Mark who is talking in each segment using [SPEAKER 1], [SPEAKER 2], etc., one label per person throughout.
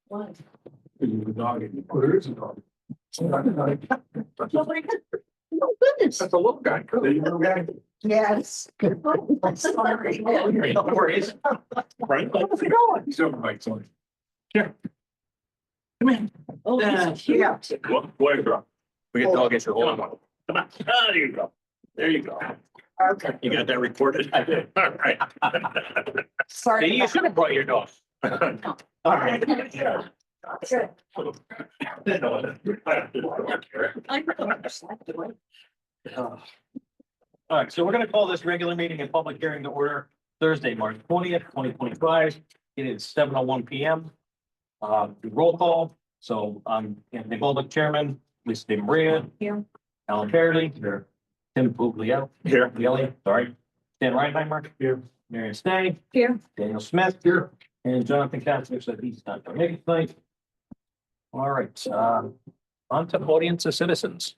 [SPEAKER 1] What?
[SPEAKER 2] The dog. There is a dog.
[SPEAKER 1] Oh my God. No goodness.
[SPEAKER 2] That's a little guy.
[SPEAKER 1] Yes. I'm sorry.
[SPEAKER 2] No worries. Right?
[SPEAKER 1] How's it going?
[SPEAKER 2] He's over by someone. Here.
[SPEAKER 1] Oh, he's cute.
[SPEAKER 2] Boy, girl. We get dog issue. Hold on. Come on. Oh, there you go. There you go.
[SPEAKER 1] Okay.
[SPEAKER 2] You got that recorded? I did. All right.
[SPEAKER 1] Sorry.
[SPEAKER 2] You should have brought your dog. All right.
[SPEAKER 1] Good.
[SPEAKER 2] All right, so we're gonna call this regular meeting and public hearing to order Thursday, March 20th, 2025. It is 7:01 PM. The roll call. So Anthony Bolduc, chairman, Lisa De Maria.
[SPEAKER 1] Here.
[SPEAKER 2] Alan Parody. Here. Tim Puglielli. Here. Puglielli, sorry. Dan Reinheimer. Here. Marion Stay.
[SPEAKER 1] Here.
[SPEAKER 2] Daniel Smith. Here. And Jonathan Katzmich said he's not going to make it tonight. All right, on to audience of citizens.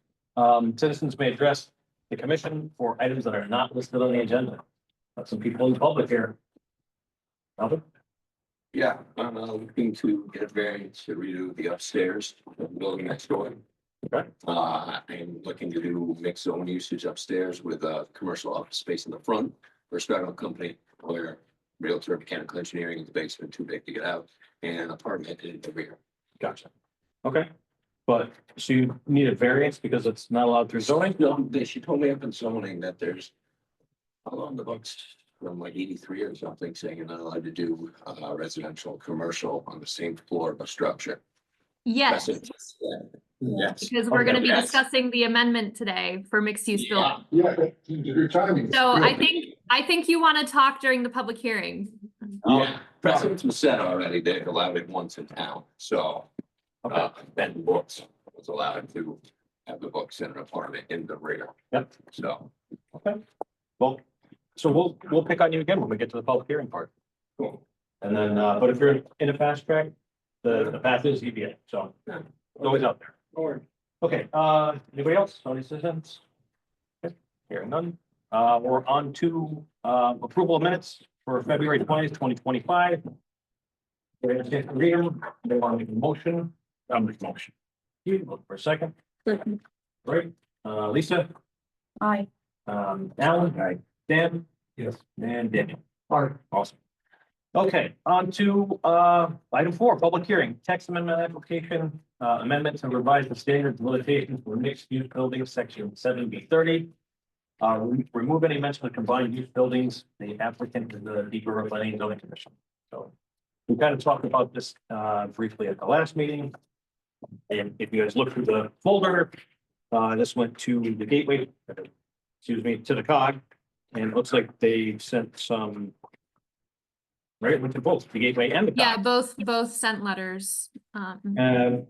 [SPEAKER 2] Citizens may address the commission for items that are not listed on the agenda. Got some people in public here. Alvin?
[SPEAKER 3] Yeah, I'm looking to get a variance to redo the upstairs of the building next door.
[SPEAKER 2] Okay.
[SPEAKER 3] I'm looking to do mixed zone usage upstairs with a commercial office space in the front for a startup company where realtor mechanical engineering in the basement too big to get out and apartment in the rear.
[SPEAKER 2] Gotcha. Okay, but so you need a variance because it's not allowed through zoning?
[SPEAKER 3] No, she told me up in zoning that there's along the books from like 83 or something saying you're not allowed to do residential, commercial on the same floor of a structure.
[SPEAKER 4] Yes,
[SPEAKER 3] Yes.
[SPEAKER 4] because we're gonna be
[SPEAKER 3] Yes.
[SPEAKER 4] discussing the amendment today for mixed use building.
[SPEAKER 2] Yeah, your timing.
[SPEAKER 4] So I think you want to talk during the public hearing.
[SPEAKER 3] Yeah, precedence was set already. They've allowed it once in town, so. Then books was allowed to have the books in an apartment in the rear.
[SPEAKER 2] Yep.
[SPEAKER 3] So.
[SPEAKER 2] Okay, well, so we'll pick on you again when we get to the public hearing part.
[SPEAKER 3] Cool.
[SPEAKER 2] And then, but if you're in a fast track, the path is EBA, so it's always out there. Okay, anybody else? Any citizens? Okay, hearing none. We're on to approval of minutes for February 20th, 2025. We're gonna take a reading. They want to make a motion. I'll make a motion. You look for a second. Right, Lisa,
[SPEAKER 1] Hi.
[SPEAKER 2] Alan, Dan. Yes. And Daniel. All right, awesome. Okay, on to item 4, public hearing, text amendment application, amendment to revise the standards and limitations for mixed use buildings, section 7B30. Remove any mention of combined use buildings. The applicant is the Deep River Planning and Zoning Commission. So we kind of talked about this briefly at the last meeting. And if you guys look through the folder, this went to the gateway, excuse me, to the COG. And it looks like they sent some. Right, it went to both the gateway and the COG.
[SPEAKER 4] Yeah, both sent letters.
[SPEAKER 2] And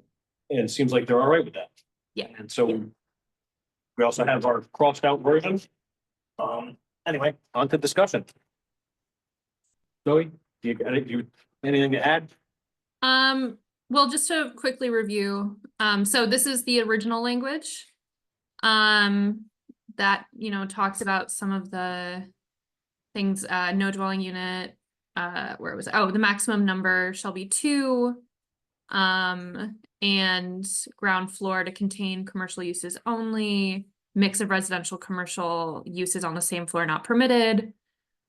[SPEAKER 2] it seems like they're all right with that.
[SPEAKER 4] Yeah.
[SPEAKER 2] And so we also have our crossed out version. Anyway, on to discussion. Zoe, do you anything to add?
[SPEAKER 4] Well, just to quickly review, so this is the original language. That, talks about some of the things, no dwelling unit, where was it? Oh, the maximum number shall be 2. And ground floor to contain commercial uses only, mix of residential commercial uses on the same floor not permitted.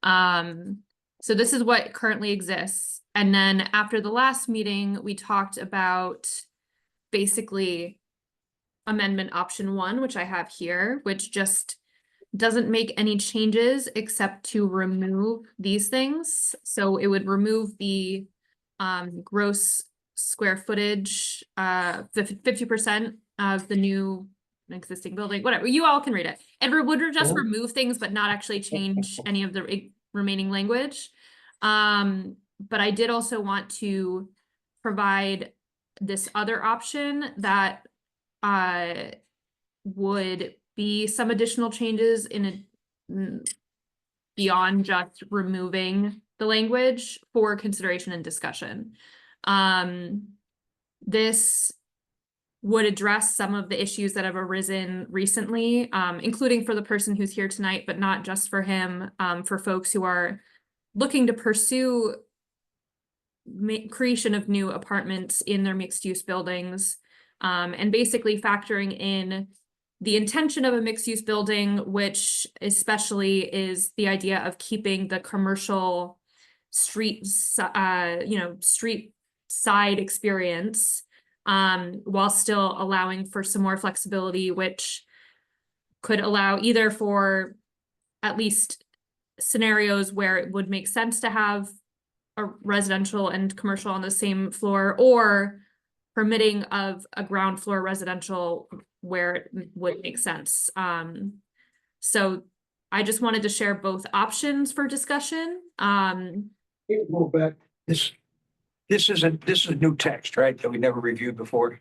[SPEAKER 4] So this is what currently exists. And then after the last meeting, we talked about basically amendment option 1, which I have here, which just doesn't make any changes except to remove these things. So it would remove the gross square footage, 50% of the new existing building, whatever, you all can read it. And would just remove things, but not actually change any of the remaining language. But I did also want to provide this other option that would be some additional changes in beyond just removing the language for consideration and discussion. This would address some of the issues that have arisen recently, including for the person who's here tonight, but not just for him, for folks who are looking to pursue creation of new apartments in their mixed-use buildings. And basically factoring in the intention of a mixed-use building, which especially is the idea of keeping the commercial street side experience, while still allowing for some more flexibility, which could allow either for at least scenarios where it would make sense to have a residential and commercial on the same floor, or permitting of a ground floor residential where it would make sense. So I just wanted to share both options for discussion.
[SPEAKER 5] Go back, this is new text, right, that we never reviewed before?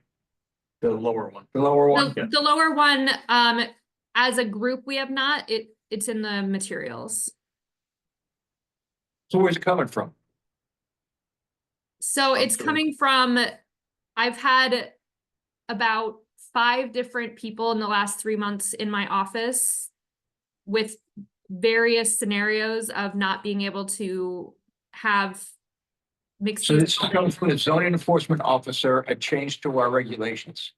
[SPEAKER 2] The lower one.
[SPEAKER 5] The lower one?
[SPEAKER 4] The lower one, as a group, we have not, it's in the materials.
[SPEAKER 5] So where's it coming from?
[SPEAKER 4] So it's
[SPEAKER 2] sorry.
[SPEAKER 4] coming from, I've had about 5 different people in the last 3 months in my office with various scenarios of not being able to have mixed
[SPEAKER 5] So
[SPEAKER 4] use.
[SPEAKER 5] this comes from the zoning enforcement officer, a change to our regulations.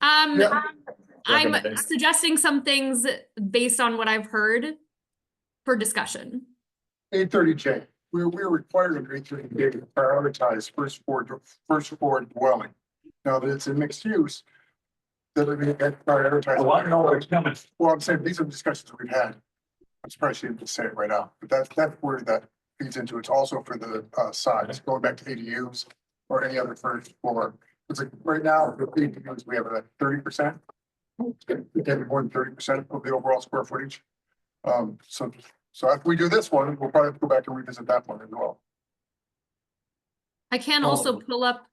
[SPEAKER 1] Yeah.
[SPEAKER 4] I'm
[SPEAKER 2] Recommendation.
[SPEAKER 4] suggesting some things based on what I've heard for discussion.
[SPEAKER 6] 830J, we're required under 830J to prioritize first floor dwelling. Now that it's a mixed use, that we get prioritized.
[SPEAKER 5] I want to know where it's coming.
[SPEAKER 6] Well, I'm saying these are discussions we've had. I'm surprised you didn't say it right now, but that's where that feeds into. It's also for the size, going back to ADUs or any other first floor. It's like right now, the ADUs, we have a 30%. We get more than 30% of the overall square footage. So after we do this one, we'll probably go back and revisit that one as well.
[SPEAKER 4] I can
[SPEAKER 5] Oh.
[SPEAKER 4] also pull up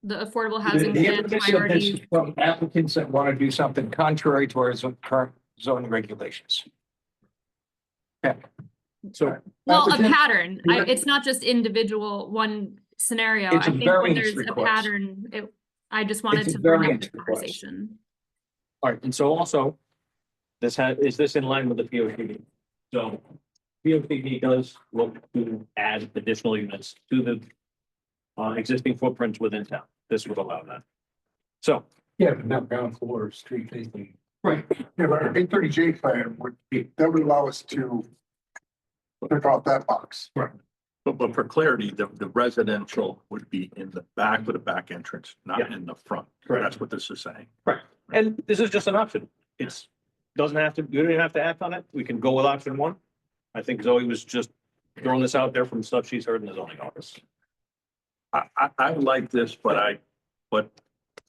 [SPEAKER 4] the affordable
[SPEAKER 5] The
[SPEAKER 4] housing plan
[SPEAKER 5] impetus of this
[SPEAKER 4] priorities.
[SPEAKER 5] is from applicants that want to do something contrary to our current zoning regulations. Okay.
[SPEAKER 2] So
[SPEAKER 4] Well, a
[SPEAKER 6] Applicant-
[SPEAKER 4] pattern. It's not just individual one scenario.
[SPEAKER 5] It's
[SPEAKER 4] I
[SPEAKER 5] a
[SPEAKER 4] think when
[SPEAKER 5] variance
[SPEAKER 4] there's a
[SPEAKER 5] request.
[SPEAKER 4] pattern, I just wanted
[SPEAKER 5] It's a
[SPEAKER 4] to bring up
[SPEAKER 5] variance
[SPEAKER 4] the
[SPEAKER 5] request.
[SPEAKER 4] conversation.
[SPEAKER 2] all right, and so also, is this in line with the P O C D? So P O C D does look to add additional units to the existing footprints within town. This would allow that. So,
[SPEAKER 5] Yeah, but not ground floor, street facing.
[SPEAKER 2] right,
[SPEAKER 6] Yeah, but our 830J plan that would allow us to pick off that box.
[SPEAKER 7] But for clarity, the residential would be in the back with a back entrance, not
[SPEAKER 2] Yeah.
[SPEAKER 7] in the front.
[SPEAKER 2] Correct.
[SPEAKER 7] That's what this is saying.
[SPEAKER 2] and this is just an option. It's, doesn't have to, you don't even have to act on it. We can go with option 1. I think Zoe was just throwing this out there from stuff she's heard in the zoning office.
[SPEAKER 7] I like this, but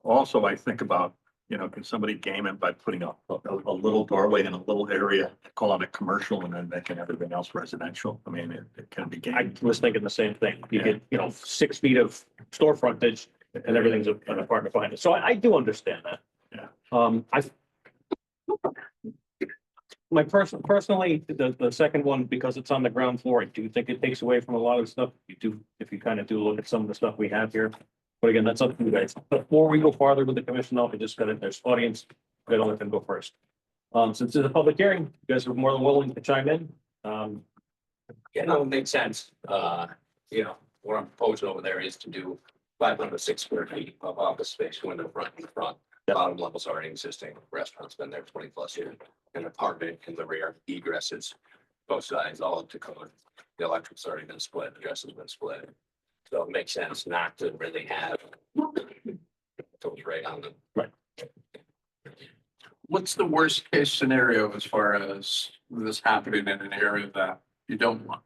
[SPEAKER 7] also I think about, can somebody game it by putting a little doorway in a little area, calling it commercial and then making everything else residential? I mean, it can be
[SPEAKER 2] I
[SPEAKER 7] gamed.
[SPEAKER 2] was thinking the same thing. You get, 6 feet of store frontage and everything's an apartment behind it. So I do understand that.
[SPEAKER 7] Yeah.
[SPEAKER 2] Personally, the second one, because it's on the ground floor, I do think it takes away from a lot of stuff. If you kind of do look at some of the stuff we have here. But again, that's up to you guys. Before we go farther with the commission, though, there's audience, I'm gonna let them go first. Since it's a public hearing, you guys are more than willing to chime in.
[SPEAKER 3] Yeah, no, it makes sense. What I'm proposing over there is to do 506 square feet of office space, window front in the front. Bottom level's already existing. Restaurant's been there 20+ years. An apartment in the rear, egresses, both sides, all up to code. The electric's already been split, the gas has been split. So it makes sense not to really have those right on them.
[SPEAKER 8] What's the worst case scenario as far as this happening in an area that you don't want?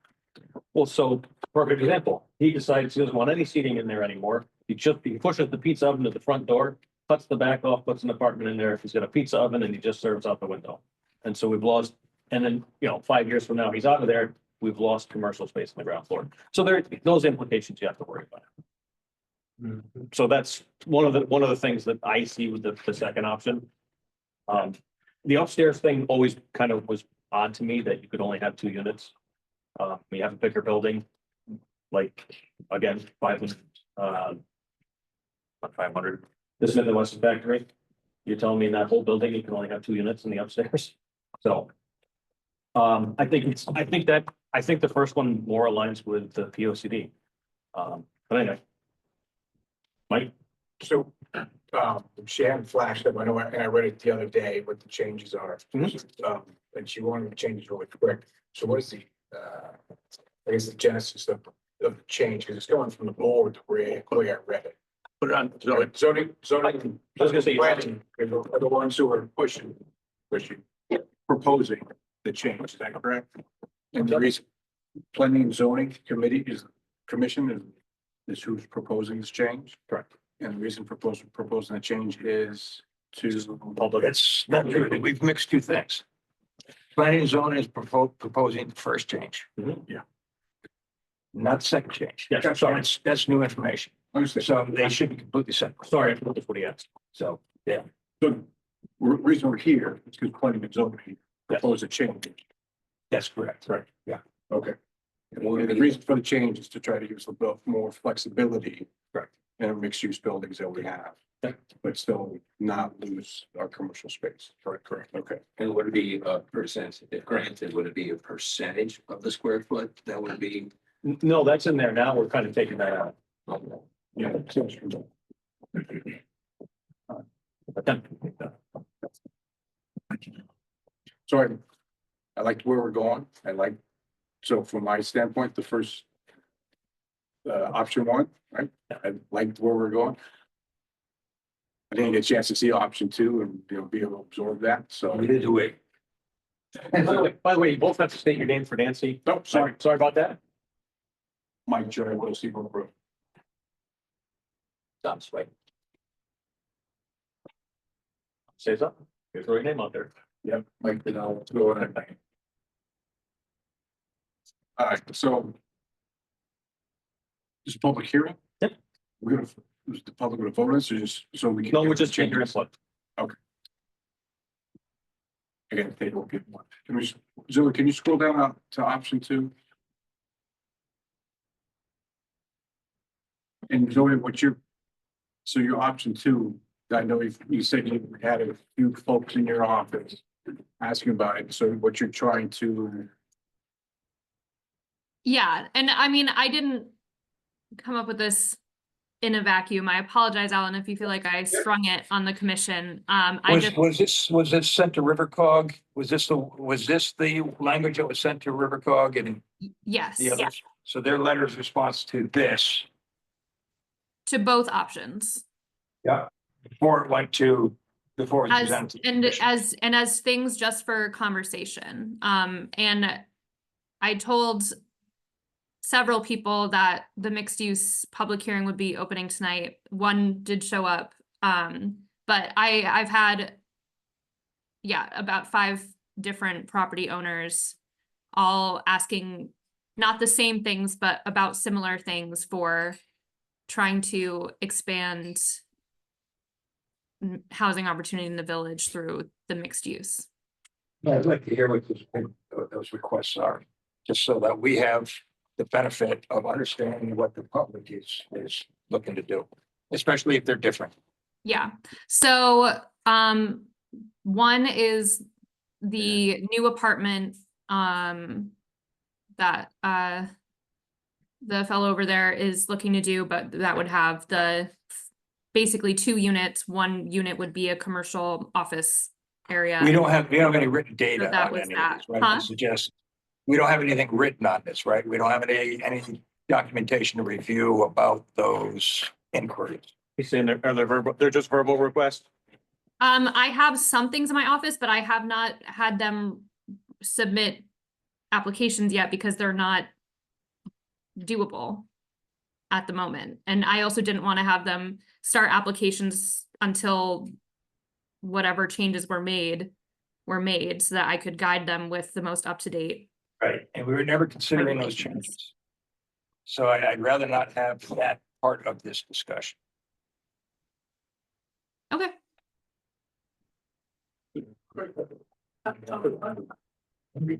[SPEAKER 2] Well, so perfect example, he decides he doesn't want any seating in there anymore. He pushes the pizza oven to the front door, cuts the back off, puts an apartment in there. He's got a pizza oven and he just serves out the window. And so we've lost, and then, 5 years from now, he's out of there. We've lost commercial space on the ground floor. So those implications you have to worry about. So that's one of the things that I see with the second option. The upstairs thing always kind of was odd to me that you could only have 2 units. We have a bigger building, like, again, 500, not 500, the Smith and Wesson factory. You're telling me in that whole building, you can only have 2 units in the upstairs? So, I think the first one more aligns with the P O C D. But anyway. Mike?
[SPEAKER 5] So, Shannon flashed up, I know, and I read it the other day, what the changes are. And she wanted the changes really quick. So what is the, I guess the genesis of the change, because it's going from the board to where I read it.
[SPEAKER 7] Put it on,
[SPEAKER 5] Zoning.
[SPEAKER 2] I was gonna say-
[SPEAKER 5] Planning are the ones who are pushing, proposing the change, is that correct? And the reason, planning and zoning committee commission is who's proposing this change?
[SPEAKER 2] Correct.
[SPEAKER 5] And the reason proposing the change is to.
[SPEAKER 2] Public.
[SPEAKER 5] It's not true. We've mixed two things. Planning and zoning is proposing the first change.
[SPEAKER 2] Mhm.
[SPEAKER 5] Yeah. Not the second change.
[SPEAKER 2] Yes.
[SPEAKER 5] So that's new information. So they should be completely separate.
[SPEAKER 2] Sorry, I forgot what he asked.
[SPEAKER 5] So,
[SPEAKER 7] the reason we're here is because planning and zoning propose a change.
[SPEAKER 5] that's correct.
[SPEAKER 2] Right.
[SPEAKER 5] Yeah.
[SPEAKER 7] Okay.
[SPEAKER 3] And
[SPEAKER 7] The reason for the change is to try to give us a bit more flexibility.
[SPEAKER 2] Correct.
[SPEAKER 7] In mixed use buildings that we have.
[SPEAKER 2] Okay.
[SPEAKER 7] But still not lose our commercial space. Correct. Okay.
[SPEAKER 3] And would it be a percent, if granted, would it be a percentage of the square foot that would be?
[SPEAKER 2] No, that's in there now. We're kind of taking that out.
[SPEAKER 7] Yeah.
[SPEAKER 2] But then,
[SPEAKER 7] So I liked where we're going. So from my standpoint, the first option one, right? I liked where we're going. I didn't get a chance to see option two and, be able to absorb that. So.
[SPEAKER 5] We did do it.
[SPEAKER 2] by the way, you both have to state your name for Nancy.
[SPEAKER 7] No, sorry.
[SPEAKER 2] Sorry about that.
[SPEAKER 7] Mike Jerry, Will Seaboard Road.
[SPEAKER 2] That's right. Say something. Get the right name out there.
[SPEAKER 7] Yep, Mike, let's go ahead. All right, so. This is a public hearing?
[SPEAKER 2] Yep.
[SPEAKER 7] Is the public gonna vote on this or just so we can?
[SPEAKER 2] No, we're just changing your input.
[SPEAKER 7] Again, they don't get one. Zoe, can you scroll down to option two? And Zoe, so your option two, I know you said you had a few folks in your office asking about it. So what you're trying to,
[SPEAKER 4] Yeah, and I mean, I didn't come up with this in a vacuum. I apologize, Alan, if you feel like I sprung it on the commission.
[SPEAKER 5] Was this sent to Rivercog? Was this the language that was sent to Rivercog and
[SPEAKER 4] Yes,
[SPEAKER 5] the others? So their letter's response to this,
[SPEAKER 4] to both options.
[SPEAKER 5] before it was
[SPEAKER 4] As,
[SPEAKER 5] presented. to the
[SPEAKER 4] and
[SPEAKER 5] commission.
[SPEAKER 4] as things just for conversation. And I told several people that the mixed use public hearing would be opening tonight. One did show up. But I've had, about 5 different property owners all asking not the same things, but about similar things for trying to expand housing opportunity in the village through the mixed use.
[SPEAKER 5] I'd like to hear what those requests are, just so that we have the benefit of understanding what the public is looking to do, especially if they're different.
[SPEAKER 4] Yeah, so one is the new apartment that the fellow over there is looking to do, but that would have basically 2 units. One unit would be a commercial office area.
[SPEAKER 5] We don't have any written data
[SPEAKER 4] So that
[SPEAKER 5] on
[SPEAKER 4] was
[SPEAKER 5] any of
[SPEAKER 4] that.
[SPEAKER 5] this, right?
[SPEAKER 4] Huh?
[SPEAKER 5] I suggest, we don't have anything written on this, right? We don't have any documentation to review about those inquiries.
[SPEAKER 2] He's saying they're just verbal requests.
[SPEAKER 4] I have some things in my office, but I have not had them submit applications yet because they're not doable at the moment. And I also didn't want to have them start applications until whatever changes were made so that I could guide them with the most up-to-date.
[SPEAKER 5] Right, and we were never considering those changes. So I'd rather not have that part of this discussion.
[SPEAKER 4] Okay.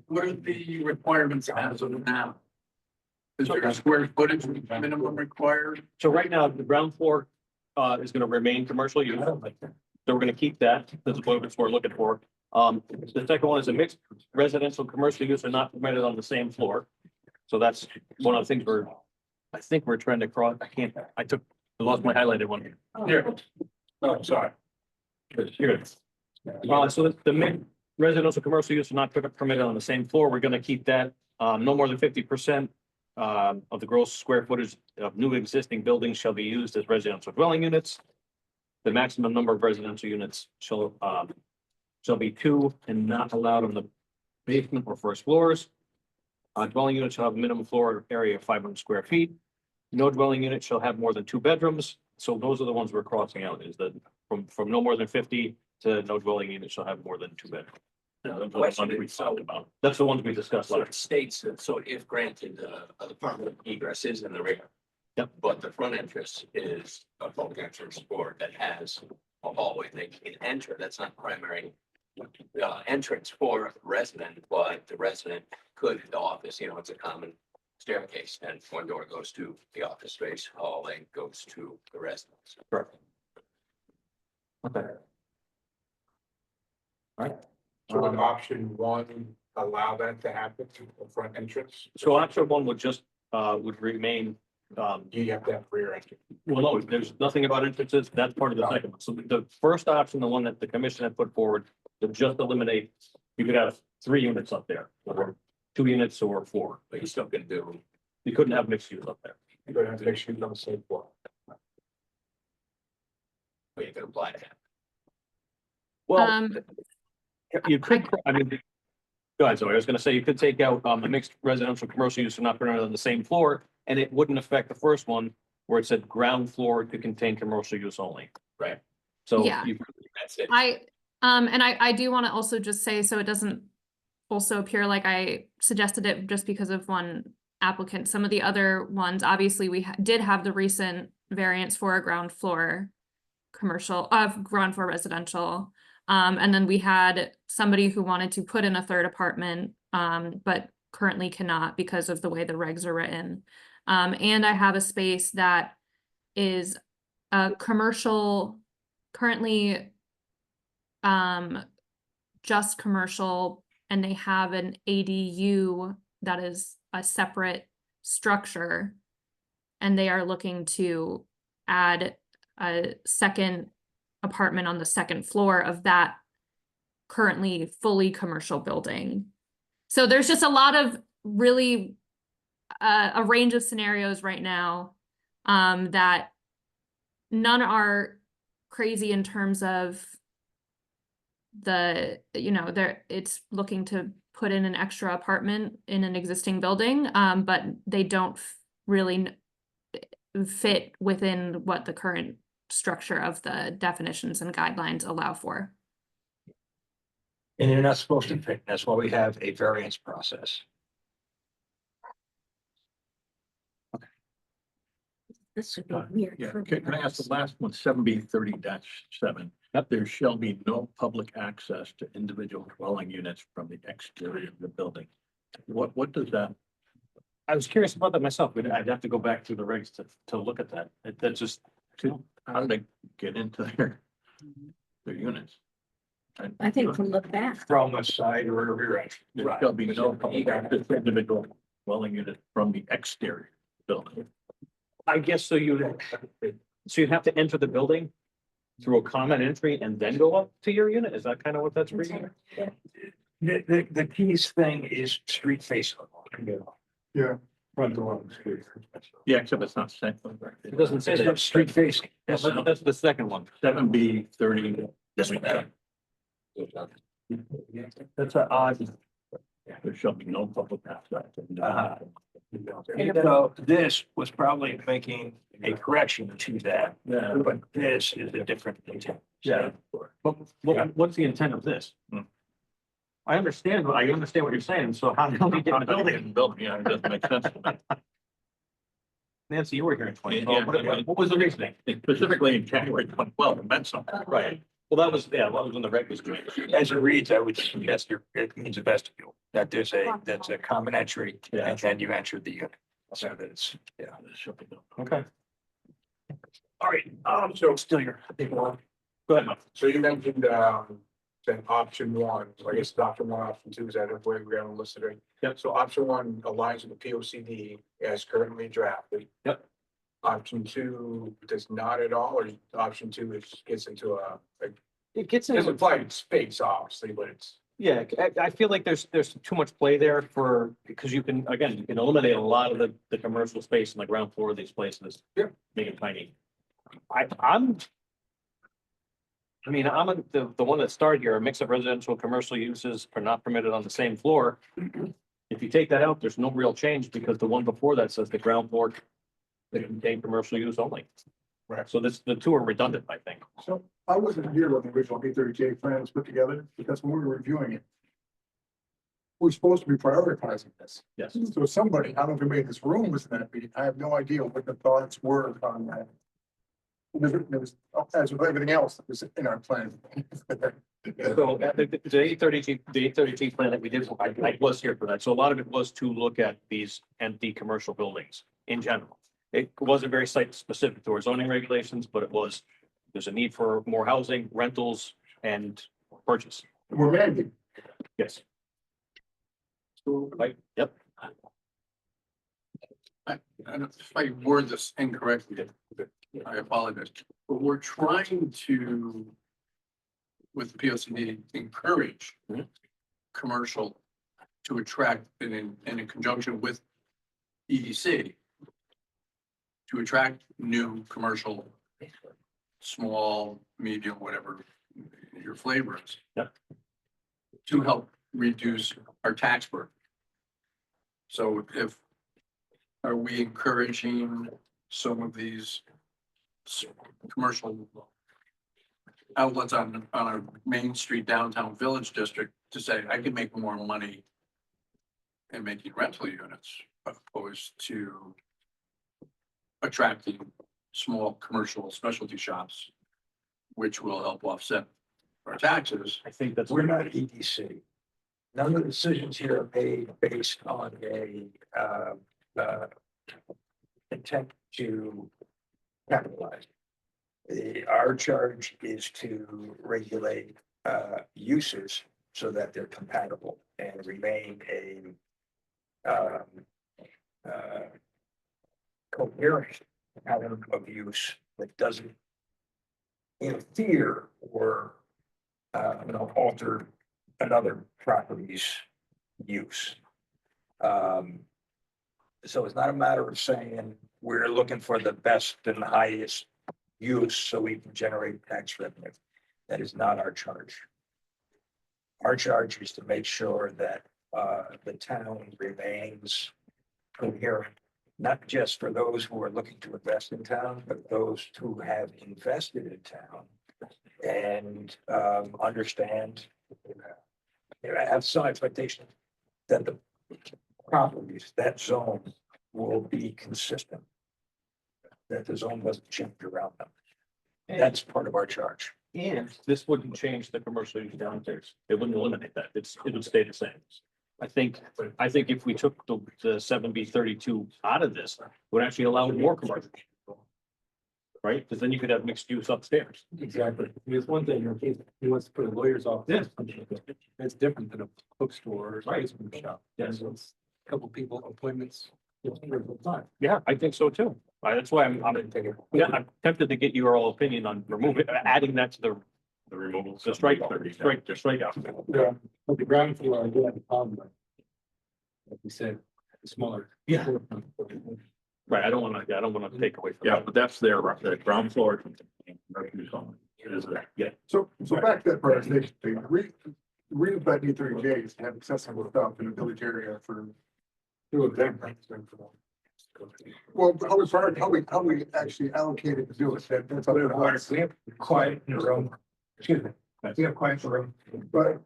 [SPEAKER 8] What are the requirements as of now? Is there a square footage minimum required?
[SPEAKER 2] So right now, the ground floor is gonna remain commercial use. So we're gonna keep that. That's what we're looking for. The second one is a mixed residential commercial use are not permitted on the same floor. So that's one of the things we're I think we're trying to cross, I lost my highlighted one.
[SPEAKER 5] Here. Oh, sorry.
[SPEAKER 2] Here it is. So the main residential commercial use are not permitted on the same floor. We're gonna keep that, no more than 50% of the gross square footage of new existing buildings shall be used as residential dwelling units. The maximum number of residential units shall be 2 and not allowed on the basement or first floors. Dwelling units shall have a minimum floor area of 500 square feet. No dwelling unit shall have more than 2 bedrooms. So those are the ones we're crossing out, is that from no more than 50 to no dwelling unit shall have more than 2 bedrooms.
[SPEAKER 3] Now, the
[SPEAKER 2] Those are the ones
[SPEAKER 3] question
[SPEAKER 2] we
[SPEAKER 3] is,
[SPEAKER 2] talked about. That's the ones we discussed
[SPEAKER 3] so it
[SPEAKER 2] last.
[SPEAKER 3] states that, so if granted, the front egress is in the rear.
[SPEAKER 2] Yep.
[SPEAKER 3] But the front entrance is a public entrance for that has a hallway they can enter. That's not primary entrance for resident, but the resident could, the office, it's a common staircase, and one door goes to the office space, hallway goes to the residence.
[SPEAKER 2] Correct. Okay. All right.
[SPEAKER 5] So would option 1 allow that to happen through the front entrance?
[SPEAKER 2] So option 1 would remain,
[SPEAKER 5] You have to have rear entrance.
[SPEAKER 2] well, no, there's nothing about entrances. That's part of the second one. So the first option, the one that the commission had put forward, to just eliminate, you could have 3 units up there, or 2 units or 4.
[SPEAKER 3] But you still can do,
[SPEAKER 2] You couldn't have mixed use up there.
[SPEAKER 5] You're gonna have to make sure you're on the same floor.
[SPEAKER 3] but you can apply that.
[SPEAKER 2] Well, you could, I mean, go ahead, Zoe. I was gonna say, you could take out a mixed residential commercial use are not permitted on the same floor, and it wouldn't affect the first one where it said ground floor to contain commercial use only.
[SPEAKER 3] Right.
[SPEAKER 2] So
[SPEAKER 4] Yeah.
[SPEAKER 3] That's it.
[SPEAKER 4] And I do want to also just say, so it doesn't also appear like I suggested it just because of one applicant. Some of the other ones, obviously, we did have the recent variance for a ground floor commercial, ground floor residential. And then we had somebody who wanted to put in a 3rd apartment, but currently cannot because of the way the regs are written. And I have a space that is a commercial, currently just commercial, and they have an ADU that is a separate structure. And they are looking to add a second apartment on the 2nd floor of that currently fully commercial building. So there's just a lot of really a range of scenarios right now that none are crazy in terms of it's looking to put in an extra apartment in an existing building, but they don't really fit within what the current structure of the definitions and guidelines allow for.
[SPEAKER 9] And they're not supposed to fit. That's why we have a variance process.
[SPEAKER 10] This should be weird.
[SPEAKER 7] Yeah,
[SPEAKER 10] for
[SPEAKER 7] can I ask the last one, 7B30-7? There shall be no public access to individual dwelling units from the exterior of the building. What does that?
[SPEAKER 2] I was curious about that myself, but I'd have to go back through the regs to look at that. That's just,
[SPEAKER 7] How do they get into their units?
[SPEAKER 10] I think from the back.
[SPEAKER 5] From the side or rear entrance.
[SPEAKER 7] There shall be no public access to individual dwelling unit from the exterior building.
[SPEAKER 2] I guess so you'd have to enter the building through a common entry and then go up to your unit? Is that kind of what that's reading?
[SPEAKER 9] The keys thing is street facing.
[SPEAKER 6] Yeah.
[SPEAKER 5] Front door on the street.
[SPEAKER 7] Yeah, except it's not saying.
[SPEAKER 2] It doesn't say
[SPEAKER 9] It's
[SPEAKER 2] that.
[SPEAKER 9] not street facing.
[SPEAKER 2] That's the second one.
[SPEAKER 7] 7B30.
[SPEAKER 9] This one.
[SPEAKER 2] That's an odd.
[SPEAKER 7] There shall be no public access.
[SPEAKER 9] So this was probably making a correction to that,
[SPEAKER 7] Yeah.
[SPEAKER 9] but this is a different intent.
[SPEAKER 7] Yeah.
[SPEAKER 2] What's the intent of this? I understand what you're saying. So how do we get in the building?
[SPEAKER 7] Building, yeah, it doesn't make sense to me.
[SPEAKER 2] Nancy, you were here in 2012.
[SPEAKER 7] Yeah.
[SPEAKER 2] What was the reasoning?
[SPEAKER 7] Specifically in January 2012, it meant something.
[SPEAKER 2] Right. Well, that was when the reg was changed.
[SPEAKER 9] As it reads, I would suggest it means a vestibule, that that's a common entry, and then you enter the unit. So that it's, yeah.
[SPEAKER 2] Okay.
[SPEAKER 9] All right,
[SPEAKER 5] So
[SPEAKER 9] still your.
[SPEAKER 2] Go ahead, Mike.
[SPEAKER 5] So you mentioned, then option one, so I guess option one, option two, is that the way we're gonna list it? Right?
[SPEAKER 2] Yep.
[SPEAKER 5] So option one aligns with the P O C D as currently drafted.
[SPEAKER 2] Yep.
[SPEAKER 5] Option two does not at all, or option two gets into
[SPEAKER 2] It gets
[SPEAKER 5] doesn't
[SPEAKER 2] into,
[SPEAKER 5] apply to space, obviously, but it's.
[SPEAKER 2] yeah, I feel like there's too much play there because you can, again, you can eliminate a lot of the commercial space on the ground floor of these places.
[SPEAKER 5] Yeah.
[SPEAKER 2] Make it tiny. The one that started here, a mix of residential, commercial uses are not permitted on the same floor. If you take that out, there's no real change because the one before that says the ground floor that contain commercial use only.
[SPEAKER 5] Right.
[SPEAKER 2] So the two are redundant, I think.
[SPEAKER 6] So I wasn't here when the original A30J plan was put together, because when we were reviewing it, we're supposed to be prioritizing this.
[SPEAKER 2] Yes.
[SPEAKER 6] So somebody, I don't know if anybody in this room was in that meeting, I have no idea what the thoughts were on that. There was, as with everything else that was in our plan.
[SPEAKER 2] So the A30G plan that we did, I was here for that. So a lot of it was to look at these empty commercial buildings in general. It wasn't very site specific to our zoning regulations, but there's a need for more housing, rentals, and purchase.
[SPEAKER 6] We're mandating.
[SPEAKER 2] Yes.
[SPEAKER 8] So
[SPEAKER 2] Right, yep.
[SPEAKER 8] I don't know if I word this incorrectly. I apologize, but we're trying to, with the P O C D, encourage
[SPEAKER 2] Mhm.
[SPEAKER 8] commercial to attract, and in conjunction with EDC, to attract new commercial, small, medium, whatever your flavor is.
[SPEAKER 2] Yep.
[SPEAKER 8] To help reduce our tax burden. So are we encouraging some of these commercial outlets on a Main Street downtown Village District to say, I can make more money in making rental units opposed to attracting small commercial specialty shops, which will help offset our taxes?
[SPEAKER 2] I think that's.
[SPEAKER 9] We're not EDC. None of the decisions here are made based on a intent to capitalize. Our charge is to regulate uses so that they're compatible and remain a coherent pattern of use that doesn't interfere or alter another property's use. So it's not a matter of saying we're looking for the best and the highest use so we can generate tax revenue. That is not our charge. Our charge is to make sure that the town remains coherent, not just for those who are looking to invest in town, but those who have invested in town and understand, have some expectation that the properties, that zone will be consistent, that the zone doesn't change around them. That's part of our charge.
[SPEAKER 2] And this wouldn't change the commercial use downstairs. It wouldn't eliminate that. It would stay the same. I think if we took the 7B32 out of this, it would actually allow more commercial. Right? Because then you could have mixed use upstairs.
[SPEAKER 5] Exactly. There's one thing, if he wants to put a lawyer's office, it's different than a bookstore or ice cream shop.
[SPEAKER 2] Yes.
[SPEAKER 5] So it's a couple people appointments.
[SPEAKER 2] Yeah, I think so too. That's why I'm tempted to get your all opinion on adding that to the removal, the strike out.
[SPEAKER 5] Yeah, but the ground floor, I do have a problem with. Like you said, smaller.
[SPEAKER 2] Yeah. Right, I don't want to take away from
[SPEAKER 7] Yeah,
[SPEAKER 2] that.
[SPEAKER 7] but that's their, the ground floor. It is there.
[SPEAKER 2] Yeah.
[SPEAKER 6] So back to that prioritization thing, the reason that A30J is to have accessible stuff in the village area for.
[SPEAKER 5] Two of them.
[SPEAKER 6] Well, how we actually allocated to do it, that's up to us.
[SPEAKER 9] We have quiet in the room.
[SPEAKER 6] Excuse me.
[SPEAKER 9] We have quiet in the room.
[SPEAKER 6] But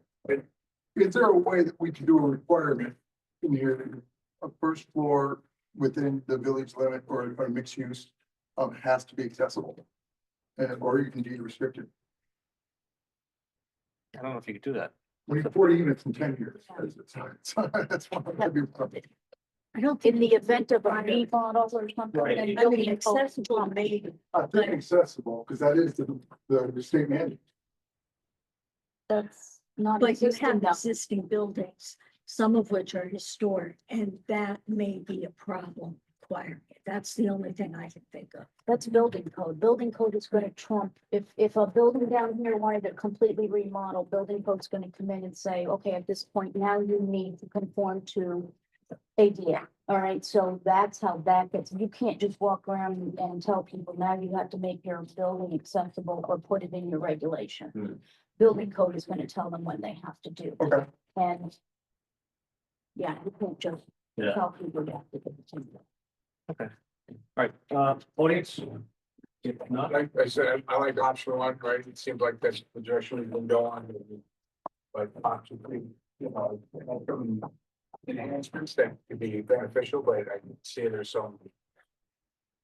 [SPEAKER 6] is there a way that we can do a requirement in here, a first floor within the village limit or mixed use, has to be accessible? Or you can be restricted.
[SPEAKER 2] I don't know if you could do that.
[SPEAKER 6] We have 40 units in 10 years. That's one of the.
[SPEAKER 10] I don't, in the event of a remodel or something,
[SPEAKER 2] Right.
[SPEAKER 10] then really accessible, maybe.
[SPEAKER 6] I think accessible, because that is the state mandate.
[SPEAKER 10] that's not
[SPEAKER 11] But you
[SPEAKER 10] existing
[SPEAKER 11] have
[SPEAKER 10] now.
[SPEAKER 11] existing buildings, some of which are historic, and that may be a problem requiring it. That's the only thing I can think of.
[SPEAKER 10] That's building code. Building code is gonna trump, if a building down here wanted to completely remodel, building code's gonna come in and say, okay, at this point, now you need to conform to ADA. All right, so that's how that gets, you can't just walk around and tell people, now you have to make your building accessible or put it in your regulation.
[SPEAKER 2] Hmm.
[SPEAKER 10] Building code is gonna tell them what they have to do.
[SPEAKER 6] Okay.
[SPEAKER 10] And yeah, you can't just
[SPEAKER 2] Yeah.
[SPEAKER 10] tell people they have to do it.
[SPEAKER 2] All right, audience? If not,
[SPEAKER 5] Like I said, I like option one, right? It seems like that's the direction we can go on. But option three, from enhancements that could be beneficial, but I can see there's some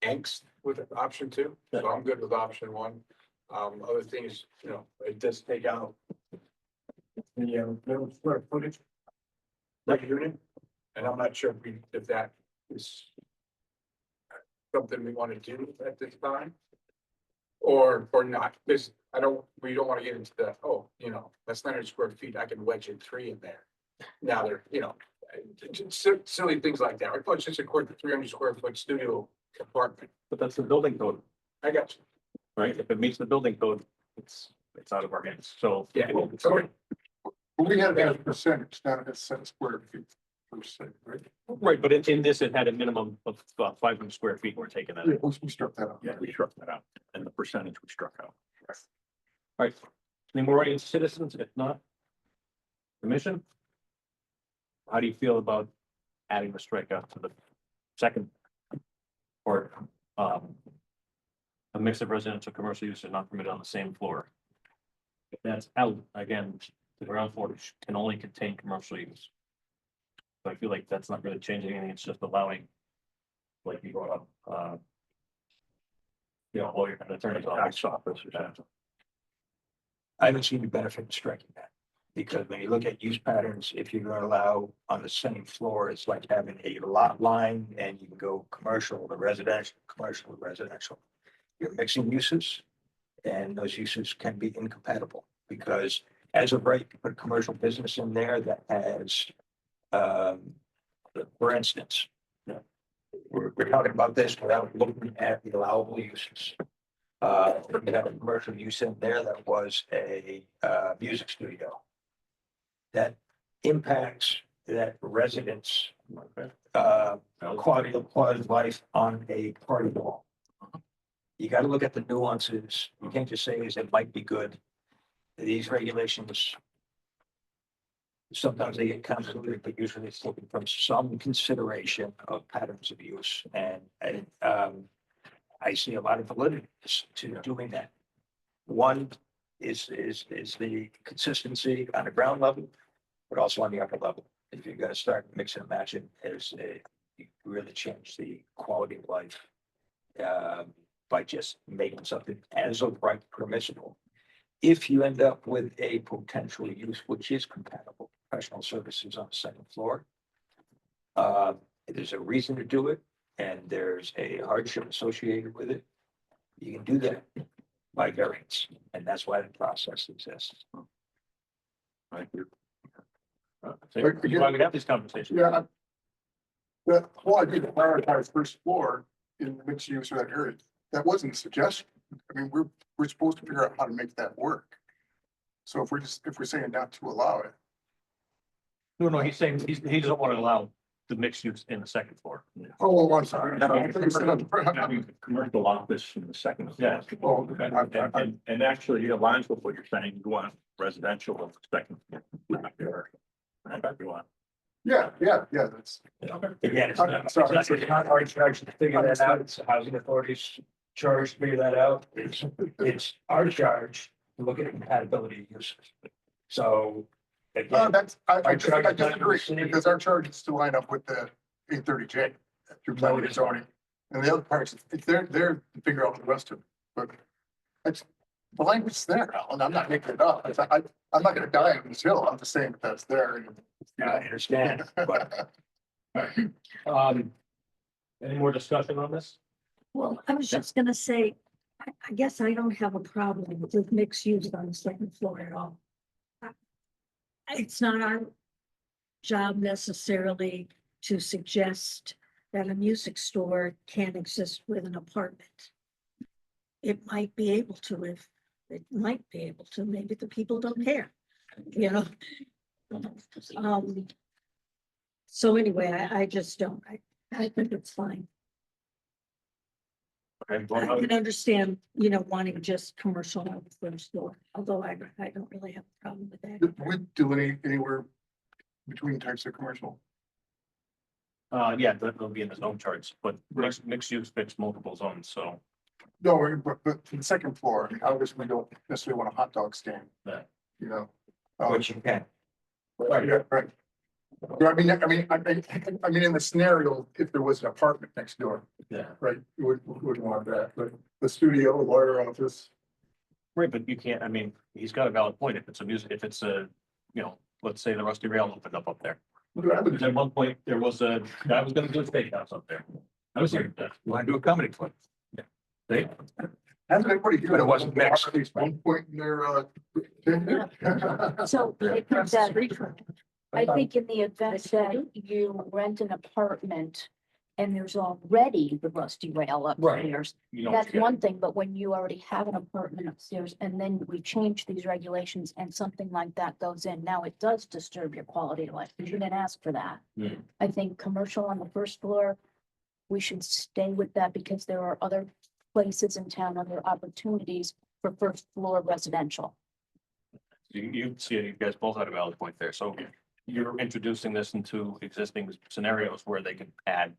[SPEAKER 5] angst with option two, so I'm good with option one. Other things, it does take out the minimum square footage per unit, and I'm not sure if that is something we want to do at this time. Or not, because we don't want to get into the, that's 900 square feet, I can wedge in 3 in there. Now they're, silly things like that, or it's just a 300 square foot studio apartment.
[SPEAKER 2] but that's the building code,
[SPEAKER 5] I got you.
[SPEAKER 2] right? If it meets the building code, it's out of our hands, so.
[SPEAKER 5] Yeah.
[SPEAKER 6] So we had that as a percentage, not as set square feet per se, right?
[SPEAKER 2] Right, but in this, it had a minimum of 500 square feet, we're taking that.
[SPEAKER 6] Yeah, we struck that out.
[SPEAKER 7] Yeah, we struck that out, and the percentage we struck out.
[SPEAKER 2] All right, any more audience citizens? If not, commission? How do you feel about adding the strikeout to the second part? A mix of residential, commercial use are not permitted on the same floor. If that's out, again, the ground floor can only contain commercial use. So I feel like that's not really changing anything, it's just allowing, like you brought up, lawyer and attorney's office.
[SPEAKER 7] Tax office or something.
[SPEAKER 9] I don't see the benefit in striking that. Because when you look at use patterns, if you're gonna allow on the same floor, it's like having a lot line and you can go commercial to residential, commercial to residential. You're mixing uses and those uses can be incompatible because as of right, you put a commercial business in there that has, for instance, we're talking about this without looking at the allowable uses. We have a commercial use in there that was a music studio. That impacts that residents' quality of life on a party wall. You got to look at the nuances. You can't just say it might be good. These regulations, sometimes they get convoluted, but usually it's looking from some consideration of patterns of use. And I see a lot of validity to doing that. One is the consistency on the ground level, but also on the upper level. If you're gonna start mixing and matching, you really change the quality of life by just making something as of right permissible. If you end up with a potential use which is compatible, professional services on the second floor, there's a reason to do it, and there's a hardship associated with it. You can do that by variance, and that's why the process exists.
[SPEAKER 7] Thank you.
[SPEAKER 2] Why we have these conversations?
[SPEAKER 6] Yeah. The whole idea to prioritize first floor in the mixed use of that area, that wasn't a suggestion. I mean, we're supposed to figure out how to make that work. So if we're saying not to allow it.
[SPEAKER 2] No, he's saying he doesn't want to allow the mixed use in the second floor.
[SPEAKER 6] Oh, I'm sorry.
[SPEAKER 7] I mean, commercial office in the second.
[SPEAKER 2] Yeah.
[SPEAKER 6] Oh,
[SPEAKER 7] And actually, it aligns with what you're saying, you want residential of the second.
[SPEAKER 6] Yeah, that's.
[SPEAKER 9] Again, it's not,
[SPEAKER 6] Sorry.
[SPEAKER 9] it's not our charge to figure that out. It's the housing authority's charge to figure that out. It's our charge to look at compatibility of uses. So. Again,
[SPEAKER 6] I disagree, because our charge is to line up with the 830J through planning and zoning. And the other parts, they're to figure out the rest of it, but the language is there, Alan. I'm not making it up. I'm not gonna die on this hill. I'm just saying that that's there. And,
[SPEAKER 9] I understand, but
[SPEAKER 2] Any more discussion on this?
[SPEAKER 11] Well, I was just gonna say, I guess I don't have a problem with mixed use on the second floor at all. it's not our job necessarily to suggest that a music store can exist with an apartment. It might be able to if, it might be able to, maybe the people don't care, you know? So anyway, I just don't, I think it's fine.
[SPEAKER 2] Okay,
[SPEAKER 11] I can understand, you know, wanting just commercial on the first floor, although I don't really have a problem with that.
[SPEAKER 6] Do we delineate anywhere between types of commercial?
[SPEAKER 2] Yeah, that'll be in the zone charts, but mixed use fits multiple zones, so.
[SPEAKER 6] No, but for the second floor, I mean, obviously we don't necessarily want a hot dog stand,
[SPEAKER 2] Yeah.
[SPEAKER 6] you know?
[SPEAKER 9] Which you can.
[SPEAKER 6] Right, yeah, right. But I mean, in the scenario, if there was an apartment next door,
[SPEAKER 2] Yeah.
[SPEAKER 6] right, you would want that, but the studio, lawyer office.
[SPEAKER 2] Right, but you can't, I mean, he's got a valid point. If it's a music, if it's a, you know, let's say the Rusty Rail opened up there. Because at one point, there was a guy was gonna do a steakhouse up there. I was here.
[SPEAKER 9] Want to do a comedy club?
[SPEAKER 2] They,
[SPEAKER 6] Hasn't anybody?
[SPEAKER 9] But it wasn't mixed.
[SPEAKER 6] At least one point in their,
[SPEAKER 10] So I think that, I think in the event that you rent an apartment and there's already the Rusty Rail
[SPEAKER 2] Right.
[SPEAKER 10] upstairs,
[SPEAKER 2] you know.
[SPEAKER 10] that's one thing, but when you already have an apartment upstairs and then we change these regulations and something like that goes in, now it does disturb your quality of life, because you didn't ask for that.
[SPEAKER 2] Hmm.
[SPEAKER 10] I think commercial on the first floor, we should stay with that because there are other places in town, other opportunities for first floor residential.
[SPEAKER 2] You see, you guys both had a valid point there. So you're introducing this into existing scenarios where they can add,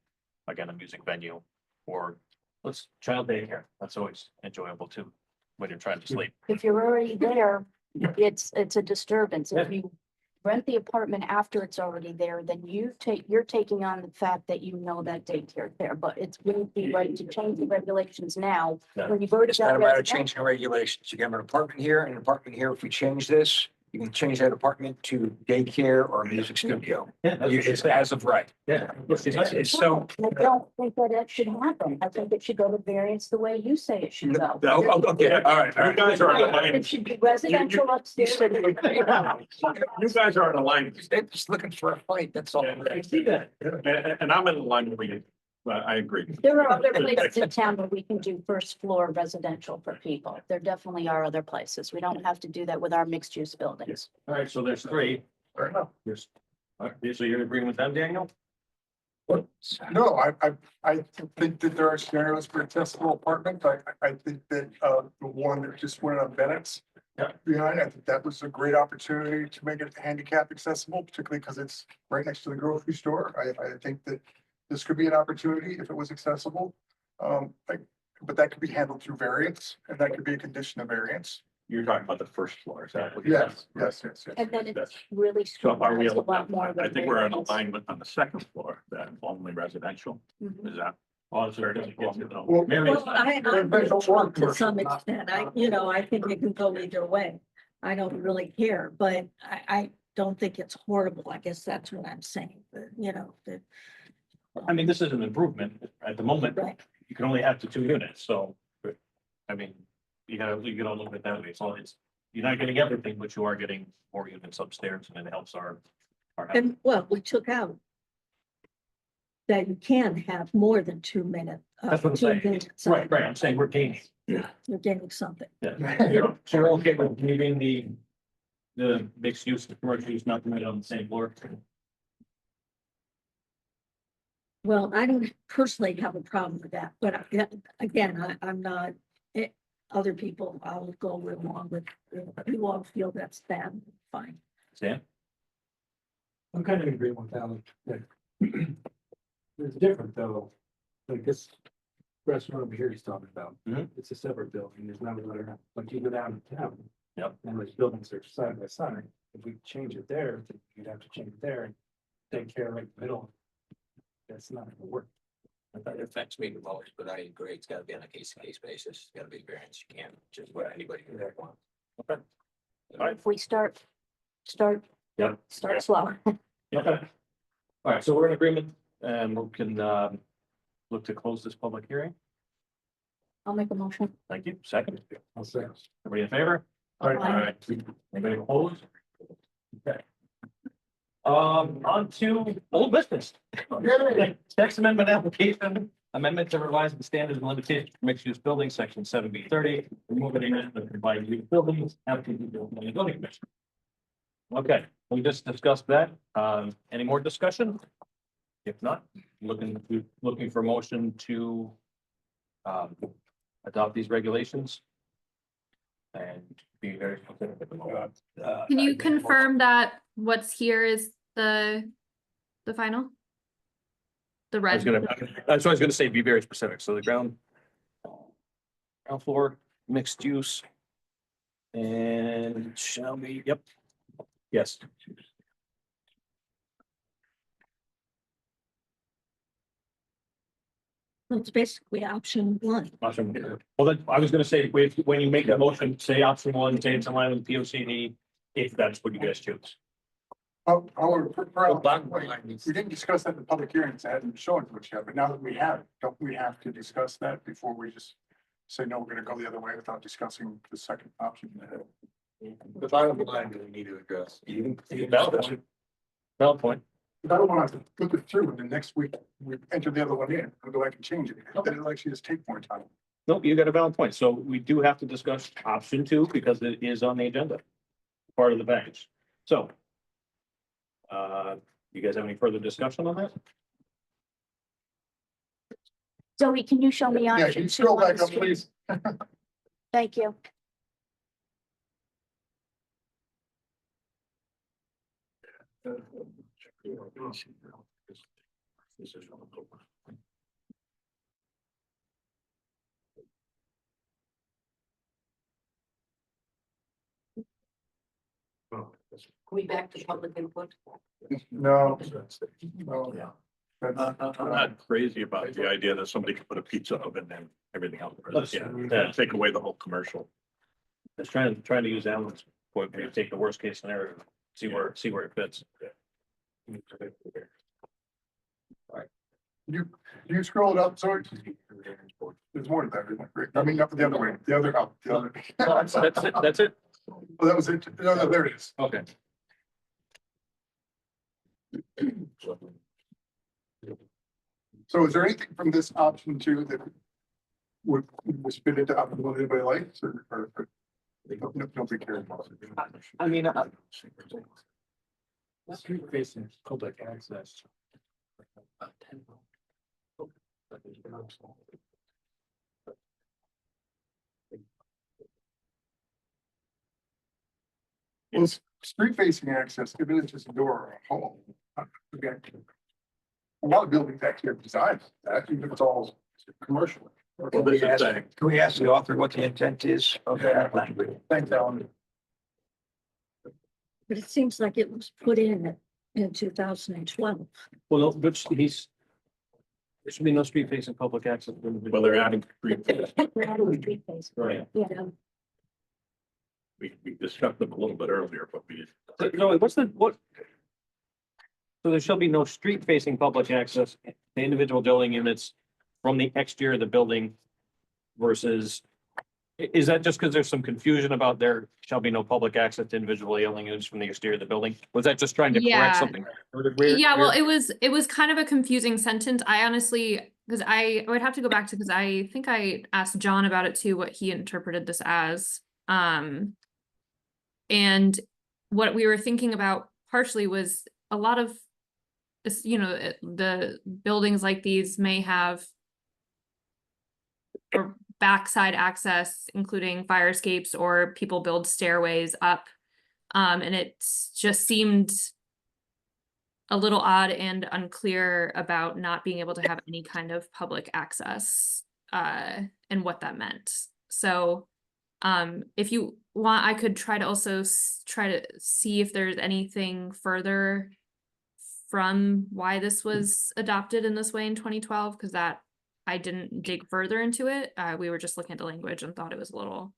[SPEAKER 2] again, a music venue or let's child daycare. That's always enjoyable too, when you're trying to sleep.
[SPEAKER 10] If you're already there, it's a disturbance. If you rent the apartment after it's already there, then you're taking on the fact that you know that daycare there, but it's going to be right to change the regulations now.
[SPEAKER 2] Yeah.
[SPEAKER 10] When you've already
[SPEAKER 9] It's not
[SPEAKER 10] got
[SPEAKER 9] a matter of
[SPEAKER 10] residential.
[SPEAKER 9] changing regulations. You can have an apartment here and an apartment here. If we change this, you can change that apartment to daycare or music studio.
[SPEAKER 2] Yeah, that's what
[SPEAKER 9] It's
[SPEAKER 2] she's saying.
[SPEAKER 9] as of right.
[SPEAKER 2] Yeah.
[SPEAKER 9] It's so.
[SPEAKER 10] I don't think that should happen. I think it should go to variance the way you say it should go.
[SPEAKER 9] Okay, all right.
[SPEAKER 7] You guys are aligned.
[SPEAKER 10] It should be residential upstairs.
[SPEAKER 7] You guys are in alignment.
[SPEAKER 9] They're just looking for a fight, that's all.
[SPEAKER 2] I see that.
[SPEAKER 7] And I'm in alignment with you. I agree.
[SPEAKER 10] There are other places in town where we can do first floor residential for people. There definitely are other places. We don't have to do that with our mixed use buildings.
[SPEAKER 2] All right, so there's three.
[SPEAKER 6] Fair enough.
[SPEAKER 2] There's, all right, so you're agreeing with them, Daniel?
[SPEAKER 6] No, I think that there are scenarios for accessible apartments. I think that, the one that just went on Bennett's.
[SPEAKER 2] Yeah.
[SPEAKER 6] Behind, I think that was a great opportunity to make it handicap accessible, particularly because it's right next to the grocery store. I think that this could be an opportunity if it was accessible. But that could be handled through variance, and that could be a condition of variance.
[SPEAKER 2] You're talking about the first floor, is that what you're saying?
[SPEAKER 6] Yes.
[SPEAKER 10] And then it's really.
[SPEAKER 7] So are we,
[SPEAKER 10] a lot more
[SPEAKER 7] I think we're in
[SPEAKER 10] regulations.
[SPEAKER 7] alignment on the second floor, that only residential,
[SPEAKER 10] Mhm.
[SPEAKER 7] is that?
[SPEAKER 2] Oh, so it doesn't get to the-
[SPEAKER 6] Well,
[SPEAKER 2] Mary,
[SPEAKER 11] Well, I
[SPEAKER 6] Residential or
[SPEAKER 11] to some
[SPEAKER 6] commercial.
[SPEAKER 11] extent, I think it can go either way. I don't really care, but I don't think it's horrible. I guess that's what I'm saying, but that.
[SPEAKER 2] I mean, this is an improvement. At the moment,
[SPEAKER 11] Right.
[SPEAKER 2] you can only have the 2 units, so. I mean, you gotta look at it that way. So you're not getting everything, but you are getting more units upstairs and it helps our.
[SPEAKER 11] And well, we took out that you can have more than 2 minutes.
[SPEAKER 2] That's what I'm saying. Right, I'm saying we're gaining.
[SPEAKER 11] You're getting something.
[SPEAKER 2] Yeah. So you're okay with leaving the mixed use, the commercial use not permitted on the same floor?
[SPEAKER 11] Well, I don't personally have a problem with that, but again, I'm not, other people, I'll go along with, if you all feel that's bad, fine.
[SPEAKER 2] Sam?
[SPEAKER 12] I'm kind of agreeing with Alan. that It's different though, like this restaurant over here he's talking about.
[SPEAKER 2] Mhm.
[SPEAKER 12] It's a separate building, there's not another, like you go down to town.
[SPEAKER 2] Yep.
[SPEAKER 12] And those buildings are side by side, if we change it there, you'd have to change it there and take care right in the middle. That's not gonna work.
[SPEAKER 3] It affects me the most, but I agree, it's gotta be on a case to case basis, it's gotta be variance, you can't just let anybody do that one.
[SPEAKER 2] Okay. All right.
[SPEAKER 10] If we start
[SPEAKER 2] Yep.
[SPEAKER 10] slow.
[SPEAKER 2] Okay. All right, so we're in agreement and we can look to close this public hearing.
[SPEAKER 10] I'll make a motion.
[SPEAKER 2] Thank you. Second.
[SPEAKER 12] I'll say.
[SPEAKER 2] Everybody in favor?
[SPEAKER 10] Aye.
[SPEAKER 2] All right. Anybody opposed? Okay, On to old business. Text amendment application, amendment to revise the standards and limitations for mixed-use buildings, section 7B30, remove any amendment providing new buildings, application to the zoning commission. Okay, we just discussed that. Any more discussion? If not, looking for motion to adopt these regulations and be very specific at the moment.
[SPEAKER 4] Can you confirm that what's here is the final? The
[SPEAKER 2] I was
[SPEAKER 4] red,
[SPEAKER 2] gonna, that's what I was gonna say, be very specific. So the ground floor, mixed use. And shall be, yep. Yes.
[SPEAKER 11] It's basically option one.
[SPEAKER 2] Awesome. Well, then, I was gonna say, when you make that motion, say option one, say it's in line with P O C D, if that's what you guys choose.
[SPEAKER 6] We didn't discuss that in the public hearings, it hasn't shown to us yet, but now that we have, it, don't we have to discuss that before we just say, no, we're gonna go the other way without discussing the second option?
[SPEAKER 8] The bottom line that we need to address.
[SPEAKER 2] Valid point.
[SPEAKER 6] But I don't want to look it through and then next week we enter the other one in, and go back and change it, then it'll actually just take more time.
[SPEAKER 2] Nope, you got a valid point. So we do have to discuss option two because it is on the agenda. Part of the package. So. You guys have any further discussion on that?
[SPEAKER 10] Zoe, can you show me
[SPEAKER 6] Yeah,
[SPEAKER 10] option
[SPEAKER 6] can you
[SPEAKER 10] two
[SPEAKER 6] scroll
[SPEAKER 10] on the
[SPEAKER 6] back up,
[SPEAKER 10] screen?
[SPEAKER 6] please?
[SPEAKER 10] Thank you.
[SPEAKER 11] We back to public input.
[SPEAKER 6] No. No.
[SPEAKER 2] Yeah.
[SPEAKER 7] I'm not crazy about the idea that somebody could put a pizza oven and everything else. Yeah,
[SPEAKER 2] Yeah.
[SPEAKER 7] take away the whole commercial.
[SPEAKER 2] Just trying to use Alan's point, where you take the worst case scenario, see where it fits.
[SPEAKER 6] You scroll it up, sorry. There's more to that, isn't there? I mean, up the other way, the other up, the other.
[SPEAKER 2] That's it, that's it?
[SPEAKER 6] Oh, that was it. No, no, there it is.
[SPEAKER 2] Okay.
[SPEAKER 6] So is there anything from this option two that would fit into option one anybody likes or nobody cares about it?
[SPEAKER 2] I mean,
[SPEAKER 12] Street facing public access.
[SPEAKER 6] Well, street facing access, if it is just a door or a home. Again, a lot of buildings actually are designed, that, even if it's all commercial.
[SPEAKER 9] Can we ask the author what the intent is of that language?
[SPEAKER 6] Thanks, Alan.
[SPEAKER 11] But it seems like it was put in 2012.
[SPEAKER 2] well, no, but there should be no street facing public access.
[SPEAKER 7] Well, they're adding.
[SPEAKER 10] Street face.
[SPEAKER 2] Right.
[SPEAKER 10] Yeah.
[SPEAKER 7] We discussed them a little bit earlier, but we.
[SPEAKER 2] No, what? So there shall be no street facing public access to individual dwelling units from the exterior of the building versus. Is that just because there's some confusion about there shall be no public access to individual dwelling units from the exterior of the building? Was that just trying to
[SPEAKER 4] Yeah.
[SPEAKER 2] correct something?
[SPEAKER 4] yeah, well, it was kind of a confusing sentence. I honestly, because I would have to go back to, because I think I asked John about it too, what he interpreted this as. And what we were thinking about partially was a lot of, the buildings like these may have or backside access, including fire escapes, or people build stairways up. And it just seemed a little odd and unclear about not being able to have any kind of public access, and what that meant. So, if you want, I could try to also try to see if there's anything further from why this was adopted in this way in 2012, because that I didn't dig further into it. We were just looking at the language and thought it was a little.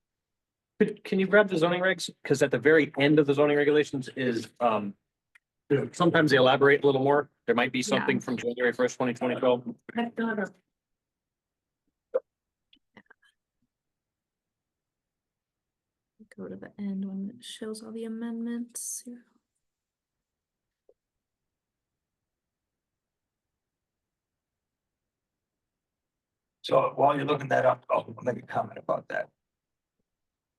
[SPEAKER 2] Can you grab the zoning regs? Because at the very end of the zoning regulations is, sometimes they elaborate a little more. There might be something from January 1st, 2012.
[SPEAKER 11] I thought of
[SPEAKER 4] Go to the end when it shows all the amendments.
[SPEAKER 9] So while you're looking that up, I'll make a comment about that.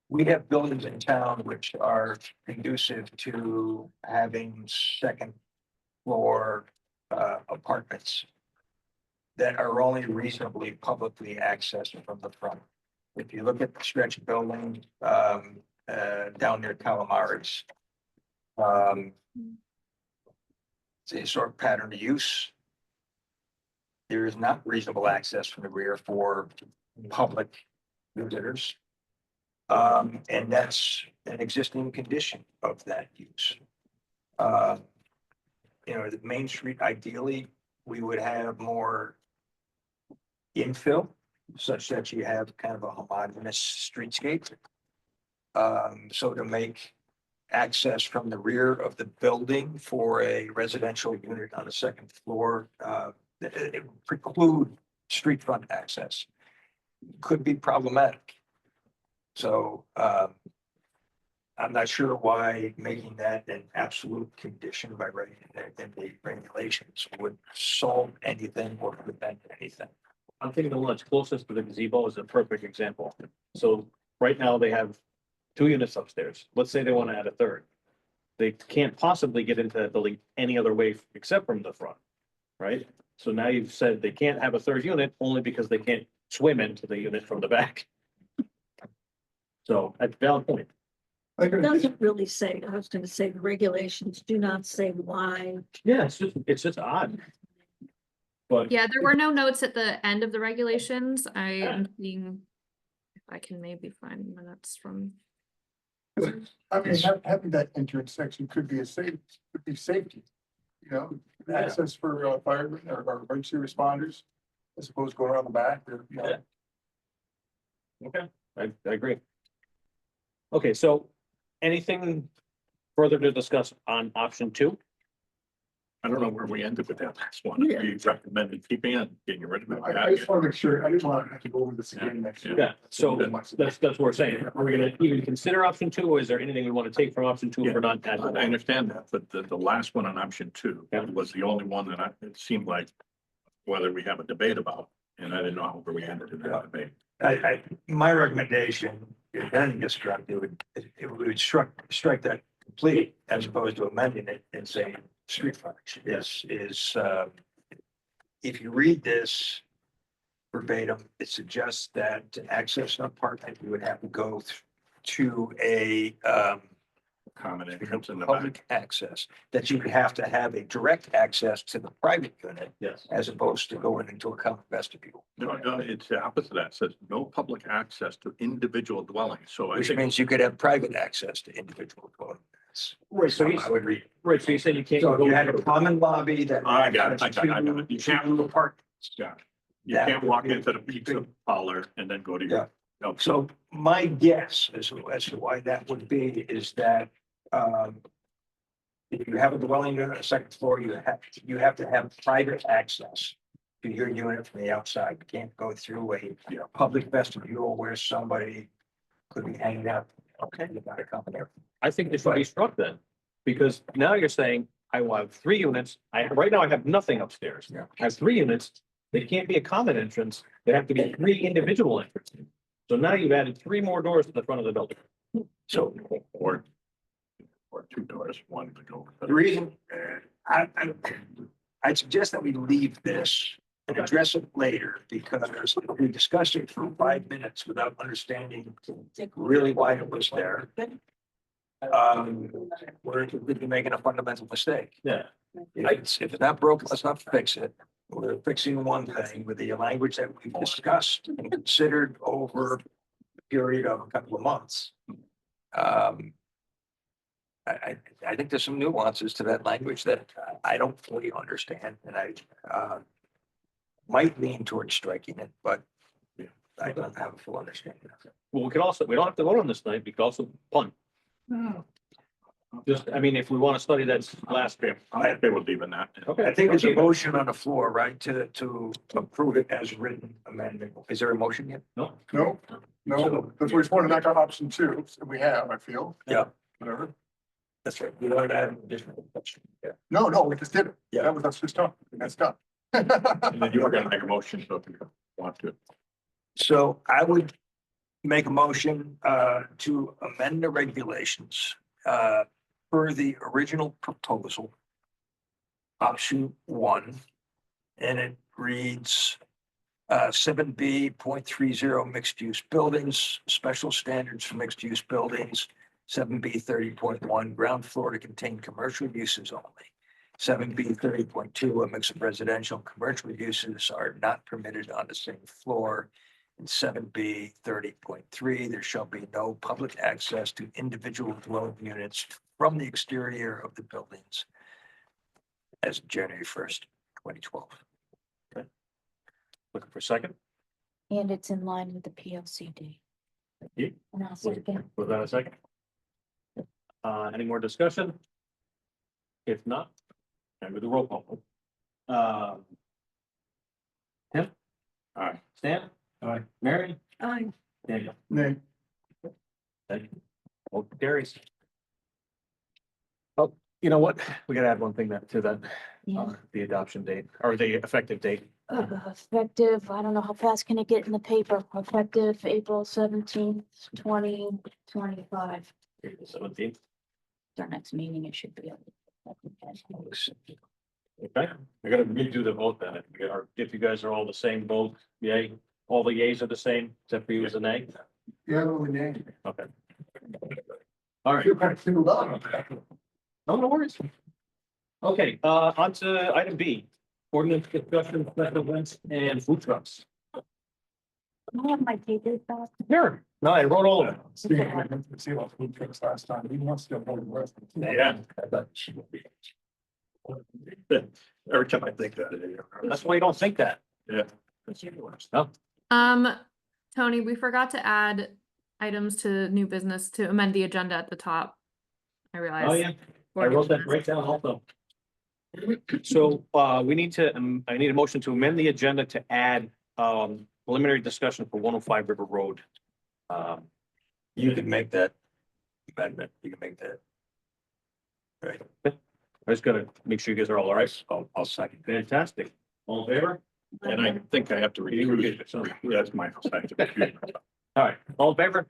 [SPEAKER 9] We have buildings in town which are conducive to having second floor apartments that are only reasonably publicly accessed from the front. If you look at the stretch building down near Calamari's, it's a historic pattern of use. There is not reasonable access from the rear for public visitors. And that's an existing condition of that use. You know, the Main Street, ideally, we would have more infill, such that you have kind of a homogeneous streetscape. So to make access from the rear of the building for a residential unit on the second floor, it would preclude street front access. Could be problematic. So, I'm not sure why making that an absolute condition by writing it in the regulations would solve anything or prevent anything.
[SPEAKER 2] I'm thinking the one that's closest to the gazebo is a perfect example. So right now they have 2 units upstairs. Let's say they want to add a third. They can't possibly get into that building any other way except from the front, right? So now you've said they can't have a third unit only because they can't swim into the unit from the back. So that's a valid point.
[SPEAKER 11] It doesn't really say, I was gonna say, the regulations do not say why.
[SPEAKER 2] Yeah, it's just odd. But
[SPEAKER 4] Yeah, there were no notes at the end of the regulations. I am seeing if I can maybe find minutes from.
[SPEAKER 6] I mean, having that entrance section could be safety, you know, access for firemen or emergency responders. As opposed to going around the back or, you know.
[SPEAKER 2] okay, I agree. Okay, so anything further to discuss on option 2?
[SPEAKER 7] I don't know where we ended with that last one.
[SPEAKER 11] Yeah.
[SPEAKER 7] We recommended keeping it, getting rid of it.
[SPEAKER 6] I just want to make sure, I didn't want to have to go over this again next year.
[SPEAKER 2] Yeah, so that's what we're saying. Are we gonna even consider option 2, or is there anything we want to take from option 2 for not?
[SPEAKER 7] I understand that, but the last one on option 2
[SPEAKER 2] Yeah.
[SPEAKER 7] was the only one that it seemed like whether we have a debate about, and I didn't know where we ended in that debate.
[SPEAKER 9] My recommendation, if anything is struck, it would strike that complete as opposed to amending it and saying street frontage is if you read this verbatim, it suggests that to access an apartment, you would have to go to a
[SPEAKER 7] Common entrance in the back.
[SPEAKER 9] public access, that you would have to have a direct access to the private unit
[SPEAKER 2] Yes.
[SPEAKER 9] as opposed to going into a common vestibule.
[SPEAKER 7] No, it's the opposite of that. It says no public access to individual dwellings. So I
[SPEAKER 9] Which
[SPEAKER 7] think,
[SPEAKER 9] means you could have private access to individual dwelling units.
[SPEAKER 2] Right, so
[SPEAKER 9] I would read.
[SPEAKER 2] right, so you said you can't.
[SPEAKER 9] So if
[SPEAKER 2] go
[SPEAKER 9] you had a common lobby that.
[SPEAKER 7] I got it.
[SPEAKER 9] access
[SPEAKER 7] I got it. You can't-
[SPEAKER 9] two apartments.
[SPEAKER 7] yeah, you
[SPEAKER 9] That
[SPEAKER 7] can't
[SPEAKER 9] would
[SPEAKER 7] walk
[SPEAKER 9] be-
[SPEAKER 7] into the pizza parlor and then go to your. No,
[SPEAKER 9] So my guess as to why that would be is that, if you have a dwelling unit on the second floor, you have to have private access to your unit from the outside. You can't go through a public vestibule where somebody could be hanging out. Okay, you gotta come in there.
[SPEAKER 2] I think this should be struck then, because now you're saying, I will have 3 units. Right now I have nothing upstairs.
[SPEAKER 9] Yeah.
[SPEAKER 2] I have 3 units. They can't be a common entrance. They have to be 3 individual entrances. So now you've added 3 more doors to the front of the building.
[SPEAKER 9] So
[SPEAKER 7] or 2 doors, one to go.
[SPEAKER 9] the reason, I'd suggest that we leave this and address it later, because we discussed it for 5 minutes without understanding really why it was there. We're making a fundamental mistake.
[SPEAKER 2] Yeah.
[SPEAKER 9] If it's not broken, let's not fix it. We're fixing one thing with the language that we've discussed and considered over a period of a couple of months. I think there's some nuances to that language that I don't fully understand, and I might lean towards striking it, but I don't have a full understanding of it.
[SPEAKER 2] Well, we don't have to vote on this tonight. We could also punt. Just, I mean, if we want to study that last bit.
[SPEAKER 7] I'm okay with leaving that.
[SPEAKER 2] Okay.
[SPEAKER 9] I think there's a motion on the floor, right, to approve it as written amendment. Is there a motion yet?
[SPEAKER 2] No,
[SPEAKER 6] No, that's what we just want to knock out option 2, so we have, I feel.
[SPEAKER 9] Yeah.
[SPEAKER 6] Whatever.
[SPEAKER 9] That's right. We want to add an additional question. Yeah.
[SPEAKER 6] No, we just did it.
[SPEAKER 9] Yeah.
[SPEAKER 6] That was, that's just done. That's done.
[SPEAKER 7] And then you were gonna make a motion, so if you want to.
[SPEAKER 9] So I would make a motion to amend the regulations per the original proposal. Option 1, and it reads 7B.30 mixed use buildings, special standards for mixed use buildings. 7B 30.1 ground floor to contain commercial uses only. 7B 30.2 a mix of residential and commercial uses are not permitted on the same floor. And 7B 30.3 there shall be no public access to individual dwelling units from the exterior of the buildings as of January 1st, 2012.
[SPEAKER 2] Looking for a second?
[SPEAKER 10] And it's in line with the P O C D.
[SPEAKER 2] you.
[SPEAKER 10] And I'll say again,
[SPEAKER 2] Was that a second? Any more discussion? If not, and with the roll call. Tim? All right, Stan? All right, Mary?
[SPEAKER 11] I,
[SPEAKER 2] Daniel?
[SPEAKER 6] Nay.
[SPEAKER 2] Thank you. Well, Gary's. Oh, you know what? We gotta add one thing to that,
[SPEAKER 10] yeah.
[SPEAKER 2] the adoption date or the effective date.
[SPEAKER 10] Effective, I don't know how fast can it get in the paper, effective April 17th, 2025.
[SPEAKER 2] 17th.
[SPEAKER 10] Our next meeting, it should be.
[SPEAKER 2] Okay, we gotta redo the vote then. If you guys are all the same vote, yay, all the yays are the same, except for you as a nay.
[SPEAKER 6] Yeah, only nay.
[SPEAKER 2] Okay. All right.
[SPEAKER 6] You're kind of singled out.
[SPEAKER 2] No worries. Okay, on to item B, ordinance discussion, special events and food trucks.
[SPEAKER 10] I have my papers back.
[SPEAKER 2] Sure. No, I wrote all of them.
[SPEAKER 6] See what food trucks last time. He wants to hold the rest.
[SPEAKER 2] Yeah.
[SPEAKER 7] Every time I think that.
[SPEAKER 2] That's why you don't think that.
[SPEAKER 7] Yeah.
[SPEAKER 2] No,
[SPEAKER 4] Tony, we forgot to add items to new business to amend the agenda at the top. I realize.
[SPEAKER 2] oh yeah, I wrote that right down also. So, we need to, I need a motion to amend the agenda to add, preliminary discussion for 105 River Road.
[SPEAKER 9] You can make that amendment, you can make that. Right.
[SPEAKER 2] I just gotta make sure you guys are all right.
[SPEAKER 7] I'll second.
[SPEAKER 2] Fantastic. All in favor?
[SPEAKER 7] And I think I have to read through it, so that's my second.
[SPEAKER 2] All right, all in favor?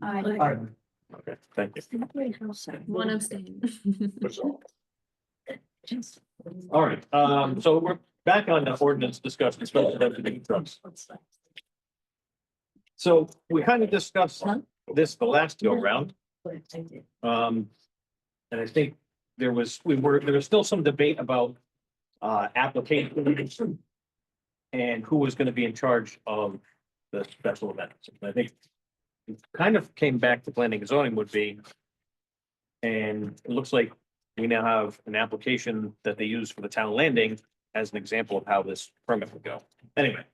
[SPEAKER 10] I,
[SPEAKER 2] Okay, thank you.
[SPEAKER 4] One abstain.
[SPEAKER 2] All right, so we're back on the ordinance discussion, special events and food trucks. So we kind of discussed this the last go round. And I think there was still some debate about application and who was going to be in charge of the special events. And I think it kind of came back to planning and zoning would be. And it looks like we now have an application that they use for the town landing as an example of how this permit would go. Anyway.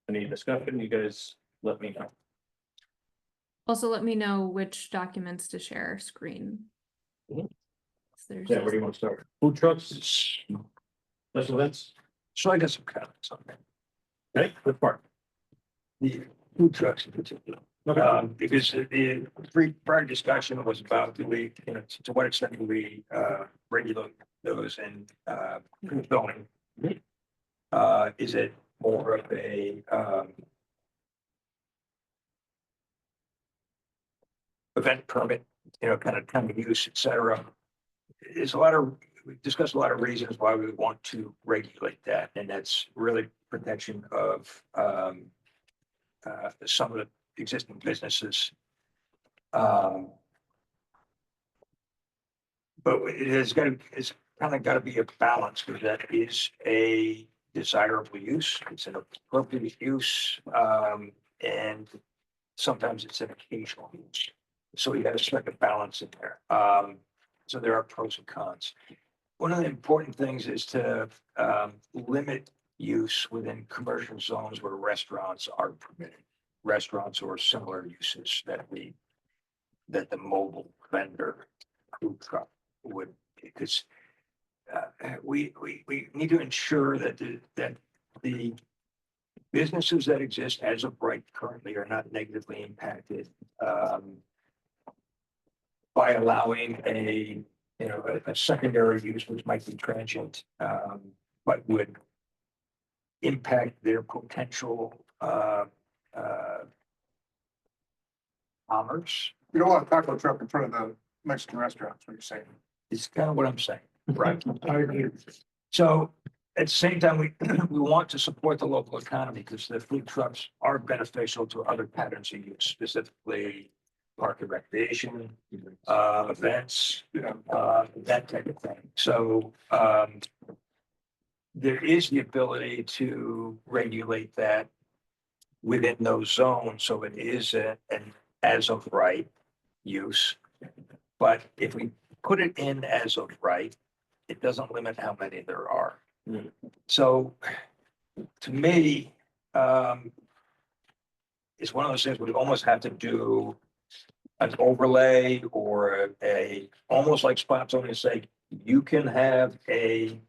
[SPEAKER 2] Any discussion? You guys let me know.
[SPEAKER 4] Also, let me know which documents to share screen.
[SPEAKER 2] Mhm.
[SPEAKER 4] There's
[SPEAKER 2] Yeah, where do you want to start? Food trucks, special events?
[SPEAKER 9] So I got some comments on that.
[SPEAKER 2] Okay, good part.
[SPEAKER 9] The food trucks in particular. Because the prior discussion was about do we, to what extent do we regulate those and zoning? Is it more of a event permit, kind of use, et cetera? We discussed a lot of reasons why we want to regulate that, and that's really protection of some of the existing businesses. But it's kind of got to be a balance, because that is a desirable use. It's an appropriate use, and sometimes it's an occasional use. So you got to strike a balance in there. So there are pros and cons. One of the important things is to limit use within commercial zones where restaurants are permitted. Restaurants or similar uses that the mobile vendor food truck would, because we need to ensure that the businesses that exist as of right currently are not negatively impacted by allowing a secondary use which might be transient, but would impact their potential, commerce.
[SPEAKER 6] You don't want a taco truck in front of the Mexican restaurant, that's what you're saying.
[SPEAKER 9] Is kind of what I'm saying, right?
[SPEAKER 6] I agree.
[SPEAKER 9] So at the same time, we, we want to support the local economy because the food trucks are beneficial to other patterns of use, specifically park and recreation, events,
[SPEAKER 6] Yeah.
[SPEAKER 9] that type of thing. So, there is the ability to regulate that within those zones, so it is an as of right use. But if we put it in as of right, it doesn't limit how many there are.
[SPEAKER 2] Hmm.
[SPEAKER 9] So to me, it's one of those things we almost have to do an overlay or almost like spot zoning, say, you can have a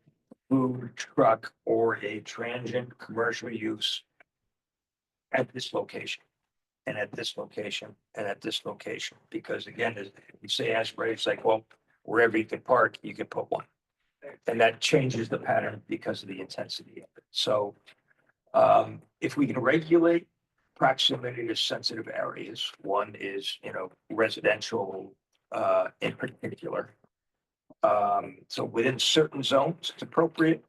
[SPEAKER 9] food truck or a transient commercial use at this location, and at this location, and at this location, because again, if you say aspirate, it's like, well, wherever you can park, you can put one. And that changes the pattern because of the intensity of it. So if we can regulate proximity to sensitive areas, one is, residential in particular. So within certain zones, it's appropriate,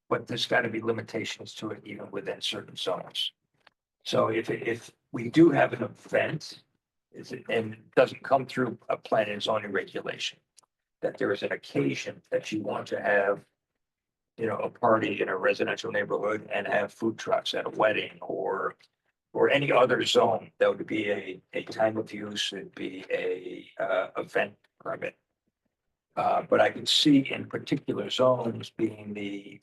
[SPEAKER 9] but there's got to be limitations to it even within certain zones. So if we do have an event, and it doesn't come through a planning and zoning regulation, that there is an occasion that you want to have, a party in a residential neighborhood and have food trucks at a wedding or any other zone, that would be a time of use, it'd be a event permit. But I can see in particular zones being the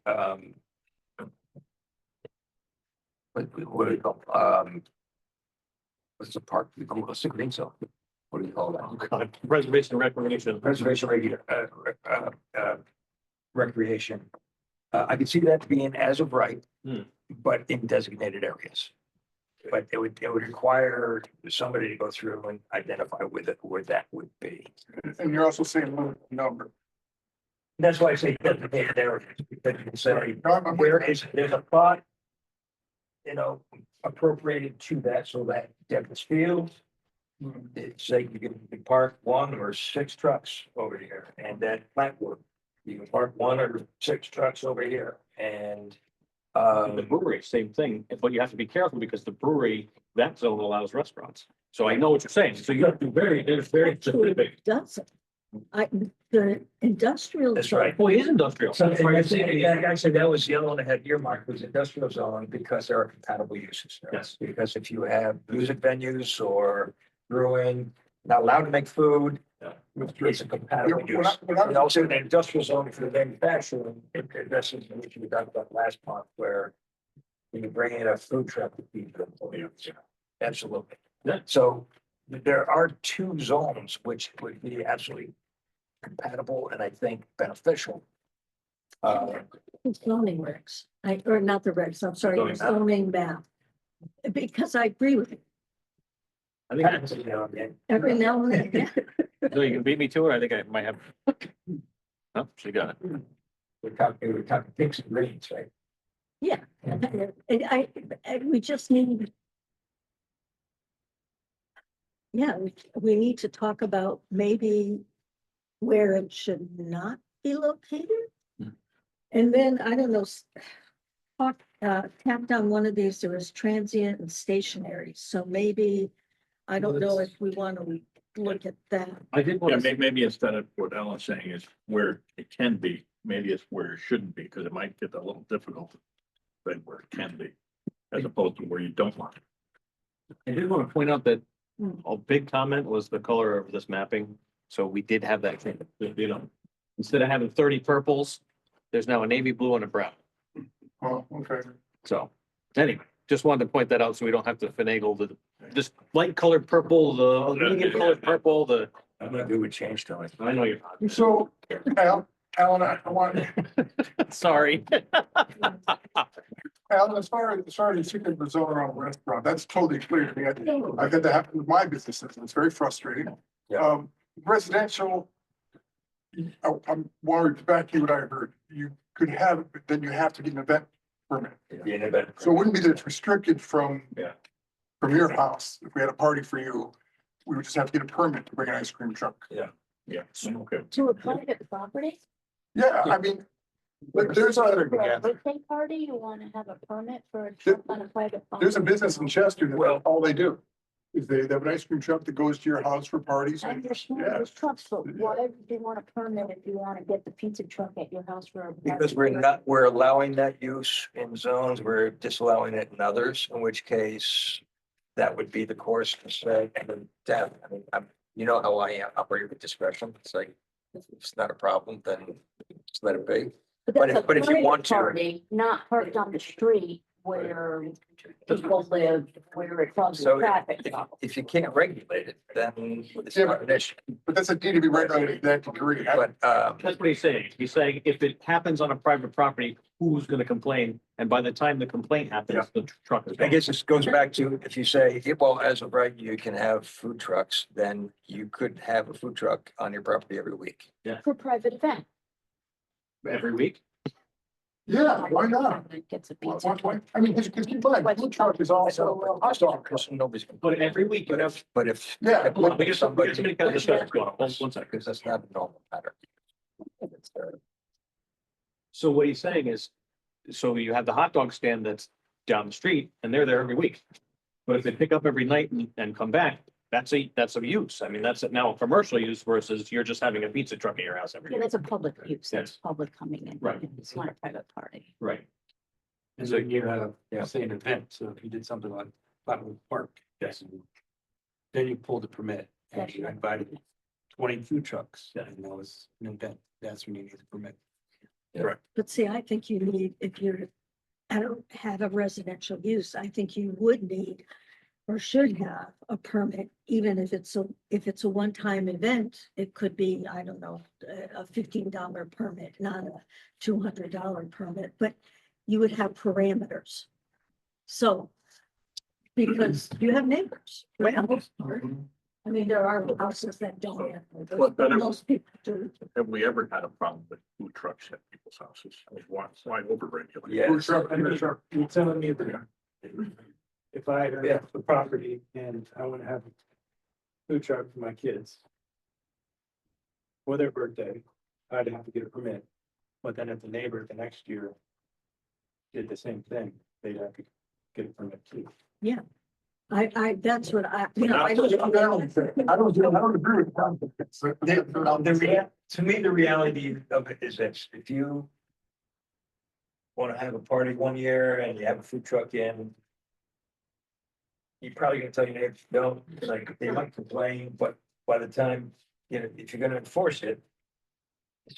[SPEAKER 9] what do you call, what's the park, what's the green zone? What do you call that?
[SPEAKER 2] God, Preservation and recreation.
[SPEAKER 9] Preservation recreation. I could see that being as of right,
[SPEAKER 2] Hmm.
[SPEAKER 9] but in designated areas. But it would require somebody to go through and identify with it where that would be.
[SPEAKER 6] And you're also saying limited number.
[SPEAKER 9] That's why I say designated areas, because you can say,
[SPEAKER 6] No, I'm
[SPEAKER 9] where there's a plot, appropriated to that, so that Devon's Field, say you can park 1 or 6 trucks over here, and then Flatwood, you can park 1 or 6 trucks over here, and
[SPEAKER 2] The brewery, same thing, but you have to be careful because the brewery, that zone allows restaurants. So I know what you're saying. So you have to be it's very
[SPEAKER 11] Actually,
[SPEAKER 2] specific.
[SPEAKER 11] it doesn't. The industrial.
[SPEAKER 9] that's right.
[SPEAKER 2] Well, it is industrial.
[SPEAKER 9] So actually, that was the other one that had earmarked, was industrial zone, because there are compatible uses there.
[SPEAKER 2] Yes.
[SPEAKER 9] Because if you have music venues or brewing, not allowed to make food, it's a compatible
[SPEAKER 6] Yeah,
[SPEAKER 9] use.
[SPEAKER 6] when I-
[SPEAKER 9] And also in the industrial zone for the manufacturing, that's an issue we talked about last month, where when you bring in a food truck, absolutely.
[SPEAKER 2] Yeah.
[SPEAKER 9] So there are 2 zones which would be absolutely compatible and I think beneficial.
[SPEAKER 11] Zoning regs, or not the regs, I'm sorry,
[SPEAKER 2] Zoning
[SPEAKER 11] the
[SPEAKER 2] map.
[SPEAKER 11] zoning map. Because I agree with you.
[SPEAKER 2] I think,
[SPEAKER 11] Every now and then, yeah.
[SPEAKER 2] so you can beat me to it. I think I might have. Oh, she got it.
[SPEAKER 9] We're talking pinks and greens, right?
[SPEAKER 11] Yeah, and we just need. Yeah, we need to talk about maybe where it should not be located.
[SPEAKER 2] Hmm.
[SPEAKER 11] And then, I don't know, tapped on one of these, there was transient and stationary, so maybe, I don't know if we want to look at that.
[SPEAKER 2] I did
[SPEAKER 7] Yeah,
[SPEAKER 2] want to.
[SPEAKER 7] maybe instead of what Alan's saying is where it can be, maybe it's where it shouldn't be, because it might get a little difficult. But where it can be, as opposed to where you don't want it.
[SPEAKER 2] I did want to point out that
[SPEAKER 11] Hmm.
[SPEAKER 2] a big comment was the color of this mapping. So we did have that, instead of having 30 purples, there's now a navy blue and a brown.
[SPEAKER 6] Oh, okay.
[SPEAKER 2] So anyway, just wanted to point that out so we don't have to finagle this light colored purple, the medium colored purple,
[SPEAKER 9] I'm gonna do a change to it.
[SPEAKER 2] I know you're
[SPEAKER 6] So, Alan, I want,
[SPEAKER 2] not. Sorry.
[SPEAKER 6] Alan, as far as the secret zone around the restaurant, that's totally clear to me. I've had that happen with my businesses, and it's very frustrating.
[SPEAKER 9] Yeah.
[SPEAKER 6] Residential, I'm worried back to what I heard, you could have, but then you have to get an event permit.
[SPEAKER 9] Be an event.
[SPEAKER 6] So it wouldn't be that it's restricted from.
[SPEAKER 2] Yeah.
[SPEAKER 6] From your house. If we had a party for you, we would just have to get a permit to bring an ice cream truck.
[SPEAKER 2] Yeah, okay.
[SPEAKER 10] To a private property?
[SPEAKER 6] Yeah, I mean, like, there's
[SPEAKER 10] For
[SPEAKER 6] a,
[SPEAKER 10] a birthday party, you wanna have a permit for a truck on a private?
[SPEAKER 6] there's a
[SPEAKER 10] property?
[SPEAKER 6] business in Chester that all they do. Is they have an ice cream truck that goes to your house for parties.
[SPEAKER 10] I understand
[SPEAKER 6] Yeah.
[SPEAKER 10] those trucks, but why do you want a permit if you wanna get the pizza truck at your house for a?
[SPEAKER 9] Because we're allowing that use in zones, we're disallowing it in others, in which case that would be the course to say, and then, I mean, you know how I am, operate with discretion. It's like, if it's not a problem, then just let it be.
[SPEAKER 10] But that's a
[SPEAKER 9] but if you want
[SPEAKER 10] private
[SPEAKER 9] to-
[SPEAKER 10] party, not parked on the street where people live, where it causes
[SPEAKER 9] So
[SPEAKER 10] traffic.
[SPEAKER 9] if you can't regulate it, then it's
[SPEAKER 6] Yeah,
[SPEAKER 9] not an issue.
[SPEAKER 6] But that's a need to be regulated to that degree.
[SPEAKER 9] But,
[SPEAKER 2] That's what he's saying. He's saying if it happens on a private property, who's gonna complain? And by the time the complaint happens, the truck is.
[SPEAKER 9] I guess this goes back to, if you say, yeah, well, as of right, you can have food trucks, then you could have a food truck on your property every week.
[SPEAKER 10] For private event.
[SPEAKER 2] Every week?
[SPEAKER 6] Yeah, why not?
[SPEAKER 10] It Gets a
[SPEAKER 6] Why-
[SPEAKER 10] pizza.
[SPEAKER 6] why- I mean, because keep in mind, food truck is also.
[SPEAKER 9] Hot dog, because nobody's.
[SPEAKER 2] But every week you
[SPEAKER 9] But
[SPEAKER 2] have.
[SPEAKER 9] if, but if.
[SPEAKER 6] Yeah.
[SPEAKER 2] Hold on, we just, we just got this stuff going on. One second.
[SPEAKER 9] Because that's not a normal pattern. It's,
[SPEAKER 2] So what he's saying is, so you have the hot dog stand that's down the street and they're there every week. But if they pick up every night and come back, that's a use. I mean, that's now a commercial use versus you're just having a pizza truck at your house every
[SPEAKER 10] Yeah,
[SPEAKER 2] day.
[SPEAKER 10] that's a public use. That's
[SPEAKER 2] Yes.
[SPEAKER 10] public coming in.
[SPEAKER 2] Right.
[SPEAKER 10] It's not a private party.
[SPEAKER 2] Right.
[SPEAKER 12] And so you have,
[SPEAKER 9] Yeah.
[SPEAKER 12] say, an event, so if you did something like Flatwood Park.
[SPEAKER 2] Yes.
[SPEAKER 12] Then you pulled a permit and you invited 20 food trucks,
[SPEAKER 2] Yeah.
[SPEAKER 12] and that was an event, that's when you need a permit.
[SPEAKER 11] But see, I think you need, if you're, I don't have a residential use, I think you would need or should have a permit, even if it's a one-time event. It could be, I don't know, a $15 permit, not a $200 permit, but you would have parameters. So, because you have neighbors. I mean, there are houses that don't have,
[SPEAKER 7] Well,
[SPEAKER 11] but
[SPEAKER 7] then it-
[SPEAKER 11] most people do.
[SPEAKER 7] Have we ever had a problem with food trucks at people's houses? I mean, why overregulate?
[SPEAKER 9] Yeah.
[SPEAKER 6] Food truck, I mean, truck.
[SPEAKER 12] You're telling me that if I had the property and I want to have a food truck for my kids for their birthday, I'd have to get a permit. But then if the neighbor the next year did the same thing, they'd have to get a permit too.
[SPEAKER 11] That's what I,
[SPEAKER 6] I don't agree with that.
[SPEAKER 9] To me, the reality of it is this, if you want to have a party one year and you have a food truck in, you're probably gonna tell your neighbors, no, like, they might complain, but by the time, you know, if you're gonna enforce it,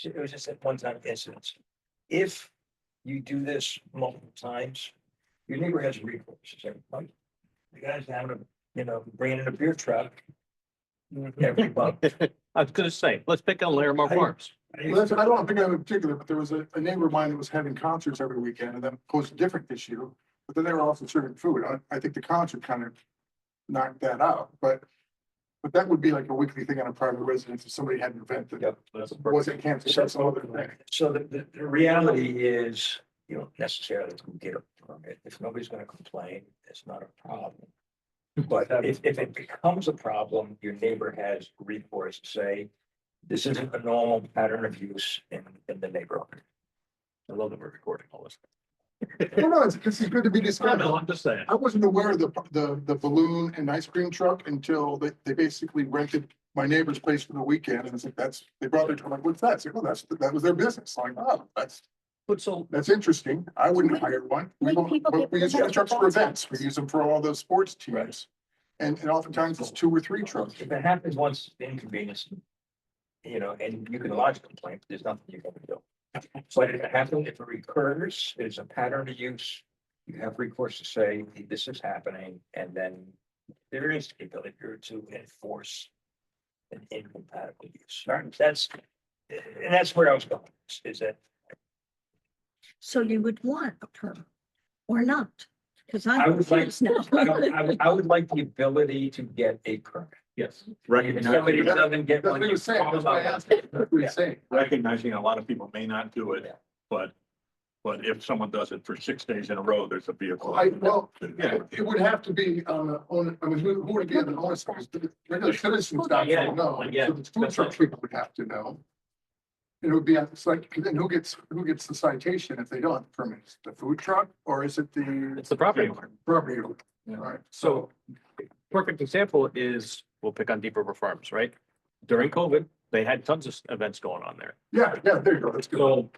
[SPEAKER 9] it was just a one-time incident. If you do this multiple times, your neighbor has recourse. It's like, "Mike, the guy's having a, you know, bringing in a beer truck every month."
[SPEAKER 2] I was gonna say, let's pick on Larimar Farms.
[SPEAKER 6] Well, I don't think of it in particular, but there was a neighbor of mine that was having concerts every weekend and then posed a different issue. But then they were also serving food. I think the concert kind of knocked that out, but that would be like a weekly thing on a private residence if somebody had an event that
[SPEAKER 9] Yep.
[SPEAKER 6] wasn't canceled, that's some other thing.
[SPEAKER 9] So the reality is, you don't necessarily get a permit. If nobody's gonna complain, it's not a problem. But if it becomes a problem, your neighbor has recourse to say, this isn't a normal pattern of use in the neighborhood.
[SPEAKER 2] I love that we're recording all this.
[SPEAKER 6] No, it's good to be
[SPEAKER 2] I
[SPEAKER 6] discussed.
[SPEAKER 2] know, I'm just saying.
[SPEAKER 6] I wasn't aware of the balloon and ice cream truck until they basically rented my neighbor's place for the weekend. And it's like, they brought their, I'm like, what's that? It's like, oh, that was their business. Like, oh,
[SPEAKER 2] But so,
[SPEAKER 6] that's interesting. I wouldn't hire one. We
[SPEAKER 10] Like, people
[SPEAKER 6] but
[SPEAKER 10] get
[SPEAKER 6] we use
[SPEAKER 10] permits
[SPEAKER 6] trucks
[SPEAKER 10] for
[SPEAKER 6] for
[SPEAKER 10] that.
[SPEAKER 6] events. We use them for all the sports
[SPEAKER 9] Right.
[SPEAKER 6] teams. And oftentimes it's 2 or 3 trucks.
[SPEAKER 9] If it happens once, inconvenience, you know, and you can lodge a complaint, there's nothing you can do. But if it happens, if it recurs, it's a pattern of use, you have recourse to say, hey, this is happening, and then there is the ability to enforce an incompatible use. That's where I was going, is that
[SPEAKER 11] So you would want a permit or not? Because
[SPEAKER 9] I
[SPEAKER 11] I'm
[SPEAKER 9] would like,
[SPEAKER 11] confused now.
[SPEAKER 9] I would like the ability to get a permit.
[SPEAKER 2] yes,
[SPEAKER 9] If somebody doesn't get
[SPEAKER 6] That's
[SPEAKER 9] one.
[SPEAKER 6] what he
[SPEAKER 9] you
[SPEAKER 6] was saying.
[SPEAKER 9] call
[SPEAKER 6] That's
[SPEAKER 9] them
[SPEAKER 6] why I
[SPEAKER 9] up.
[SPEAKER 6] asked. That's what he's saying.
[SPEAKER 7] Recognizing a lot of people may not do
[SPEAKER 9] Yeah.
[SPEAKER 7] it, but But if someone does it for 6 days in a row, there's a vehicle.
[SPEAKER 6] Yeah, it would have to be on the own, I mean, who would be on the onus? Regular citizens don't
[SPEAKER 2] Yeah,
[SPEAKER 6] know,
[SPEAKER 2] yeah,
[SPEAKER 6] so the food truck people would have to know. It would be, it's like, then who gets the citation if they don't have the permits? The food truck, or is it the
[SPEAKER 2] It's the property owner.
[SPEAKER 6] property owner? All right,
[SPEAKER 2] So perfect example is, we'll pick on Deep River Farms, right? During COVID, they had tons of events going on there.
[SPEAKER 6] yeah, there you go, that's good.
[SPEAKER 2] So,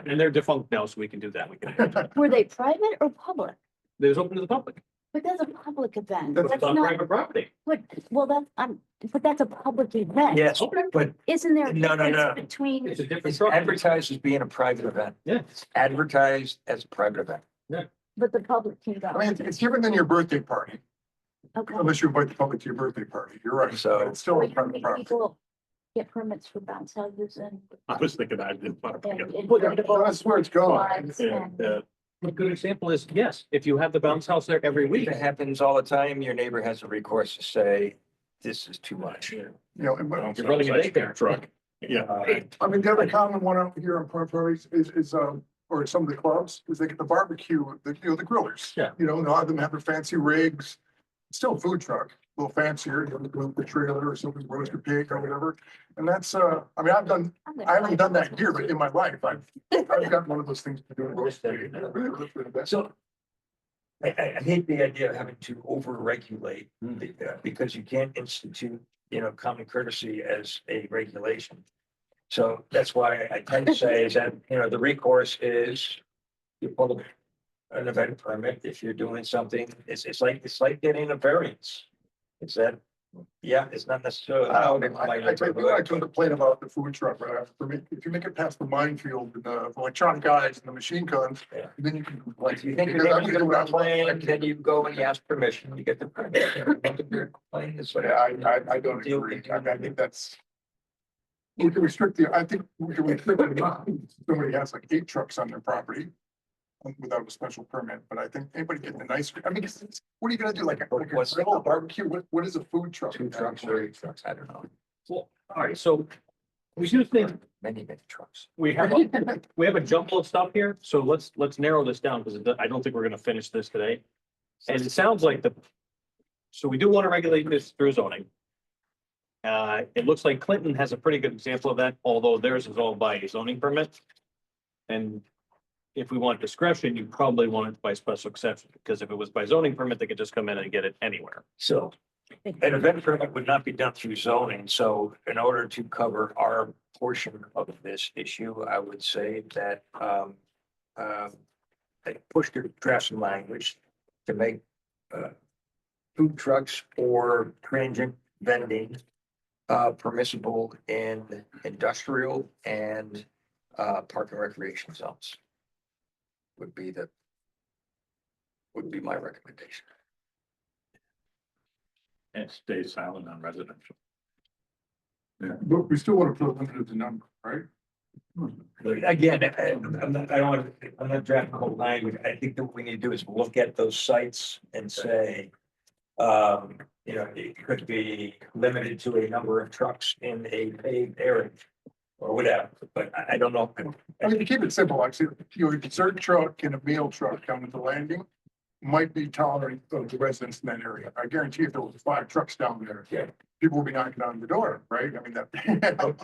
[SPEAKER 2] and they're defunct now, so we can do that. We can,
[SPEAKER 10] Were they private or public?
[SPEAKER 2] it was open to the public.
[SPEAKER 10] But that's a public event.
[SPEAKER 6] That's
[SPEAKER 2] It's
[SPEAKER 10] That's
[SPEAKER 2] on
[SPEAKER 10] not,
[SPEAKER 2] private property.
[SPEAKER 10] but, well, but that's a public event.
[SPEAKER 9] Yes, but
[SPEAKER 10] Isn't there a
[SPEAKER 9] No, no, no.
[SPEAKER 10] difference between,
[SPEAKER 2] It's a different
[SPEAKER 9] it's
[SPEAKER 2] truck.
[SPEAKER 9] advertised as being a private event.
[SPEAKER 2] Yeah.
[SPEAKER 9] It's advertised as a private event.
[SPEAKER 10] but the public can go?
[SPEAKER 6] I mean, it's different than your birthday party,
[SPEAKER 10] Okay.
[SPEAKER 6] unless you invite the public to your birthday party, you're right,
[SPEAKER 9] So-
[SPEAKER 6] so it's still a
[SPEAKER 10] Wait, how
[SPEAKER 6] private
[SPEAKER 10] many
[SPEAKER 6] property.
[SPEAKER 10] people get permits for bounce houses and?
[SPEAKER 7] I was thinking I didn't want to.
[SPEAKER 10] and
[SPEAKER 6] Well, that's where it's going.
[SPEAKER 10] inflatables
[SPEAKER 7] Yeah,
[SPEAKER 10] and-
[SPEAKER 7] yeah.
[SPEAKER 2] A good example is, yes, if you have the bounce house there every
[SPEAKER 9] If
[SPEAKER 2] week.
[SPEAKER 9] it happens all the time, your neighbor has a recourse to say, this is too much.
[SPEAKER 6] You know, and but-
[SPEAKER 2] You're running a daycare.
[SPEAKER 7] Truck. Yeah.
[SPEAKER 6] I mean, the other common one out here on Park Road is, or some of the clubs, is they get the barbecue, the grillers.
[SPEAKER 2] Yeah.
[SPEAKER 6] You know, and a lot of them have their fancy rigs, still a food truck, a little fancier, you know, the trailer or something, roasted pig or whatever. And that's, I mean, I haven't done that here, but in my life, I've got one of those things to do. Roasted pig. I really live for the best.
[SPEAKER 9] So I hate the idea of having to over-regulate because you can't institute, common courtesy as a regulation. So that's why I tend to say is that, the recourse is you pull an event permit if you're doing something. It's like getting a variance. It's that, yeah, it's not necessarily allowed in my
[SPEAKER 6] I tell you, I
[SPEAKER 9] neighborhood.
[SPEAKER 6] can complain about the food truck, but for me, if you make it past the minefield, and the electronic guys and the machine guns,
[SPEAKER 9] Yeah.
[SPEAKER 6] then you can
[SPEAKER 9] Once
[SPEAKER 6] complain.
[SPEAKER 9] you think you're
[SPEAKER 6] Because
[SPEAKER 9] gonna
[SPEAKER 6] I'm
[SPEAKER 9] get a
[SPEAKER 6] gonna-
[SPEAKER 9] complaint, then you go and you ask permission, you get the permit. Complaint is what
[SPEAKER 6] Yeah, I don't agree. I think that's. We can restrict I think we can restrict the amount. Somebody has like 8 trucks on their property. Without a special permit, but I think anybody getting an ice cream, I mean, what are you gonna do, like a
[SPEAKER 9] What's-
[SPEAKER 6] grill, a barbecue, what is a food truck?
[SPEAKER 9] 2 trucks or 8 trucks, I don't know.
[SPEAKER 2] Well, all right, so we do think
[SPEAKER 9] Many trucks.
[SPEAKER 2] we have, we have a jumble of stuff here, so let's narrow this down, because I don't think we're gonna finish this today. And it sounds like so we do want to regulate this through zoning. It looks like Clinton has a pretty good example of that, although theirs is all by zoning permit. And if we want discretion, you probably want it by special exception, because if it was by zoning permit, they could just come in and get it anywhere.
[SPEAKER 9] So an event permit would not be done through zoning, so in order to cover our portion of this issue, I would say that I push to draft some language to make food trucks or transient vending permissible in industrial and park and recreation zones. Would be my recommendation.
[SPEAKER 7] And stay silent on residential.
[SPEAKER 6] But we still want to put a limit to the number, right?
[SPEAKER 9] Again, I'm not drafting the whole language. I think that what we need to do is look at those sites and say, it could be limited to a number of trucks in a paved area or whatever, but I don't know.
[SPEAKER 6] I mean, to keep it simple, like, a dessert truck and a meal truck down at the landing might be tolerant of the residents in that area. I guarantee if there was 5 trucks down there,
[SPEAKER 9] Yeah.
[SPEAKER 6] people would be knocking on the door, right? I mean, that,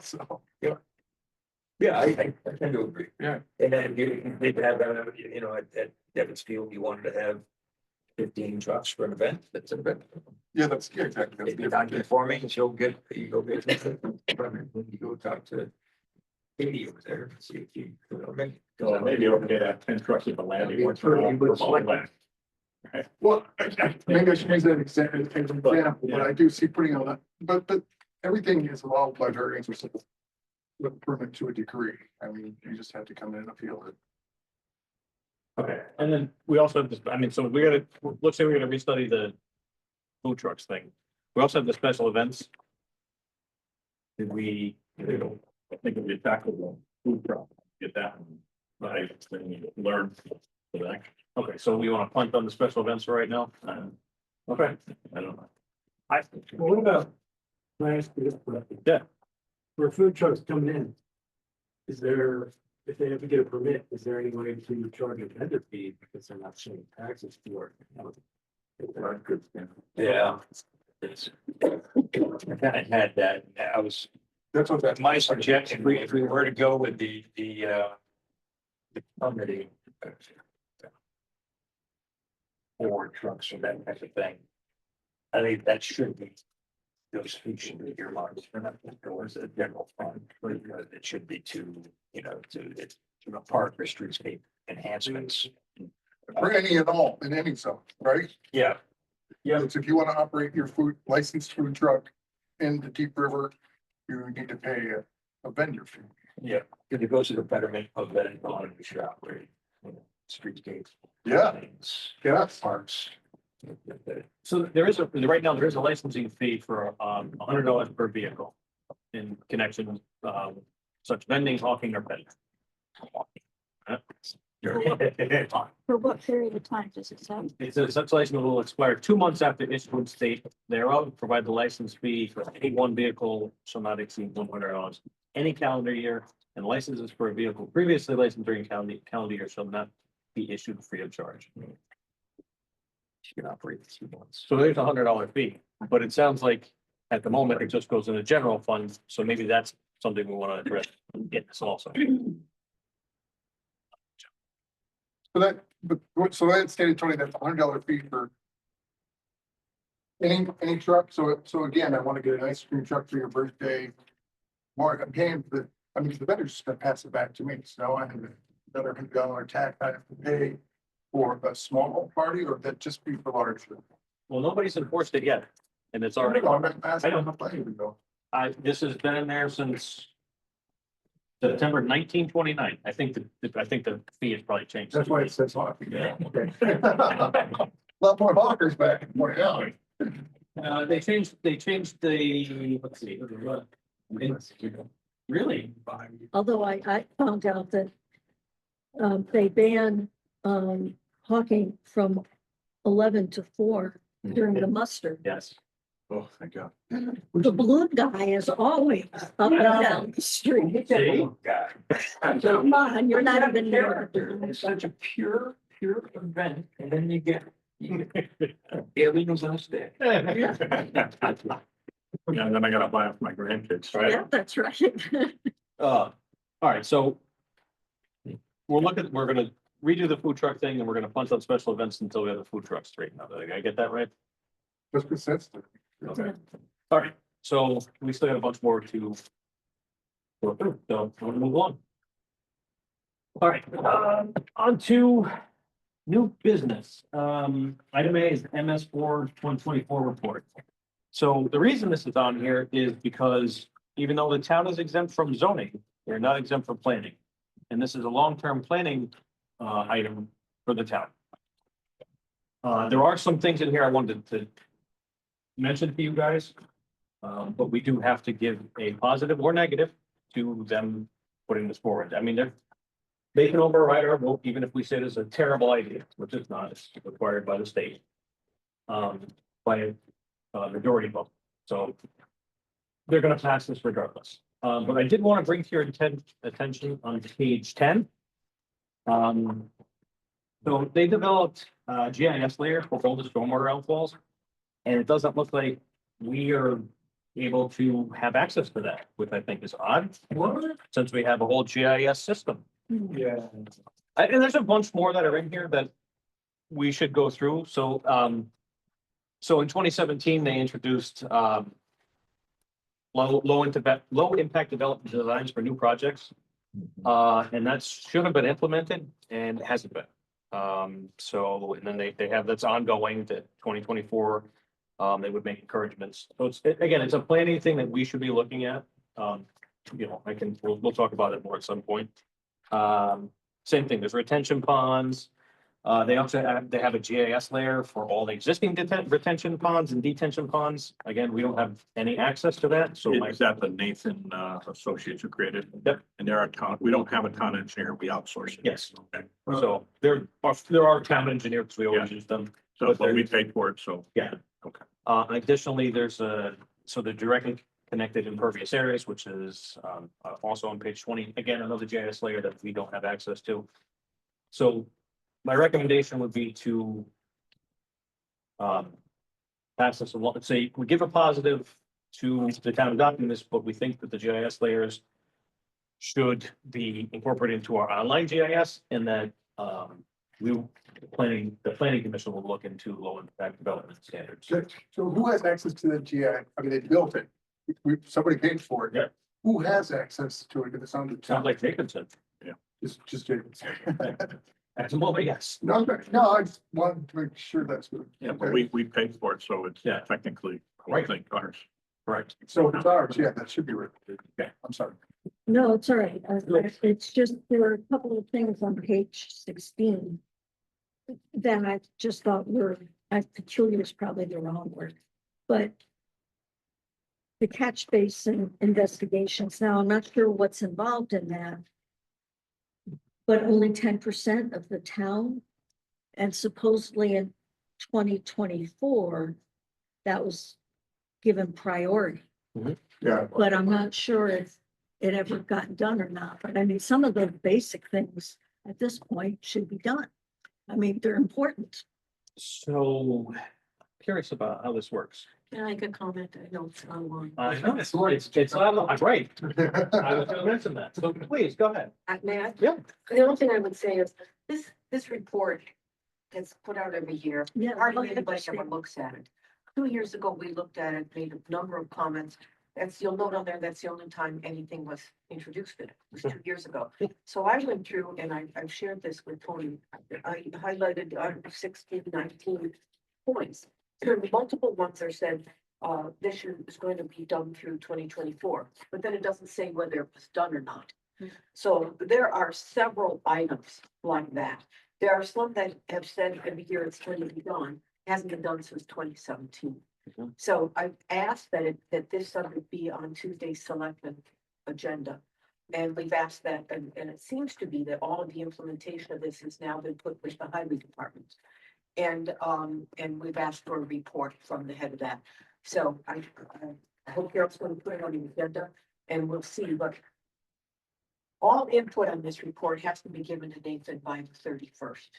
[SPEAKER 6] so.
[SPEAKER 9] Yeah, I tend to agree.
[SPEAKER 6] Yeah.
[SPEAKER 9] And then you did have, at Devon's Field, you wanted to have 15 trucks for an event, that's an event.
[SPEAKER 6] Yeah, exactly. That's
[SPEAKER 9] If you're
[SPEAKER 6] the
[SPEAKER 9] not conforming, you go get, you go talk to Katie over there, and see if you.
[SPEAKER 7] So maybe okay to have 10 trucks at the landing. once we're all- we're all land.
[SPEAKER 6] Well, maybe I should use that as an example, but I do see putting on that, but everything is allowed by variance or something. With permit to a degree. I mean, you just have to come in and appeal it.
[SPEAKER 2] Okay, and then we also have this, so let's say we're gonna restudy the food trucks thing. We also have the special events. Did we,
[SPEAKER 7] I think if we tackle the food truck, get that one, right, then you learn for that.
[SPEAKER 2] okay, so we want to punt on the special events for right now? Okay,
[SPEAKER 7] I don't know.
[SPEAKER 12] Well, what about, can I ask you this question?
[SPEAKER 2] Yeah.
[SPEAKER 12] For food trucks coming in, is there if they have to get a permit, is there any way to charge a vendor fee because they're not paying taxes for it?
[SPEAKER 9] Yeah. It's, I kind of had that, I was,
[SPEAKER 6] That's what that.
[SPEAKER 9] my suggestion, if we were to go with the permitting. Or trucks or that type of thing. I think that should be. Those fees should be earmarked, they're not towards the general fund, but it should be to, you know, to park or streetscape enhancements.
[SPEAKER 6] For any and all, in any zone, right?
[SPEAKER 9] Yeah,
[SPEAKER 6] Yeah. It's if you want to operate your licensed food truck in the Deep River, you need to pay a vendor fee.
[SPEAKER 9] yeah, if it goes to the betterment of that environment, we should operate, you know, streetscapes.
[SPEAKER 6] Yeah.
[SPEAKER 9] lanes,
[SPEAKER 6] Yes.
[SPEAKER 9] Parks.
[SPEAKER 2] So there is right now, there is a licensing fee for $100 per vehicle in connection with such vending, hawking or petting.
[SPEAKER 10] For what period of time does it say?
[SPEAKER 2] It says such license will expire 2 months after issuance date thereof, provide the license fee for any one vehicle shall not exceed $100 any calendar year, and licenses for a vehicle previously licensed during calendar year shall not be issued free of charge.
[SPEAKER 9] You can operate for 2 months.
[SPEAKER 2] So there's $100 fee, but it sounds like at the moment it just goes in a general fund, so maybe that's something we want to address in this also.
[SPEAKER 6] So that, so that stated, Tony, that's $100 fee for. Any truck, so again, I want to get an ice cream truck for your birthday. Mark, I'm paying for the, I mean, the vendor's just gonna pass it back to me, so I have another $100 tax I have to pay. For a small party, or that just be for large?
[SPEAKER 2] Well, nobody's enforced it yet, and it's already,
[SPEAKER 6] I'm asking how much money we go.
[SPEAKER 2] this has been in there since September 1929. I think the fee has probably changed.
[SPEAKER 6] That's why it says hockey. Yeah, okay. A lot more hawkers back in point out.
[SPEAKER 2] They changed the, let's see. Really?
[SPEAKER 11] Although I found out that they ban hawking from 11 to 4 during the muster.
[SPEAKER 2] Yes.
[SPEAKER 7] Oh, thank God.
[SPEAKER 11] The balloon guy is always up and down the street.
[SPEAKER 9] Oh, God.
[SPEAKER 11] Come on, you're not even there.
[SPEAKER 9] It's such a pure event, and then you get aliens on a stick.
[SPEAKER 7] Yeah, and then I gotta buy it for my grandkids.
[SPEAKER 11] Yeah, that's right.
[SPEAKER 2] All right, so we're gonna redo the food truck thing and we're gonna punch on special events until we have the food truck straightened out. Did I get that right?
[SPEAKER 6] Just because that's.
[SPEAKER 2] Okay. All right, so we still got a bunch more to go through, so we'll move on. All right, on to new business. Item A is MS4 2024 report. So the reason this is on here is because even though the town is exempt from zoning, they're not exempt from planning. And this is a long-term planning item for the town. There are some things in here I wanted to mention to you guys. But we do have to give a positive or negative to them putting this forward. I mean, they can override our vote, even if we say it's a terrible idea, which is not, it's required by the state. By a majority vote, so they're gonna pass this regardless. But I did want to bring to your attention on page 10. So they developed a GIS layer for all the stormwater outfalls. And it doesn't look like we are able to have access to that, which I think is odd. Since we have a whole GIS system.
[SPEAKER 12] Yeah.
[SPEAKER 2] And there's a bunch more that are in here that we should go through. So, so in 2017, they introduced, low impact development designs for new projects. And that should have been implemented and hasn't been. So, and then they have, that's ongoing to 2024. They would make encouragements. So again, it's a planning thing that we should be looking at. You know, we'll talk about it more at some point. Same thing, there's retention ponds. They also have a GIS layer for all the existing retention ponds and detention ponds. Again, we don't have any access to that, so.
[SPEAKER 7] Is that the Nathan Associates who created?
[SPEAKER 2] Yep.
[SPEAKER 7] And they're our town, we don't have a town engineer, we outsource it.
[SPEAKER 2] Yes.
[SPEAKER 7] Okay.
[SPEAKER 2] So there are town engineers, we always use them.
[SPEAKER 7] So, but we paid for it, so.
[SPEAKER 2] Yeah.
[SPEAKER 7] Okay.
[SPEAKER 2] Additionally, there's so they're connected impervious areas, which is also on page 20. Again, another GIS layer that we don't have access to. So my recommendation would be to pass this along, say, we give a positive to the town adopting this, but we think that the GIS layers should be incorporated into our online GIS, and that the planning commission will look into low impact development standards.
[SPEAKER 6] So who has access to the GI? I mean, they built it. Somebody paid for it.
[SPEAKER 2] Yeah.
[SPEAKER 6] Who has access to it? If it's on the
[SPEAKER 2] Sounds
[SPEAKER 6] town,
[SPEAKER 2] like Jacobson.
[SPEAKER 6] just Jacobs.
[SPEAKER 2] That's a moment, yes.
[SPEAKER 6] No, I just wanted to make sure that's good.
[SPEAKER 7] Yeah, but
[SPEAKER 6] Okay.
[SPEAKER 7] we paid for it, so it's
[SPEAKER 2] Yeah.
[SPEAKER 7] technically, I
[SPEAKER 2] Right.
[SPEAKER 7] think, ours.
[SPEAKER 2] Right.
[SPEAKER 6] So if it's ours, yeah, that should be right.
[SPEAKER 2] Okay.
[SPEAKER 6] I'm sorry.
[SPEAKER 11] No, it's all right. It's just, there are a couple of things on page 16 that I just thought were, peculiar is probably the wrong word, but the catch basin investigations. Now, I'm not sure what's involved in that, but only 10% of the town, and supposedly in 2024, that was given priority.
[SPEAKER 6] Yeah.
[SPEAKER 11] But I'm not sure if it ever got done or not. But I mean, some of the basic things at this point should be done. I mean, they're important.
[SPEAKER 2] So curious about how this works.
[SPEAKER 1] Can I make a comment? I know it's not long.
[SPEAKER 2] I know, it's I'm right. I was gonna mention that. So please, go ahead.
[SPEAKER 1] May I?
[SPEAKER 2] Yeah.
[SPEAKER 1] The only thing I would say is this report gets put out every year.
[SPEAKER 11] Yeah.
[SPEAKER 1] Hardly anybody ever looks at it. 2 years ago, we looked at it, made a number of comments. You'll note on there, that's the only time anything was introduced in it, was 2 years ago. So I went through and I've shared this with Tony. I highlighted 16, 19 points. There were multiple ones that said, this is going to be done through 2024, but then it doesn't say whether it was done or not. So there are several items like that. There are some that have said every year it's going to be done, hasn't been done since 2017.
[SPEAKER 2] Mhm.
[SPEAKER 1] So I asked that this subject be on Tuesday's selectmen agenda. And we've asked that, and it seems to be that all of the implementation of this has now been put with the highway department. And we've asked for a report from the head of that. So I hope you're also going to put it on the agenda and we'll see, but all input on this report has to be given to Nathan by the 31st.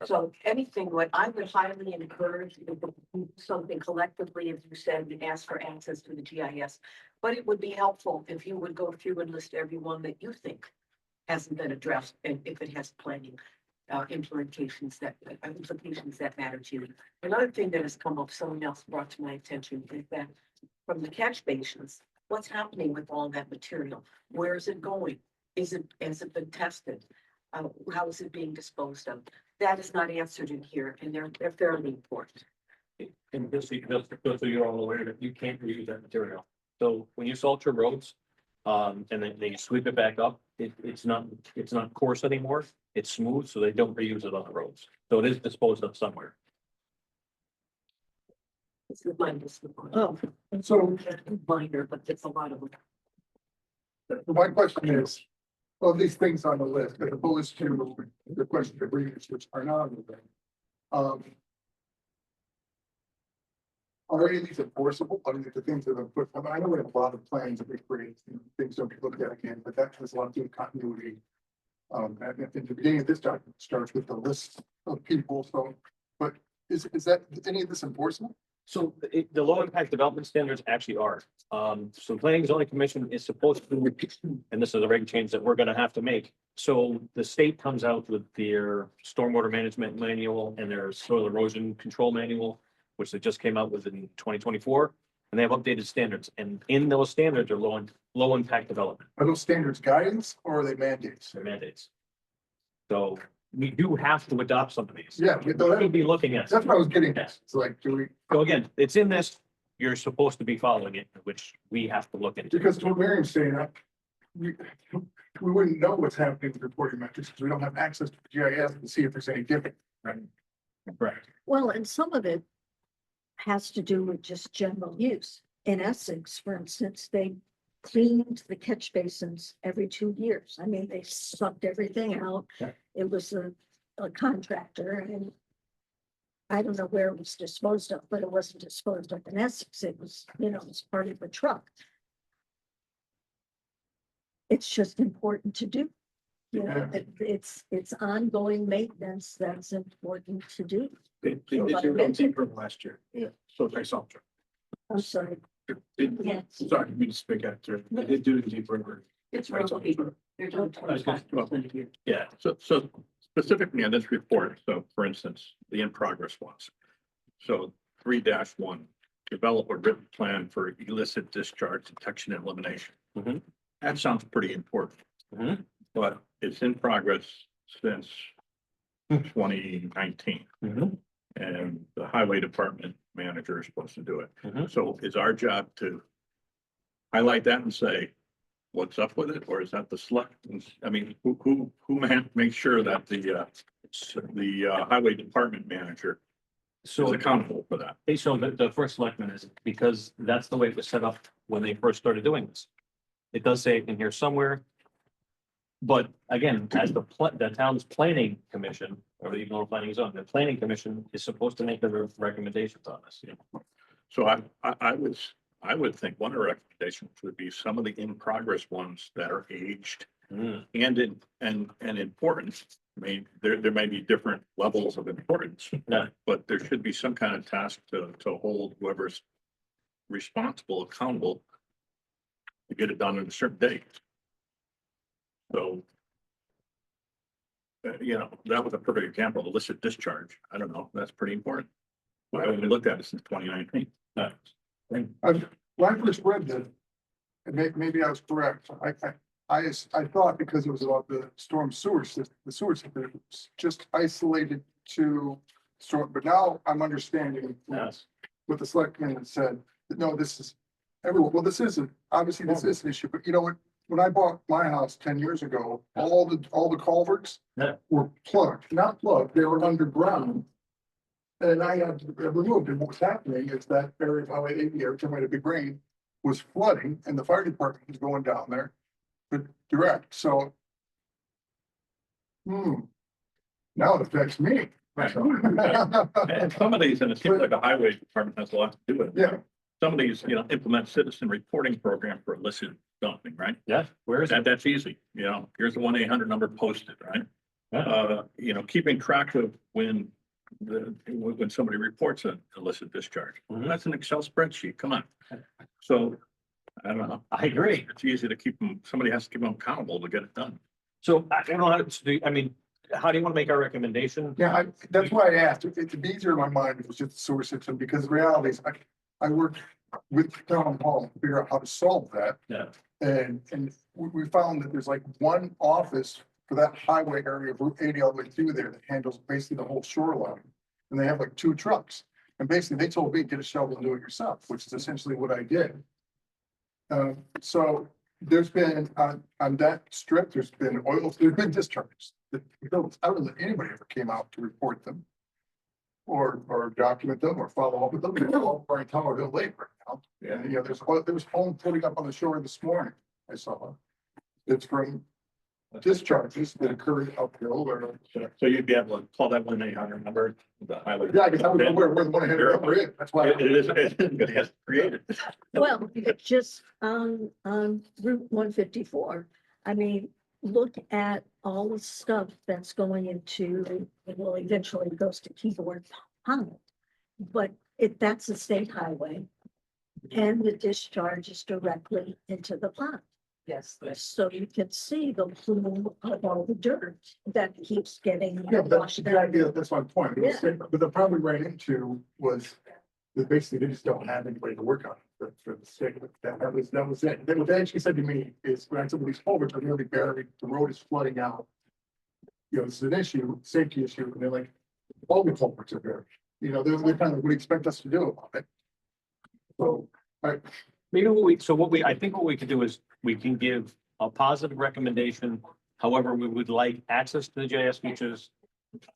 [SPEAKER 1] So anything, what I would highly encourage, is to do something collectively, as you said, and ask for access to the GIS. But it would be helpful if you would go through and list everyone that you think hasn't been addressed, and if it has planning implications that matter to you. Another thing that has come up, someone else brought to my attention, is that from the catch basins, what's happening with all that material? Where is it going? Has it been tested? How is it being disposed of? That is not answered in here, and they're fairly important.
[SPEAKER 2] And just so you're all aware that you can't reuse that material. So when you salt your roads, and then they sweep it back up, it's not coarse anymore. It's smooth, so they don't reuse it on the roads. So it is disposed of somewhere.
[SPEAKER 1] It's minor,
[SPEAKER 11] Oh,
[SPEAKER 6] So
[SPEAKER 1] minor, but it's a lot of them.
[SPEAKER 6] my question is, of these things on the list, as opposed to the question of readers, which are not on the list. Are any of these enforceable? I mean, the things that have put, I know we have a lot of plans that we create, things don't get looked at again, but that has a lot to do with continuity. At the beginning of this document starts with the list of people, so, but is that, any of this enforceable?
[SPEAKER 2] So the low impact development standards actually are. So planning and zoning commission is supposed to, and this is a reg change that we're gonna have to make. So the state comes out with their stormwater management manual and their soil erosion control manual, which they just came out with in 2024. And they have updated standards, and in those standards are low impact development.
[SPEAKER 6] Are those standards guidance or are they mandates?
[SPEAKER 2] They're mandates. So we do have to adopt some of these.
[SPEAKER 6] Yeah,
[SPEAKER 2] We should be looking at.
[SPEAKER 6] that's what I was getting at. It's like, do we,
[SPEAKER 2] So again, it's in this, you're supposed to be following it, which we have to look into.
[SPEAKER 6] because to what Miriam's saying, we wouldn't know what's happening with reporting metrics because we don't have access to the GIS to see if there's any difference.
[SPEAKER 2] Right. Correct.
[SPEAKER 11] well, and some of it has to do with just general use. In Essex, for instance, they cleaned the catch basins every 2 years. I mean, they sucked everything out.
[SPEAKER 2] Yeah.
[SPEAKER 11] It was a contractor, and I don't know where it was disposed of, but it wasn't disposed of in Essex. It was, it's part of a truck. it's just important to do. You know, it's ongoing maintenance that's important to do.
[SPEAKER 5] They did go deeper last year.
[SPEAKER 11] Yeah.
[SPEAKER 5] So I saw.
[SPEAKER 11] I'm sorry. Yes.
[SPEAKER 5] Sorry, we just speak after. They did do it deeper.
[SPEAKER 1] It's
[SPEAKER 5] I saw.
[SPEAKER 1] really, they're doing
[SPEAKER 7] Yeah, so specifically on this report, so for instance, the in-progress ones. So 3-1, develop a written plan for illicit discharge detection and elimination.
[SPEAKER 2] Mhm.
[SPEAKER 7] That sounds pretty important.
[SPEAKER 2] Mhm.
[SPEAKER 7] But it's in progress since 2019.
[SPEAKER 2] Mhm.
[SPEAKER 7] And the highway department manager is supposed to do it.
[SPEAKER 2] Mhm.
[SPEAKER 7] So is our job to highlight that and say, what's up with it? Or is that the select? I mean, who makes sure that the highway department manager is
[SPEAKER 2] So,
[SPEAKER 7] accountable for that?
[SPEAKER 2] hey, so the first selectman is, because that's the way it was set up when they first started doing this. It does say it in here somewhere. But again, as the town's planning commission, or even though planning is on, the planning commission is supposed to make the recommendations on this.
[SPEAKER 7] So I would think one of the recommendations would be some of the in-progress ones that are aged
[SPEAKER 2] Mm.
[SPEAKER 7] and important. I mean, there may be different levels of importance,
[SPEAKER 2] Yeah.
[SPEAKER 7] but there should be some kind of task to hold whoever's responsible accountable to get it done in a certain date. So, you know, that was a perfect example of illicit discharge. I don't know, that's pretty important. I haven't looked at it since 2019.
[SPEAKER 6] When I first read this, and maybe I was correct, I thought because it was about the storm sewer system, the sewer system, it was just isolated to storm, but now I'm understanding
[SPEAKER 2] Yes.
[SPEAKER 6] what the selectman had said, that no, this is everyone, well, this isn't, obviously this is an issue, but you know what? When I bought my house 10 years ago, all the culverts
[SPEAKER 2] Yeah.
[SPEAKER 6] were plugged, not plugged, they were underground. And I had to remove, and what was happening is that area of Highway 80, every time we had a big rain, was flooding, and the fire department was going down there. But direct, so. Now it affects me.
[SPEAKER 7] Right. And some of these, and it seems like the highway department has a lot to do with it.
[SPEAKER 6] Yeah.
[SPEAKER 7] Some of these, you know, implement citizen reporting program for illicit dumping, right?
[SPEAKER 2] Yeah, where is it?
[SPEAKER 7] That's easy, you know, here's the 1-800 number posted, right?
[SPEAKER 2] Yeah.
[SPEAKER 7] You know, keeping track of when somebody reports an illicit discharge.
[SPEAKER 2] Mhm.
[SPEAKER 7] That's an Excel spreadsheet, come on. So, I don't know.
[SPEAKER 2] I agree.
[SPEAKER 7] It's easy to keep them, somebody has to keep them accountable to get it done.
[SPEAKER 2] So I don't know how to do, I mean, how do you want to make our recommendation?
[SPEAKER 6] Yeah, that's why I asked, it'd be easier in my mind if it was just the sewer system, because the reality is, I worked with town hall to figure out how to solve that.
[SPEAKER 2] Yeah.
[SPEAKER 6] And we found that there's like one office for that highway area of Route 80 all the way through there that handles basically the whole shoreline. And they have like 2 trucks. And basically they told me, get a shovel and do it yourself, which is essentially what I did. So there's been on that strip, there's been discharges. I don't know that anybody ever came out to report them. Or document them or follow up with them. They're all very Tower Hill Lake right now. And you know, there was home putting up on the shore this morning. I saw it. It's from discharges that occurred uphill or.
[SPEAKER 7] So you'd be able to call that 1-800 number, the highway.
[SPEAKER 6] Yeah, because I was aware where the one had number is. That's why.
[SPEAKER 7] It is, it has created.
[SPEAKER 11] Well, it just on Route 154, I mean, look at all the stuff that's going into, well, eventually it goes to Keyboard Pond. But that's a state highway. And the discharge is directly into the pond.
[SPEAKER 1] Yes.
[SPEAKER 11] So you can see the plume of all the dirt that keeps getting
[SPEAKER 6] Yeah, but that's
[SPEAKER 11] washed out.
[SPEAKER 6] exactly, that's my point. But the problem we ran into was that basically they just don't have anybody to work on it for the state. That was it. Then what they actually said to me is when some of these culverts are nearly buried, the road is flooding out. You know, it's an issue, safety issue, and they're like, all the culverts are buried. You know, they're kind of what do you expect us to do about it? So,
[SPEAKER 2] Maybe I think what we could do is we can give a positive recommendation. However, we would like access to the GIS features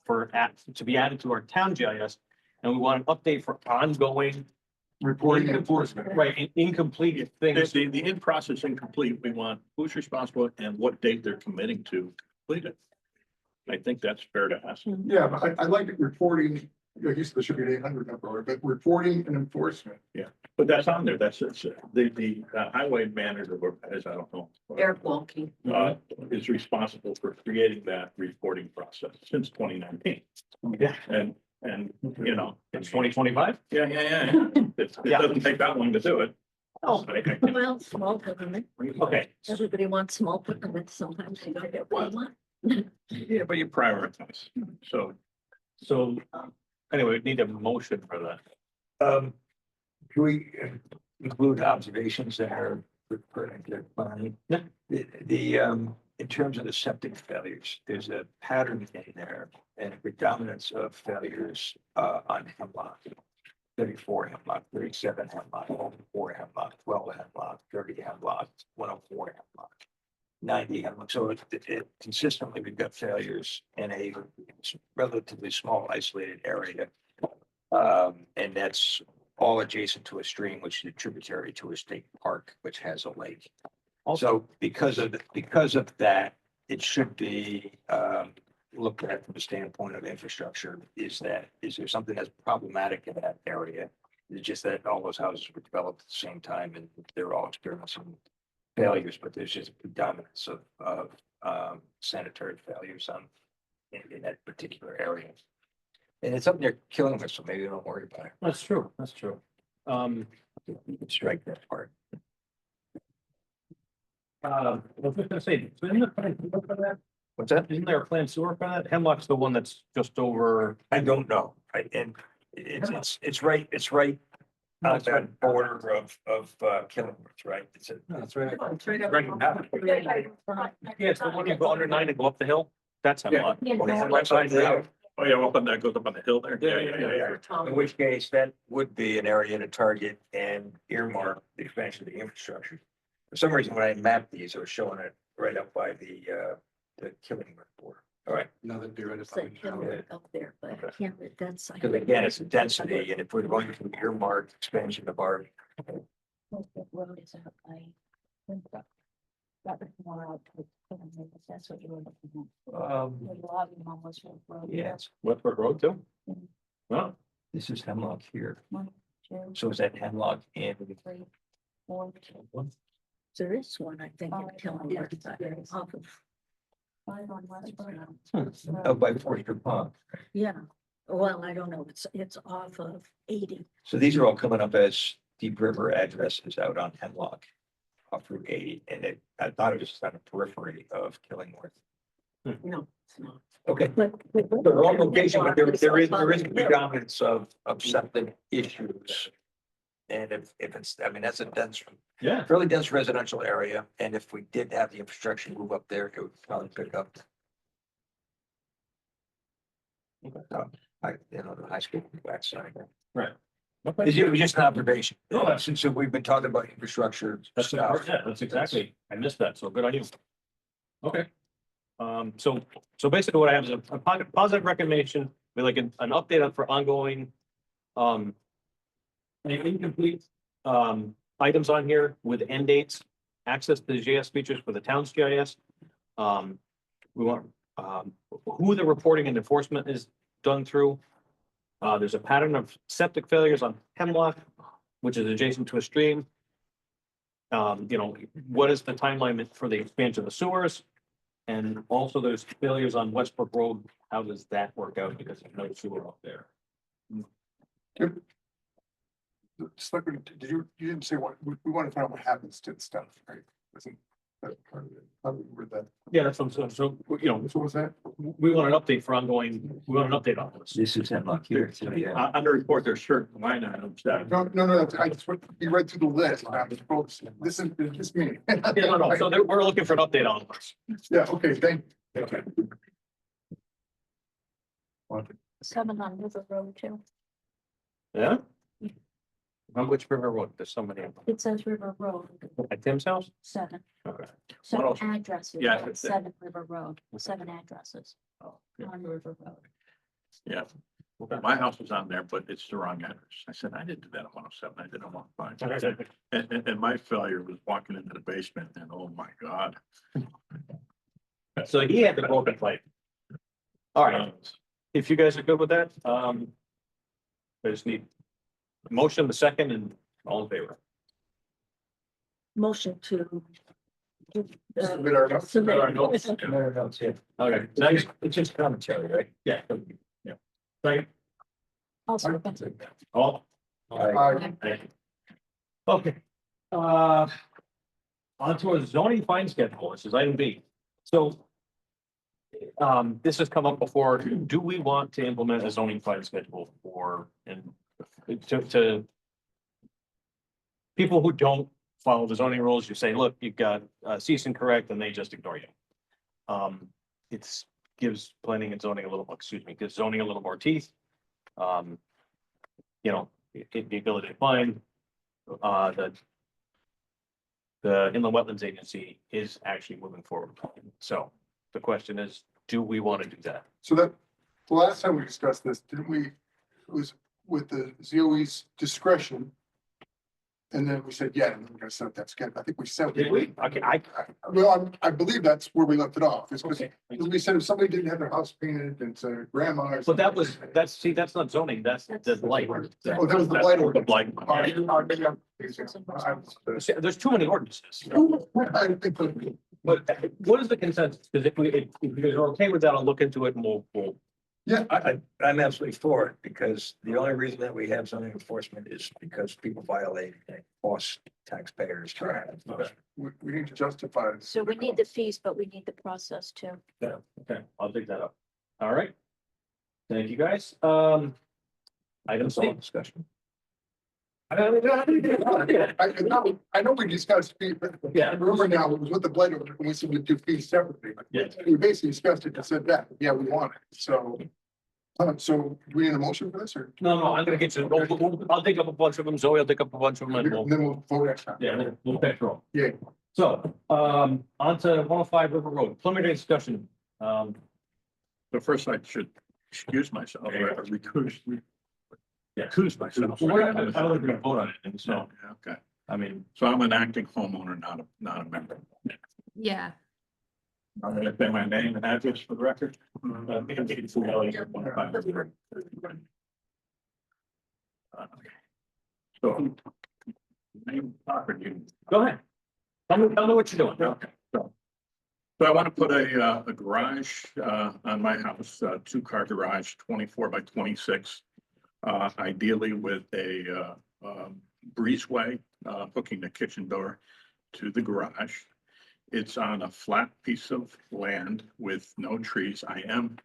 [SPEAKER 2] to be added to our town GIS. And we want an update for ongoing
[SPEAKER 6] reporting and enforcement.
[SPEAKER 2] right, incomplete things.
[SPEAKER 7] The in-process incomplete, we want who's responsible and what date they're committing to complete it. I think that's fair to ask.
[SPEAKER 6] Yeah, but I like it reporting like you said, there should be an 800 number, but reporting and enforcement.
[SPEAKER 7] But that's on there. It's the highway manager, or as I don't know.
[SPEAKER 1] Eric Walkie.
[SPEAKER 7] Is responsible for creating that reporting process since 2019.
[SPEAKER 2] Yeah.
[SPEAKER 7] And, you know.
[SPEAKER 2] It's 2025?
[SPEAKER 7] Yeah. It
[SPEAKER 2] Yeah.
[SPEAKER 7] doesn't take that long to do it.
[SPEAKER 2] Oh,
[SPEAKER 11] Well, small government,
[SPEAKER 2] okay.
[SPEAKER 11] everybody wants small government, sometimes you gotta get what you want.
[SPEAKER 7] Yeah, but you prioritize. So
[SPEAKER 2] Anyway, we need a motion for that.
[SPEAKER 9] Can we include observations that are pertinent to planning?
[SPEAKER 2] Yeah.
[SPEAKER 9] In terms of the septic failures, there's a pattern in there and a predominance of failures, on Hemlock. 34 Hemlock, 37 Hemlock, 4 Hemlock, 12 Hemlock, 30 Hemlock, 104 Hemlock. 90 Hemlock, so it consistently, we've got failures in a relatively small isolated area. And that's all adjacent to a stream, which is a tributary to a state park, which has a lake. Also, because of that, it should be looked at from the standpoint of infrastructure. Is there something that's problematic in that area? It's just that all those houses were developed at the same time and they're all experiencing failures, but there's just a predominance of sanitary failures in that particular area. And it's up there killing us, so maybe don't worry about it.
[SPEAKER 2] That's true.
[SPEAKER 9] You can strike that part.
[SPEAKER 2] I was just gonna say, so isn't there a plan sewer for that?
[SPEAKER 9] What's that?
[SPEAKER 2] Isn't there a plan sewer for that? Hemlock's the one that's just over.
[SPEAKER 9] I don't know. And it's right on that border of Killingworth, right? It's a.
[SPEAKER 12] That's right.
[SPEAKER 1] It's right up-
[SPEAKER 2] Right now. Yeah, it's the one you go under 9 and go up the hill. That's Hemlock.
[SPEAKER 7] Oh, yeah, well, that goes up on the hill there. Yeah.
[SPEAKER 9] In which case, that would be an area to target and earmark the expansion of the infrastructure. For some reason, when I mapped these, I was showing it right up by the Killingworth border. All right,
[SPEAKER 5] Another do it.
[SPEAKER 11] Say, up there, but I can't read that side.
[SPEAKER 9] because again, it's a density, and if we're going to earmark expansion of our,
[SPEAKER 10] Road is out by. That was more out to, that's what you were looking at. The logging on Westwood Road.
[SPEAKER 9] yes,
[SPEAKER 2] Westbrook Road too? Well,
[SPEAKER 9] this is Hemlock here.
[SPEAKER 10] 1, 2,
[SPEAKER 9] So is that Hemlock and
[SPEAKER 10] 3, 4,
[SPEAKER 11] There is one, I think, in
[SPEAKER 10] Oh,
[SPEAKER 11] Killingworth,
[SPEAKER 10] there is.
[SPEAKER 11] off of,
[SPEAKER 10] 5 on Westbrook.
[SPEAKER 9] out by Forster Pond.
[SPEAKER 11] yeah, well, I don't know, it's off of 80.
[SPEAKER 9] So these are all coming up as Deep River addresses out on Hemlock off Route 80, and I thought it was just on the periphery of Killingworth.
[SPEAKER 1] No, it's not.
[SPEAKER 9] Okay,
[SPEAKER 11] But.
[SPEAKER 9] the wrong location, but there is a predominance of septic issues. And if it's, I mean, that's a dense,
[SPEAKER 2] yeah.
[SPEAKER 9] fairly dense residential area, and if we did have the infrastructure move up there, it would probably pick up. The high school backside.
[SPEAKER 2] Right.
[SPEAKER 9] It was just an observation.
[SPEAKER 2] No,
[SPEAKER 9] Since we've been talking about infrastructure
[SPEAKER 2] That's,
[SPEAKER 9] stuff.
[SPEAKER 2] yeah, that's exactly, I missed that, so good on you. Okay. So basically what I have is a positive recommendation, with like an update for ongoing, any incomplete, items on here with end dates, access to the GIS features for the town's GIS. We want, who the reporting and enforcement is done through. There's a pattern of septic failures on Hemlock, which is adjacent to a stream. What is the timeline for the expansion of the sewers? And also there's failures on Westbrook Road. How does that work out? Because there's no sewer up there.
[SPEAKER 6] Selectman, you didn't say what, we want to find out what happens to the stuff, right? Wasn't that part of it? How do we word that?
[SPEAKER 2] Yeah, that's what I'm saying. So,
[SPEAKER 6] What was that?
[SPEAKER 2] we want an update for ongoing, we want an update on this.
[SPEAKER 9] This is Hemlock here. So, yeah.
[SPEAKER 7] On the report, there's certain line items that.
[SPEAKER 6] No, I just, you read through the list. This is just me.
[SPEAKER 2] Yeah, no, so we're looking for an update on this.
[SPEAKER 6] Yeah, okay, thank you.
[SPEAKER 2] Okay.
[SPEAKER 10] 7 on River Road too.
[SPEAKER 2] Yeah? On which River Road? There's so many.
[SPEAKER 10] It says River Road,
[SPEAKER 2] At Tim's house?
[SPEAKER 10] 7.
[SPEAKER 2] Okay.
[SPEAKER 10] 7
[SPEAKER 7] else?
[SPEAKER 10] addresses.
[SPEAKER 7] Yeah,
[SPEAKER 10] not
[SPEAKER 7] it's there.
[SPEAKER 10] 7 River Road, 7 addresses
[SPEAKER 2] Oh, yeah.
[SPEAKER 10] on River Road.
[SPEAKER 7] Yeah,
[SPEAKER 2] Okay.
[SPEAKER 7] my house was on there, but it's the wrong address. I said, I didn't do that on 107. I did it on 105. And my failure was walking into the basement and oh my God.
[SPEAKER 2] So he had the broken pipe. All right, if you guys are good with that, I just need a motion, the second, and all in favor.
[SPEAKER 11] Motion to.
[SPEAKER 6] Submit our notes.
[SPEAKER 11] Submit our
[SPEAKER 2] notes.
[SPEAKER 9] No, no, it's it.
[SPEAKER 2] Okay,
[SPEAKER 9] It's just commentary, right?
[SPEAKER 2] yeah. Second,
[SPEAKER 10] Also,
[SPEAKER 2] all.
[SPEAKER 6] Aye.
[SPEAKER 2] Thank you. Okay. Onto a zoning fine schedule, this is item B. So. This has come up before, do we want to implement a zoning fine schedule for, and to. People who don't follow the zoning rules, you say, look, you've got cease and correct, and they just ignore you. It's gives planning and zoning a little, excuse me, gives zoning a little more teeth. You know, the ability to find, the inland wetlands agency is actually moving forward. So the question is, do we want to do that?
[SPEAKER 6] So that, the last time we discussed this, didn't we, it was with the ZOE's discretion. And then we said, yeah, and we're gonna set that schedule. I think we said.
[SPEAKER 2] Did we? Okay,
[SPEAKER 6] Well, I believe that's where we left it off. It's because
[SPEAKER 2] okay.
[SPEAKER 6] we said if somebody didn't have their house painted and to grandma. or
[SPEAKER 2] But
[SPEAKER 6] something-
[SPEAKER 2] that's not zoning, that's the blight.
[SPEAKER 6] Oh, that was the blight
[SPEAKER 7] The
[SPEAKER 6] ordinance.
[SPEAKER 7] blight.
[SPEAKER 2] There's too many ordinances.
[SPEAKER 6] I think that-
[SPEAKER 2] But what is the consensus? Because if you guys are okay with that, I'll look into it and we'll.
[SPEAKER 6] Yeah,
[SPEAKER 9] I'm absolutely for it, because the only reason that we have zoning enforcement is because people violate and cost taxpayers.
[SPEAKER 6] we need to justify it.
[SPEAKER 10] so we need the fees, but we need the process too.
[SPEAKER 2] Yeah, okay, I'll dig that up. All right. Thank you, guys. Item C.
[SPEAKER 9] Discussion.
[SPEAKER 6] I know we discussed fee, but
[SPEAKER 2] Yeah.
[SPEAKER 6] remember now, it was with the blight ordinance, we said we do fees separately.
[SPEAKER 2] Yeah.
[SPEAKER 6] We basically discussed it and said that, yeah, we want it, so. So do we need a motion for this or?
[SPEAKER 2] No, I'm gonna get you, I'll dig up a bunch of them, Zoe, I'll dig up a bunch of them, and
[SPEAKER 6] Then we'll vote next time.
[SPEAKER 2] we'll pick through 'em.
[SPEAKER 6] Yeah.
[SPEAKER 2] So, on to 105 River Road, preliminary discussion.
[SPEAKER 7] So first I should excuse myself, or recuse myself.
[SPEAKER 2] We're not, I don't think we're gonna vote on it, and so,
[SPEAKER 7] No, okay.
[SPEAKER 2] I mean,
[SPEAKER 7] So I'm an acting homeowner, not a member.
[SPEAKER 4] Yeah,
[SPEAKER 7] I'm gonna say my name and address for the record. So. Name, property.
[SPEAKER 2] go ahead. Tell me what you're doing.
[SPEAKER 7] Okay, so I want to put a garage, on my house, 2-car garage, 24 by 26. Ideally with a, breezeway, hooking the kitchen door to the garage. It's on a flat piece of land with no trees. I am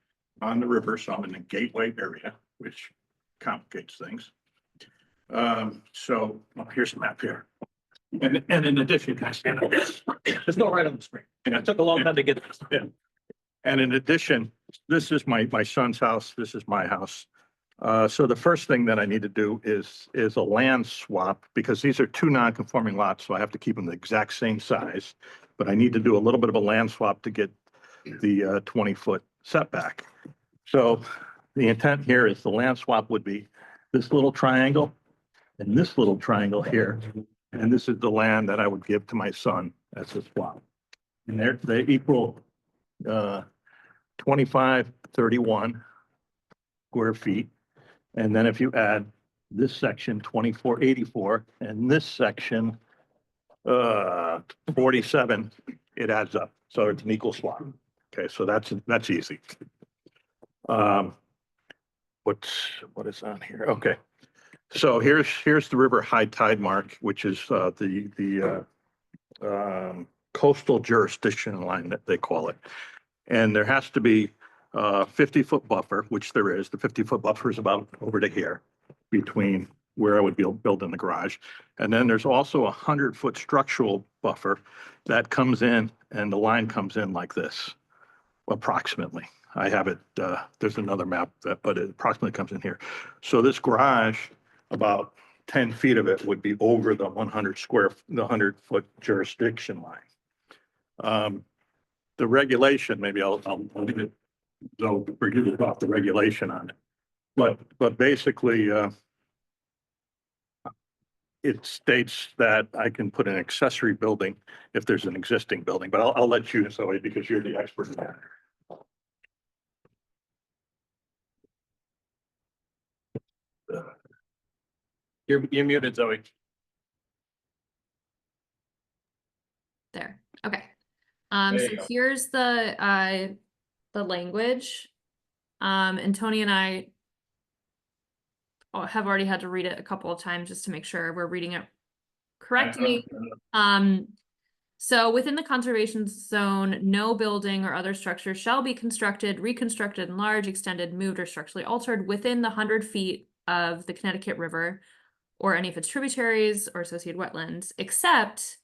[SPEAKER 7] on the river, so I'm in the gateway area, which complicates things. So here's the map here. And in addition, can I stand up?
[SPEAKER 2] Just go right on the screen. It took a long time to get this.
[SPEAKER 7] Yeah. And in addition, this is my son's house. This is my house. So the first thing that I need to do is a land swap, because these are 2 non-conforming lots, so I have to keep them the exact same size. But I need to do a little bit of a land swap to get the 20-foot setback. So the intent here is the land swap would be this little triangle and this little triangle here. And this is the land that I would give to my son as a swap. And they equal 2531 square feet. And then if you add this section 2484 and this section 47, it adds up. So it's an equal swap. Okay, so that's easy. What is on here? Okay. So here's the river high tide mark, which is the coastal jurisdiction line that they call it. And there has to be 50-foot buffer, which there is. The 50-foot buffer is about over to here between where I would be building the garage. And then there's also 100-foot structural buffer that comes in, and the line comes in like this, approximately. I have it, there's another map, but it approximately comes in here. So this garage, about 10 feet of it would be over the 100-foot jurisdiction line. The regulation, maybe I'll leave it, though, forgive me about the regulation on it. But basically, it states that I can put an accessory building if there's an existing building, but I'll let you, Zoe, because you're the expert in that. You're muted, Zoe.
[SPEAKER 4] There, okay.
[SPEAKER 7] There
[SPEAKER 4] So
[SPEAKER 7] you go.
[SPEAKER 4] here's the language. And Tony and I have already had to read it a couple of times just to make sure we're reading it correctly. So within the conservation zone, no building or other structure shall be constructed, reconstructed, enlarged, extended, moved, or structurally altered within the 100 feet of the Connecticut River or any of its tributaries or associated wetlands, except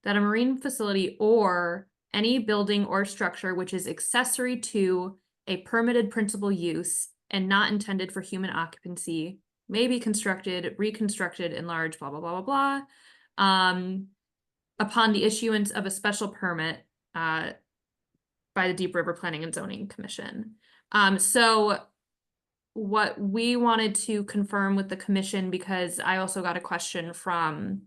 [SPEAKER 4] that a marine facility or any building or structure which is accessory to a permitted principal use and not intended for human occupancy may be constructed, reconstructed, enlarged, blah, blah, blah, blah, blah. Upon the issuance of a special permit by the Deep River Planning and Zoning Commission. So what we wanted to confirm with the commission, because I also got a question from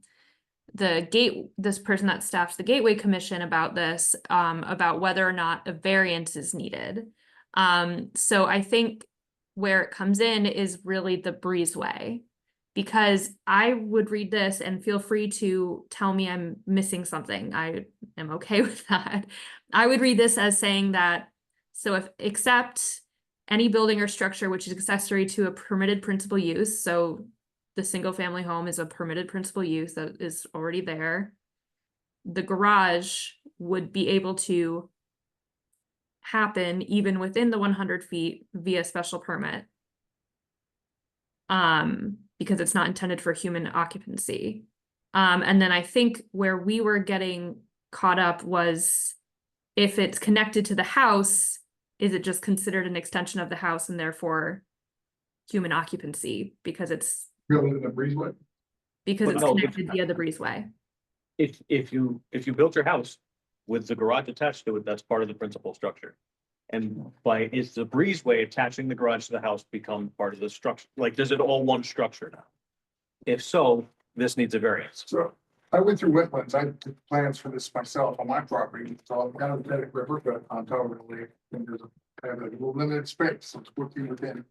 [SPEAKER 4] this person that staffs the Gateway Commission about this, about whether or not a variance is needed. So I think where it comes in is really the breezeway. Because I would read this, and feel free to tell me I'm missing something. I am okay with that. I would read this as saying that, so if except any building or structure which is accessory to a permitted principal use, so the single family home is a permitted principal use that is already there, the garage would be able to happen even within the 100 feet via special permit. Because it's not intended for human occupancy. And then I think where we were getting caught up was if it's connected to the house, is it just considered an extension of the house and therefore human occupancy because it's
[SPEAKER 6] Building in the breezeway.
[SPEAKER 4] because
[SPEAKER 2] But
[SPEAKER 4] it's
[SPEAKER 2] no,
[SPEAKER 4] connected via the breezeway.
[SPEAKER 2] If you built your house with the garage attached to it, that's part of the principal structure. And is the breezeway attaching the garage to the house become part of the structure? Like, does it all one structure now? If so, this needs a variance.
[SPEAKER 6] So I went through wetlands. I did plans for this myself on my property. So I'm down the Connecticut River, but on top of the lake, and there's a kind of a little limited space, so it's working within.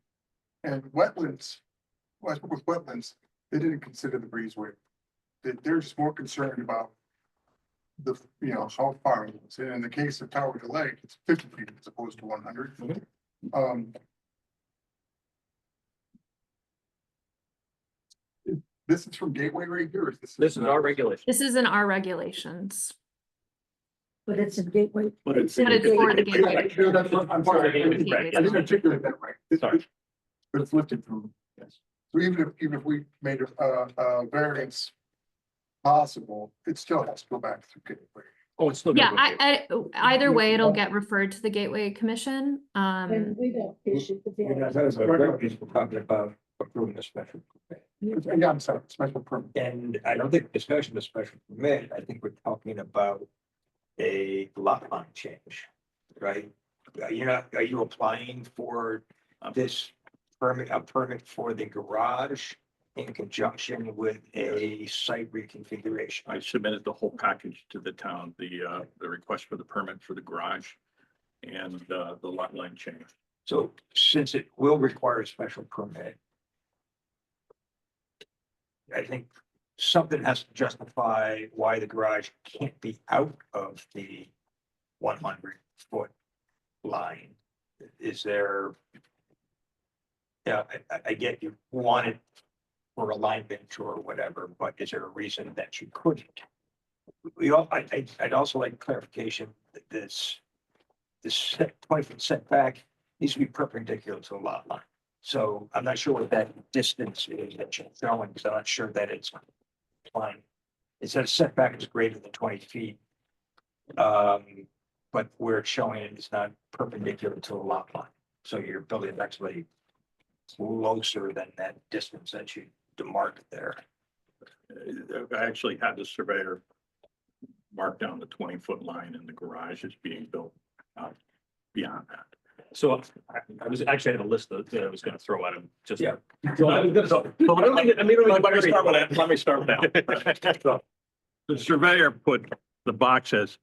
[SPEAKER 6] And wetlands, well, with wetlands, they didn't consider the breezeway. They're just more concerned about the, how far it is. And in the case of Tower to Lake, it's 50 feet as opposed to 100. This is from Gateway right here. Or is
[SPEAKER 2] This is our regulation.
[SPEAKER 4] This is in our regulations.
[SPEAKER 11] But it's a gateway.
[SPEAKER 7] But it's.
[SPEAKER 4] But it's for the gateway.
[SPEAKER 6] Yeah, that's what I'm sorry.
[SPEAKER 4] Gateway.
[SPEAKER 6] I didn't articulate that right.
[SPEAKER 2] Sorry.
[SPEAKER 6] But it's lifted from.
[SPEAKER 2] Yes.
[SPEAKER 6] So even if we made a variance possible, it still has to go back through Gateway.
[SPEAKER 2] Oh, it's still.
[SPEAKER 4] Yeah, either way, it'll get referred to the Gateway Commission.
[SPEAKER 11] And we don't issue the variance.
[SPEAKER 9] We're talking about approving a special permit.
[SPEAKER 6] Yeah, I'm sorry, special permit.
[SPEAKER 9] And I don't think discussion of special permit, I think we're talking about a lot line change, right? Are you applying for this permit, a permit for the garage in conjunction with a site reconfiguration?
[SPEAKER 7] I submitted the whole package to the town, the request for the permit for the garage and the lot line change.
[SPEAKER 9] So since it will require a special permit, I think something has to justify why the garage can't be out of the 100-foot line. Is there? Yeah, I get you want it for alignment or whatever, but is there a reason that you couldn't? I'd also like clarification that this 20-foot setback needs to be perpendicular to the lot line. So I'm not sure what that distance is that you're showing, because I'm not sure that it's fine. It says setback is greater than 20 feet. But where it's showing it is not perpendicular to the lot line. So your building is actually closer than that distance that you demarked there.
[SPEAKER 7] I actually had the surveyor mark down the 20-foot line and the garage is being built beyond that.
[SPEAKER 2] So I was actually had a list that I was going to throw at him. Just
[SPEAKER 9] Yeah.
[SPEAKER 2] So I was going to.
[SPEAKER 7] Let me start with that. The surveyor put the box as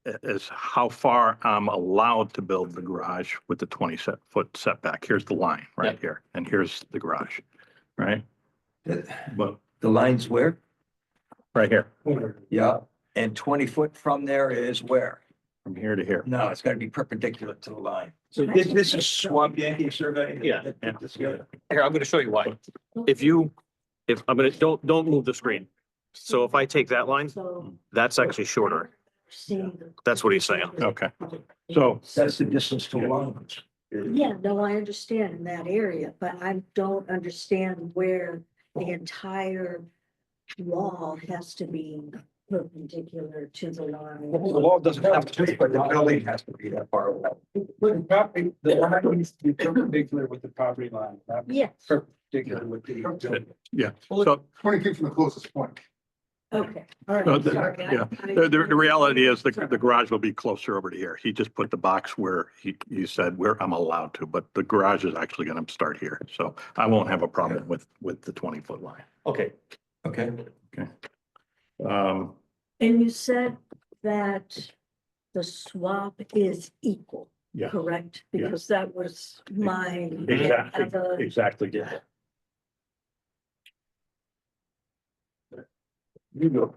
[SPEAKER 7] how far I'm allowed to build the garage with the 20-foot setback. Here's the line right here, and here's the garage, right? But
[SPEAKER 9] The line's where?
[SPEAKER 7] Right here,
[SPEAKER 9] Yeah, and 20 foot from there is where?
[SPEAKER 7] from here to here.
[SPEAKER 9] No, it's gotta be perpendicular to the line.
[SPEAKER 2] So
[SPEAKER 9] This is Swamp Yankee survey?
[SPEAKER 2] Yeah. Here, I'm gonna show you why. If I'm gonna, don't move the screen. So if I take that line,
[SPEAKER 11] So.
[SPEAKER 2] that's actually shorter.
[SPEAKER 11] Seeing.
[SPEAKER 2] That's what he's saying.
[SPEAKER 7] Okay, so
[SPEAKER 9] That's the distance to lines.
[SPEAKER 11] Yeah, no, I understand in that area, but I don't understand where the entire wall has to be perpendicular to the line.
[SPEAKER 9] The wall doesn't have to be, but the building has to be that far away.
[SPEAKER 12] But the property, the line needs to be perpendicular with the property line, not
[SPEAKER 11] Yes,
[SPEAKER 12] perpendicular with the building.
[SPEAKER 7] yeah, so
[SPEAKER 6] 20 feet from the closest point.
[SPEAKER 11] okay, all
[SPEAKER 7] No,
[SPEAKER 11] right.
[SPEAKER 7] the-
[SPEAKER 11] sorry, I-
[SPEAKER 7] yeah.
[SPEAKER 11] I-
[SPEAKER 7] the reality is the garage will be closer over to here. He just put the box where he said where I'm allowed to, but the garage is actually gonna start here. So I won't have a problem with the 20 foot line.
[SPEAKER 2] Okay,
[SPEAKER 9] Okay.
[SPEAKER 7] Um,
[SPEAKER 11] And you said that the swap is equal,
[SPEAKER 7] yeah,
[SPEAKER 11] correct?
[SPEAKER 7] Yeah.
[SPEAKER 11] Because that was my.
[SPEAKER 7] exactly,
[SPEAKER 11] other-
[SPEAKER 7] exactly, yeah.
[SPEAKER 2] you go.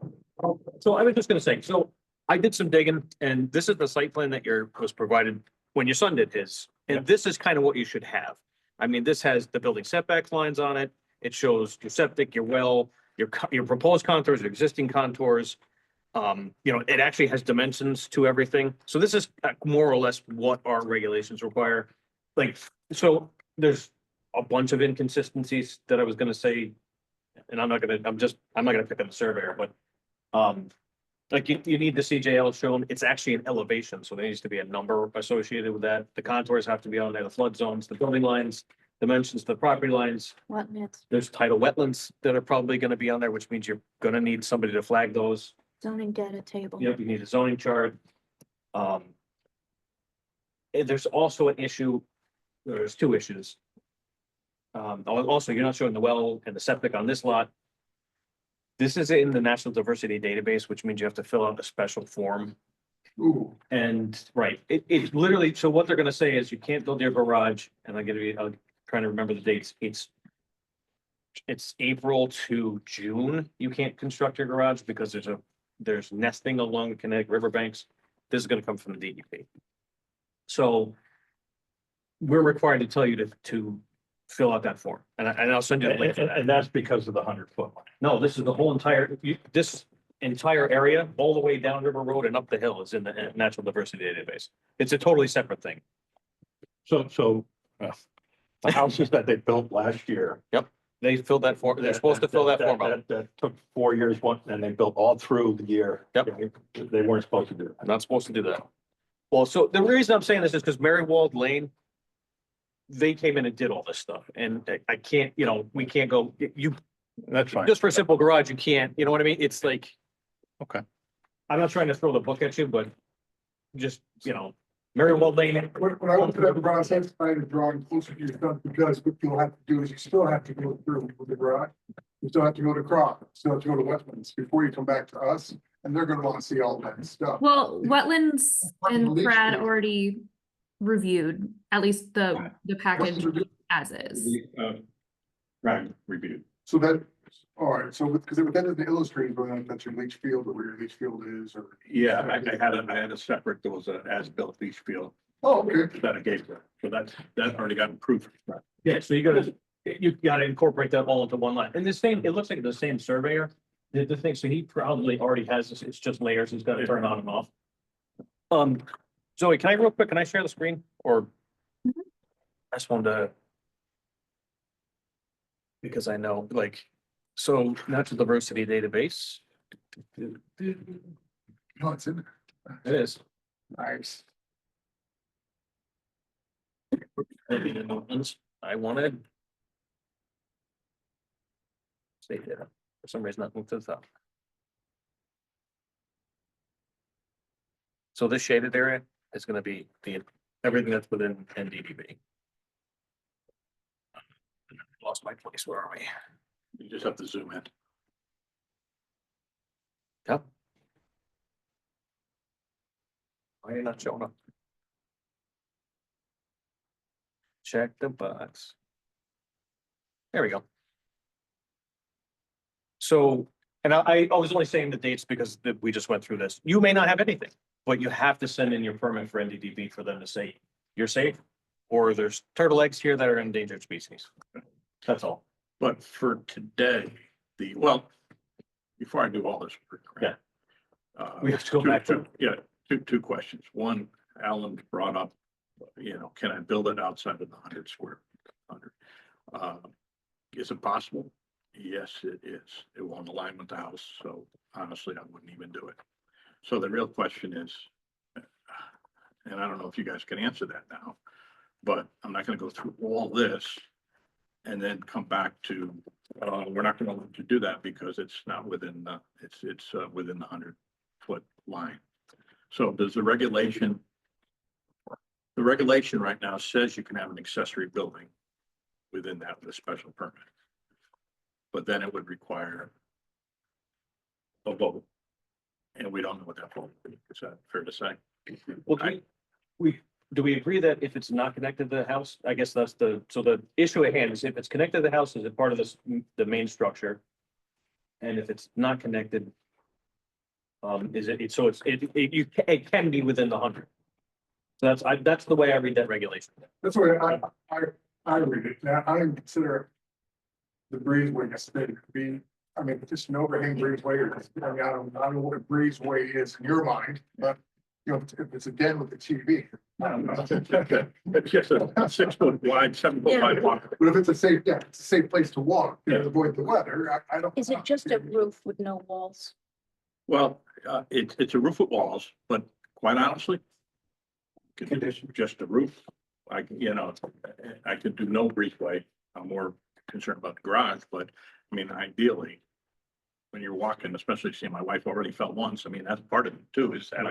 [SPEAKER 2] So I was just gonna say, so I did some digging and this is the site plan that was provided when your son did his.
[SPEAKER 7] Yeah.
[SPEAKER 2] And this is kind of what you should have. I mean, this has the building setback lines on it. It shows your septic, your well, your proposed contours, your existing contours. It actually has dimensions to everything. So this is more or less what our regulations require. Like, so there's a bunch of inconsistencies that I was gonna say. And I'm not gonna pick on the surveyor, but, like you need the CJL shown. It's actually an elevation, so there needs to be a number associated with that. The contours have to be on there, the flood zones, the building lines, dimensions, the property lines.
[SPEAKER 10] Wetlands,
[SPEAKER 2] There's tidal wetlands that are probably gonna be on there, which means you're gonna need somebody to flag those.
[SPEAKER 10] zoning data table.
[SPEAKER 2] Yep, you need a zoning chart. And there's also an issue, there's two issues. Also, you're not showing the well and the septic on this lot. This is in the National Diversity Database, which means you have to fill out a special form.
[SPEAKER 6] Ooh,
[SPEAKER 2] And, right, it's literally, so what they're gonna say is you can't build your garage, and I'm trying to remember the dates, it's April to June, you can't construct your garage because there's nesting along the Connecticut riverbanks. This is gonna come from the DEP. So we're required to tell you to fill out that form, and I'll send you the link for that.
[SPEAKER 7] And that's because of the 100 foot line.
[SPEAKER 2] No, this is the whole this entire area, all the way down River Road and up the hill is in the Natural Diversity Database. It's a totally separate thing.
[SPEAKER 7] So the houses that they built last year.
[SPEAKER 2] They filled that form, they're supposed to fill that form out.
[SPEAKER 7] That took 4 years, and they built all through the year.
[SPEAKER 2] Yep.
[SPEAKER 7] They weren't supposed to do that.
[SPEAKER 2] I'm not supposed to do that. Well, so the reason I'm saying this is because Mary Wald Lane, they came in and did all this stuff, and I can't, we can't go,
[SPEAKER 7] That's fine.
[SPEAKER 2] just for a simple garage, you can't, you know what I mean? It's like.
[SPEAKER 7] Okay.
[SPEAKER 2] I'm not trying to throw the book at you, but just, Mary Wald Lane,
[SPEAKER 6] when I went through that process, I had to draw it closer to your stuff, because what you'll have to do is you still have to go through with the garage. You still have to go to crop, still have to go to wetlands before you come back to us, and they're gonna wanna see all that stuff.
[SPEAKER 4] Well, wetlands and
[SPEAKER 6] Leach
[SPEAKER 4] Brad
[SPEAKER 6] field.
[SPEAKER 4] already reviewed at least the package as is.
[SPEAKER 7] Right, reviewed.
[SPEAKER 6] So that, all right, so because that doesn't illustrate whether or not that's your leach field or where your leach field is, or.
[SPEAKER 7] Yeah, I had a separate, there was an as-built leach field
[SPEAKER 6] Oh, okay.
[SPEAKER 7] that I gave them. So that already got approved.
[SPEAKER 2] yeah, so you gotta incorporate that all into one line. And it looks like the same surveyor did the thing, so he probably already has this, it's just layers, he's gotta turn on and off. Zoe, can I share the screen, or? I just wanted to. Because I know, so Natural Diversity Database.
[SPEAKER 6] No, it's in there.
[SPEAKER 2] It is.
[SPEAKER 6] Nice.
[SPEAKER 2] Maybe the new ones I wanted. Stay there. For some reason, that moved to the top. So this shaded area is gonna be everything that's within NDDB. Lost my place, where are we?
[SPEAKER 7] You just have to zoom in.
[SPEAKER 2] Yep. Why are you not showing up? Check the box. There we go. So, and I was only saying the dates because we just went through this. You may not have anything, but you have to send in your permit for NDDB for them to say you're safe, or there's turtle eggs here that are endangered species. That's all.
[SPEAKER 7] But for today, well, before I do all this.
[SPEAKER 2] Yeah. We have to go back to.
[SPEAKER 7] Two questions. One, Alan brought up, can I build it outside of the 100 square? 100. Is it possible? Yes, it is. It won't align with the house, so honestly, I wouldn't even do it. So the real question is, and I don't know if you guys can answer that now, but I'm not gonna go through all this and then come back to, we're not gonna let you do that because it's not within the, it's within the 100-foot line. So does the regulation right now says you can have an accessory building within that with a special permit. But then it would require a vote. And we don't know what that vote would be. Is that fair to say?
[SPEAKER 2] Well, do we agree that if it's not connected to the house, I guess that's so the issue at hand is if it's connected to the house, is it part of this, the main structure? And if it's not connected, is it, so it can be within the 100. So that's the way I read that regulation.
[SPEAKER 6] That's the way I read it. Now, I consider the breezeway a state could be, I mean, just an overhang breezeway, or, I mean, I don't know what a breezeway is in your mind, but if it's a den with a TV. I don't know.
[SPEAKER 7] It's just a 6 foot wide, 7 foot wide walk.
[SPEAKER 6] But if it's it's a safe place to walk, to avoid the weather, I don't.
[SPEAKER 10] Is it just a roof with no walls?
[SPEAKER 7] Well, it's a roof with walls, but quite honestly, condition just a roof. I could do no breezeway. I'm more concerned about the garage, but I mean, ideally, when you're walking, especially seeing my wife already fell once, I mean, that's part of it too, is that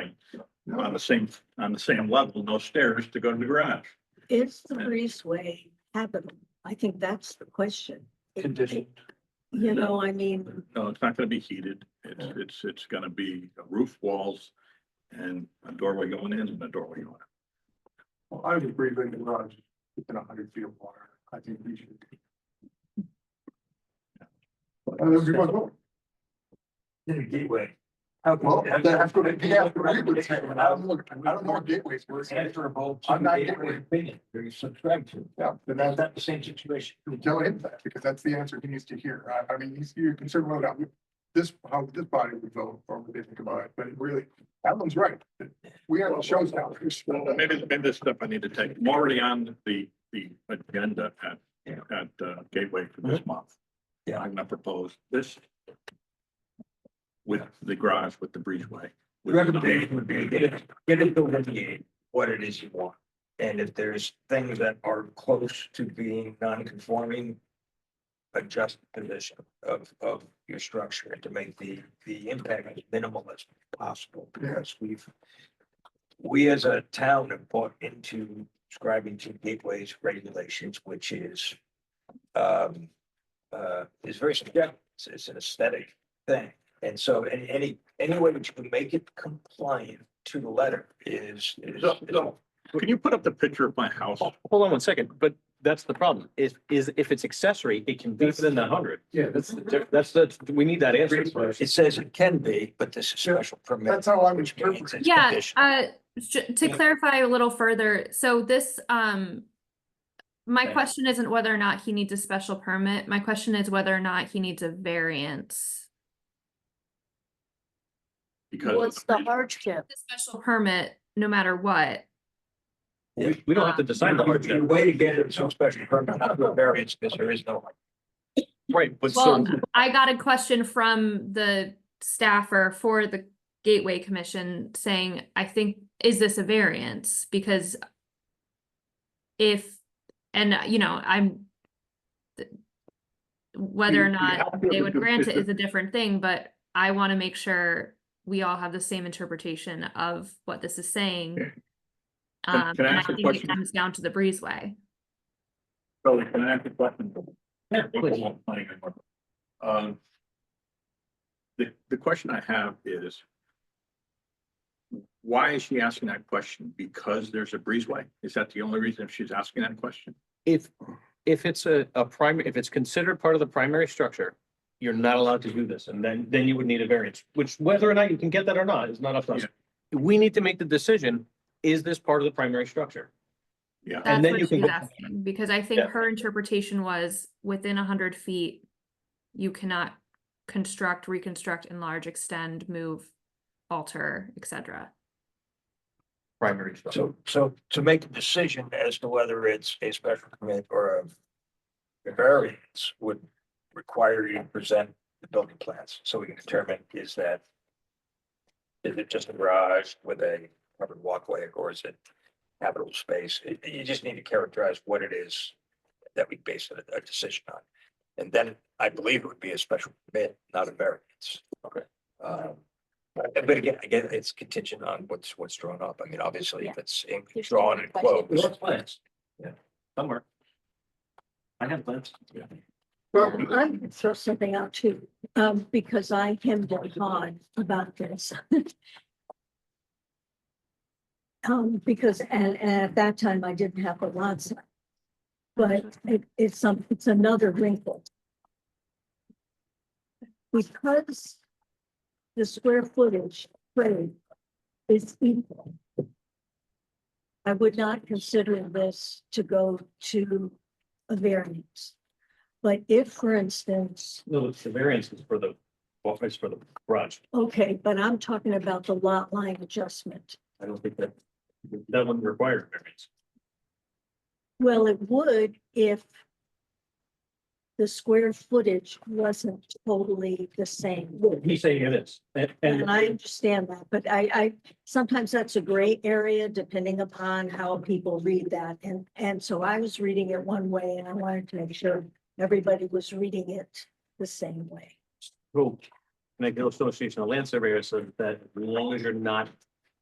[SPEAKER 7] on the same level, no stairs to go to the garage.
[SPEAKER 11] Is the breezeway habitable? I think that's the question.
[SPEAKER 9] Conditioned.
[SPEAKER 11] I mean,
[SPEAKER 7] No, it's not gonna be heated. It's gonna be roof walls and a doorway going in and a doorway going out.
[SPEAKER 6] Well, I would agree with the garage within 100 feet of water. I think we should.
[SPEAKER 9] In a gateway.
[SPEAKER 6] Well, that's what I would say. I don't know what gateways were.
[SPEAKER 9] Answerable.
[SPEAKER 6] I'm not
[SPEAKER 9] gateway
[SPEAKER 6] gateway.
[SPEAKER 9] opinion, or you subscribe to.
[SPEAKER 6] Yeah, then
[SPEAKER 9] That's
[SPEAKER 6] that's,
[SPEAKER 9] not the same situation.
[SPEAKER 6] tell him that, because that's the answer he needs to hear. I mean, you're concerned about this, how this body would vote, or what they think about it, but it really, Alan's right. We have the shows now.
[SPEAKER 7] Well, maybe this step I need to take. I'm already on the agenda at Gateway for this month.
[SPEAKER 9] Yeah.
[SPEAKER 7] I'm gonna propose this with the garage with the breezeway.
[SPEAKER 9] The recommendation would be get it delineate what it is you want. And if there's things that are close to being non-conforming, adjust the position of your structure to make the impact as minimal as possible. Because we as a town have bought into subscribing to Gateway's regulations, which is very subjective. It's an aesthetic thing. And so any way that you can make it compliant to the letter is.
[SPEAKER 7] Can you put up the picture of my house?
[SPEAKER 2] Hold on one second, but that's the problem. If it's accessory, it can be within the 100.
[SPEAKER 12] Yeah,
[SPEAKER 2] We need that answer.
[SPEAKER 9] It says it can be, but this is special permit.
[SPEAKER 6] That's how I would
[SPEAKER 9] Which means
[SPEAKER 6] interpret it.
[SPEAKER 9] it's
[SPEAKER 4] Yeah,
[SPEAKER 9] conditional.
[SPEAKER 4] to clarify a little further, so this, my
[SPEAKER 2] Okay.
[SPEAKER 4] question isn't whether or not he needs a special permit. My question is whether or not he needs a variance.
[SPEAKER 7] Because
[SPEAKER 10] What's the hardship?
[SPEAKER 4] The special permit, no matter what.
[SPEAKER 2] We don't have to decide the
[SPEAKER 9] The
[SPEAKER 2] hardship.
[SPEAKER 9] way to get it, some special permit, not a variance, because there is no.
[SPEAKER 2] Right, but
[SPEAKER 4] Well,
[SPEAKER 2] so,
[SPEAKER 4] I got a question from the staffer for the Gateway Commission saying, I think, is this a variance? Because whether or not they would grant it is a different thing, but I want to make sure we all have the same interpretation of what this is saying.
[SPEAKER 7] Okay. Can I
[SPEAKER 4] And I
[SPEAKER 7] ask a
[SPEAKER 4] think it
[SPEAKER 7] question?
[SPEAKER 4] comes down to the breezeway.
[SPEAKER 7] So can I ask a question?
[SPEAKER 2] Yeah, please.
[SPEAKER 7] The question I have is, why is she asking that question? Because there's a breezeway? Is that the only reason she's asking that question?
[SPEAKER 2] if it's a primary, if it's considered part of the primary structure, you're not allowed to do this, and then you would need a variance, which whether or not you can get that or not is not up to us. We need to make the decision, is this part of the primary structure?
[SPEAKER 7] Yeah.
[SPEAKER 2] And
[SPEAKER 4] That's
[SPEAKER 2] then
[SPEAKER 4] what
[SPEAKER 2] you can
[SPEAKER 4] she's
[SPEAKER 2] go-
[SPEAKER 4] asking, because I think
[SPEAKER 2] Yeah.
[SPEAKER 4] her interpretation was within 100 feet, you cannot construct, reconstruct, enlarge, extend, move, alter, etc.
[SPEAKER 2] Primary structure.
[SPEAKER 9] So to make a decision as to whether it's a special permit or a variance would require you to present the building plans, so we can determine is it just a garage with a covered walkway, or is it habitable space? You just need to characterize what it is that we base a decision on. And then I believe it would be a special permit, not a variance.
[SPEAKER 2] Okay.
[SPEAKER 9] But again, it's contingent on what's drawn up. I mean, obviously, if it's
[SPEAKER 10] There's
[SPEAKER 9] drawn
[SPEAKER 10] no
[SPEAKER 9] in
[SPEAKER 10] question.
[SPEAKER 9] quotes.
[SPEAKER 2] Your plans. Yeah, somewhere. I have plans. Yeah.
[SPEAKER 11] Well, I'm gonna throw something out too, because I hemmed and hawed about this. Because, and at that time I didn't have the lot size. But it's another wrinkle. Because the square footage frame is equal. I would not consider this to go to a variance. But if, for instance,
[SPEAKER 2] No, it's the variance is for the, well, it's for the garage.
[SPEAKER 11] okay, but I'm talking about the lot line adjustment.
[SPEAKER 2] I don't think that wouldn't require a variance.
[SPEAKER 11] Well, it would if the square footage wasn't totally the same.
[SPEAKER 2] He's saying it is.
[SPEAKER 11] And I understand that, but I, sometimes that's a gray area depending upon how people read that. And so I was reading it one way and I wanted to make sure everybody was reading it the same way.
[SPEAKER 2] Who, Connecticut Association of Land Surveyors said that as long as you're not,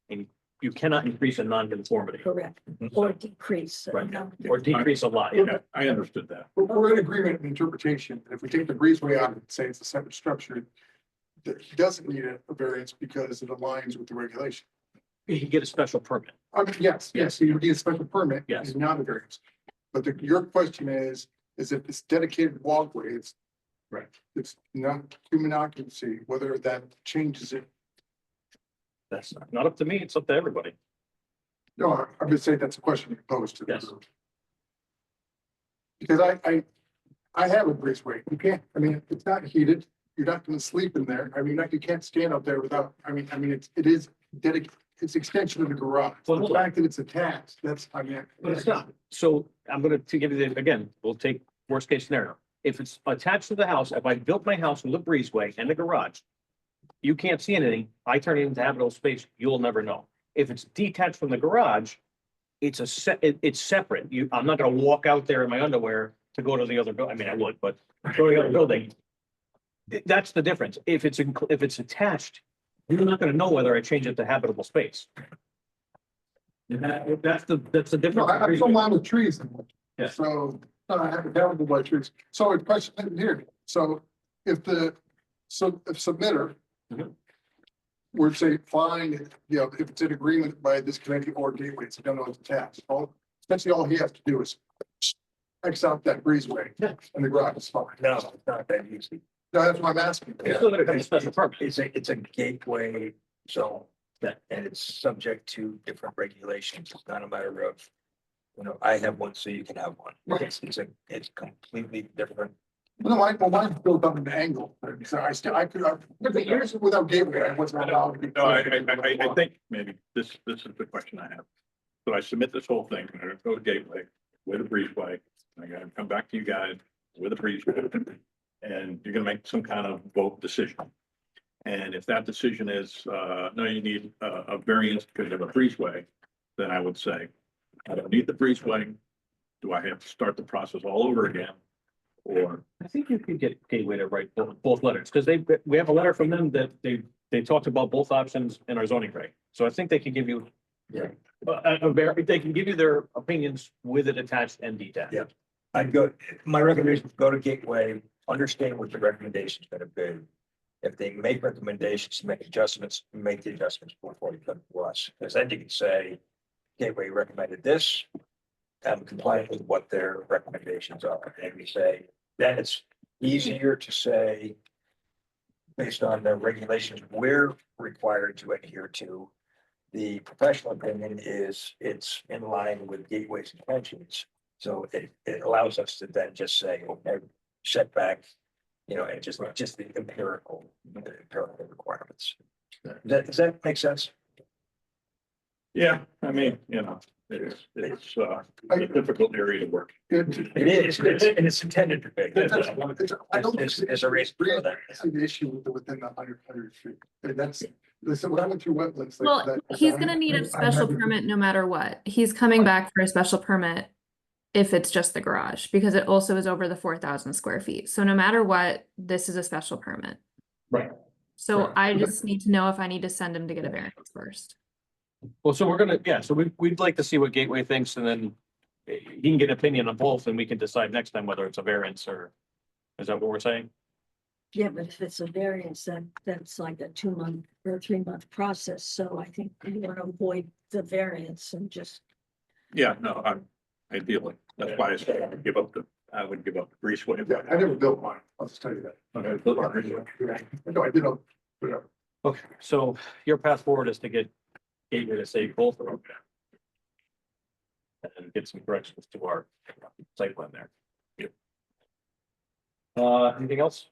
[SPEAKER 2] and you cannot increase a non-conformity.
[SPEAKER 11] Correct, or decrease.
[SPEAKER 2] Right. Or decrease a lot.
[SPEAKER 7] Yeah, I understood that.
[SPEAKER 6] We're in agreement in interpretation. If we take the breezeway out and say it's a separate structure, that he doesn't need a variance because it aligns with the regulation.
[SPEAKER 2] You can get a special permit.
[SPEAKER 6] I mean, yes, you would need a special permit.
[SPEAKER 2] Yes.
[SPEAKER 6] And not a variance. But your question is if it's dedicated walkway,
[SPEAKER 2] Right.
[SPEAKER 6] it's not human occupancy, whether that changes it.
[SPEAKER 2] That's not up to me, it's up to everybody.
[SPEAKER 6] No, I'm just saying that's a question you posed to.
[SPEAKER 2] Yes.
[SPEAKER 6] Because I have a breezeway. You can't, I mean, it's not heated. You're not gonna sleep in there. I mean, you can't stand up there without, it is dedicated, it's extension of the garage.
[SPEAKER 2] Well,
[SPEAKER 6] The
[SPEAKER 2] hold on.
[SPEAKER 6] fact that it's attached, that's, I mean.
[SPEAKER 2] But it's not. So I'm gonna to give you the, again, we'll take worst case scenario. If it's attached to the house, if I built my house with a breezeway and a garage, you can't see anything, I turn it into habitable space, you'll never know. If it's detached from the garage, it's it's separate. I'm not gonna walk out there in my underwear to go to the other building. I mean, I would, but go to the other building. That's the difference. If it's attached, you're not gonna know whether I change it to habitable space. And that's the
[SPEAKER 6] No,
[SPEAKER 2] difference.
[SPEAKER 6] I'm so mine with trees.
[SPEAKER 2] Yeah.
[SPEAKER 6] So, I have a doubtful by trees. So a question here, so if the submitter.
[SPEAKER 2] Mhm.
[SPEAKER 6] Were to say, fine, if it's in agreement by this committee or gateway, it's done on the tax, essentially all he has to do is. X out that breezeway
[SPEAKER 2] Yeah.
[SPEAKER 6] and the garage is fine.
[SPEAKER 9] No, it's not that easy.
[SPEAKER 6] No, that's what I'm asking.
[SPEAKER 2] It's still gonna come special permit.
[SPEAKER 9] It's a gateway zone.
[SPEAKER 2] Yeah.
[SPEAKER 9] And it's subject to different regulations. It's not a matter of, I have one, so you can have one.
[SPEAKER 6] Right.
[SPEAKER 9] It's completely different.
[SPEAKER 6] No, mine's built up an angle, so I could, but years without gateway, I wasn't allowed.
[SPEAKER 7] No, I think maybe this is the question I have. So I submit this whole thing, I'm gonna go to Gateway with a breezeway, I gotta come back to you guys with a breezeway. And you're gonna make some kind of vote decision. And if that decision is, no, you need a variance because of a breezeway, then I would say, I don't need the breezeway. Do I have to start the process all over again? Or,
[SPEAKER 2] I think you could get Gateway to write both letters, because we have a letter from them that they talked about both options in our zoning reg. So I think they can give you.
[SPEAKER 9] Yeah.
[SPEAKER 2] They can give you their opinions with it attached and detached.
[SPEAKER 9] Yeah. My recommendation is go to Gateway, understand what the recommendation's gonna be. If they make recommendations to make adjustments, make the adjustments before you come to us, because then you can say, Gateway recommended this. I'm compliant with what their recommendations are, and we say, then it's easier to say, based on the regulations we're required to adhere to. The professional opinion is it's in line with Gateway's intentions. So it allows us to then just say, okay, setback, and just the empirical requirements. Does that make sense?
[SPEAKER 7] Yeah, I mean, it's a difficult area to work.
[SPEAKER 9] It is, and it's intended to be.
[SPEAKER 6] I don't.
[SPEAKER 9] There's a reason for that.
[SPEAKER 6] I see the issue within the 100 feet. And that's, listen, when I went through wetlands. like
[SPEAKER 4] Well,
[SPEAKER 6] that-
[SPEAKER 4] he's gonna need a special permit no matter what. He's coming back for a special permit if it's just the garage, because it also is over the 4,000 square feet. So no matter what, this is a special permit.
[SPEAKER 2] Right.
[SPEAKER 4] So
[SPEAKER 2] Right.
[SPEAKER 4] I just need to know if I need to send him to get a variance first.
[SPEAKER 2] Well, so we're gonna, so we'd like to see what Gateway thinks, and then he can get an opinion on both, and we can decide next time whether it's a variance or, is that what we're saying?
[SPEAKER 11] Yeah, but if it's a variance, then that's like a 2-month or 3-month process. So I think we want to avoid the variance and just.
[SPEAKER 7] Yeah, no, ideally, that's why I said I would give up the breezeway.
[SPEAKER 6] Yeah, I never built mine. I'll just tell you that. No, I didn't. Whatever.
[SPEAKER 2] Okay, so your path forward is to get Gateway to say both of them. And get some corrections to our site plan there. Anything else?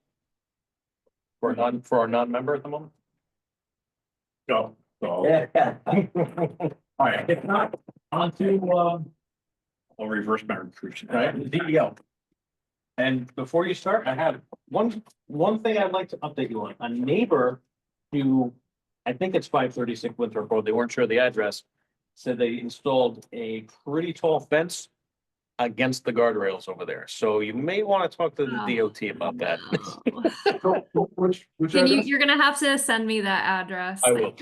[SPEAKER 2] For our non-member at the moment?
[SPEAKER 7] No, so
[SPEAKER 2] All right, if not, on to,
[SPEAKER 7] I'll reverse my recruitment.
[SPEAKER 2] all right, the DEO. And before you start, I have one thing I'd like to update you on. A neighbor who, I think it's 536 Winthrop Road, they weren't sure of the address, said they installed a pretty tall fence against the guardrails over there. So you may want to talk to the
[SPEAKER 4] Oh,
[SPEAKER 2] DOT about that.
[SPEAKER 4] no.
[SPEAKER 6] Which
[SPEAKER 4] Can you,
[SPEAKER 6] address?
[SPEAKER 4] you're gonna have to send me that address.
[SPEAKER 2] I will.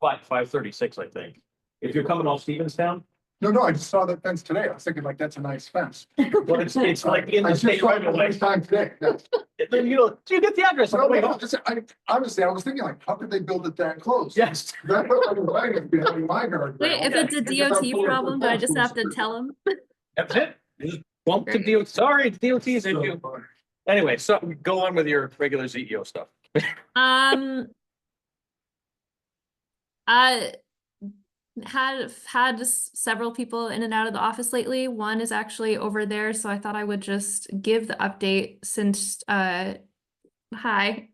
[SPEAKER 2] 536, I think. If you're coming off Stevenstown,
[SPEAKER 6] No, I just saw that fence today. I was thinking like, that's a nice fence.
[SPEAKER 2] but it's like in
[SPEAKER 6] I
[SPEAKER 2] the
[SPEAKER 6] just
[SPEAKER 2] state
[SPEAKER 6] saw
[SPEAKER 2] right
[SPEAKER 6] it the
[SPEAKER 2] away.
[SPEAKER 6] first time today. Yeah.
[SPEAKER 2] Then do you get the address?
[SPEAKER 6] No,
[SPEAKER 2] Wait,
[SPEAKER 6] no, just, honestly, I was thinking like, how could they build it that close?
[SPEAKER 2] yes.
[SPEAKER 6] That looked like a wagon behind my guardrail.
[SPEAKER 4] Wait, if it's a DOT problem, do I just have to tell him?
[SPEAKER 2] That's it. You just bump to DOT. Sorry, it's DOT's issue. Anyway, so go on with your regular CEO stuff.
[SPEAKER 4] I had several people in and out of the office lately. One is actually over there, so I thought I would just give the update since hi. Hi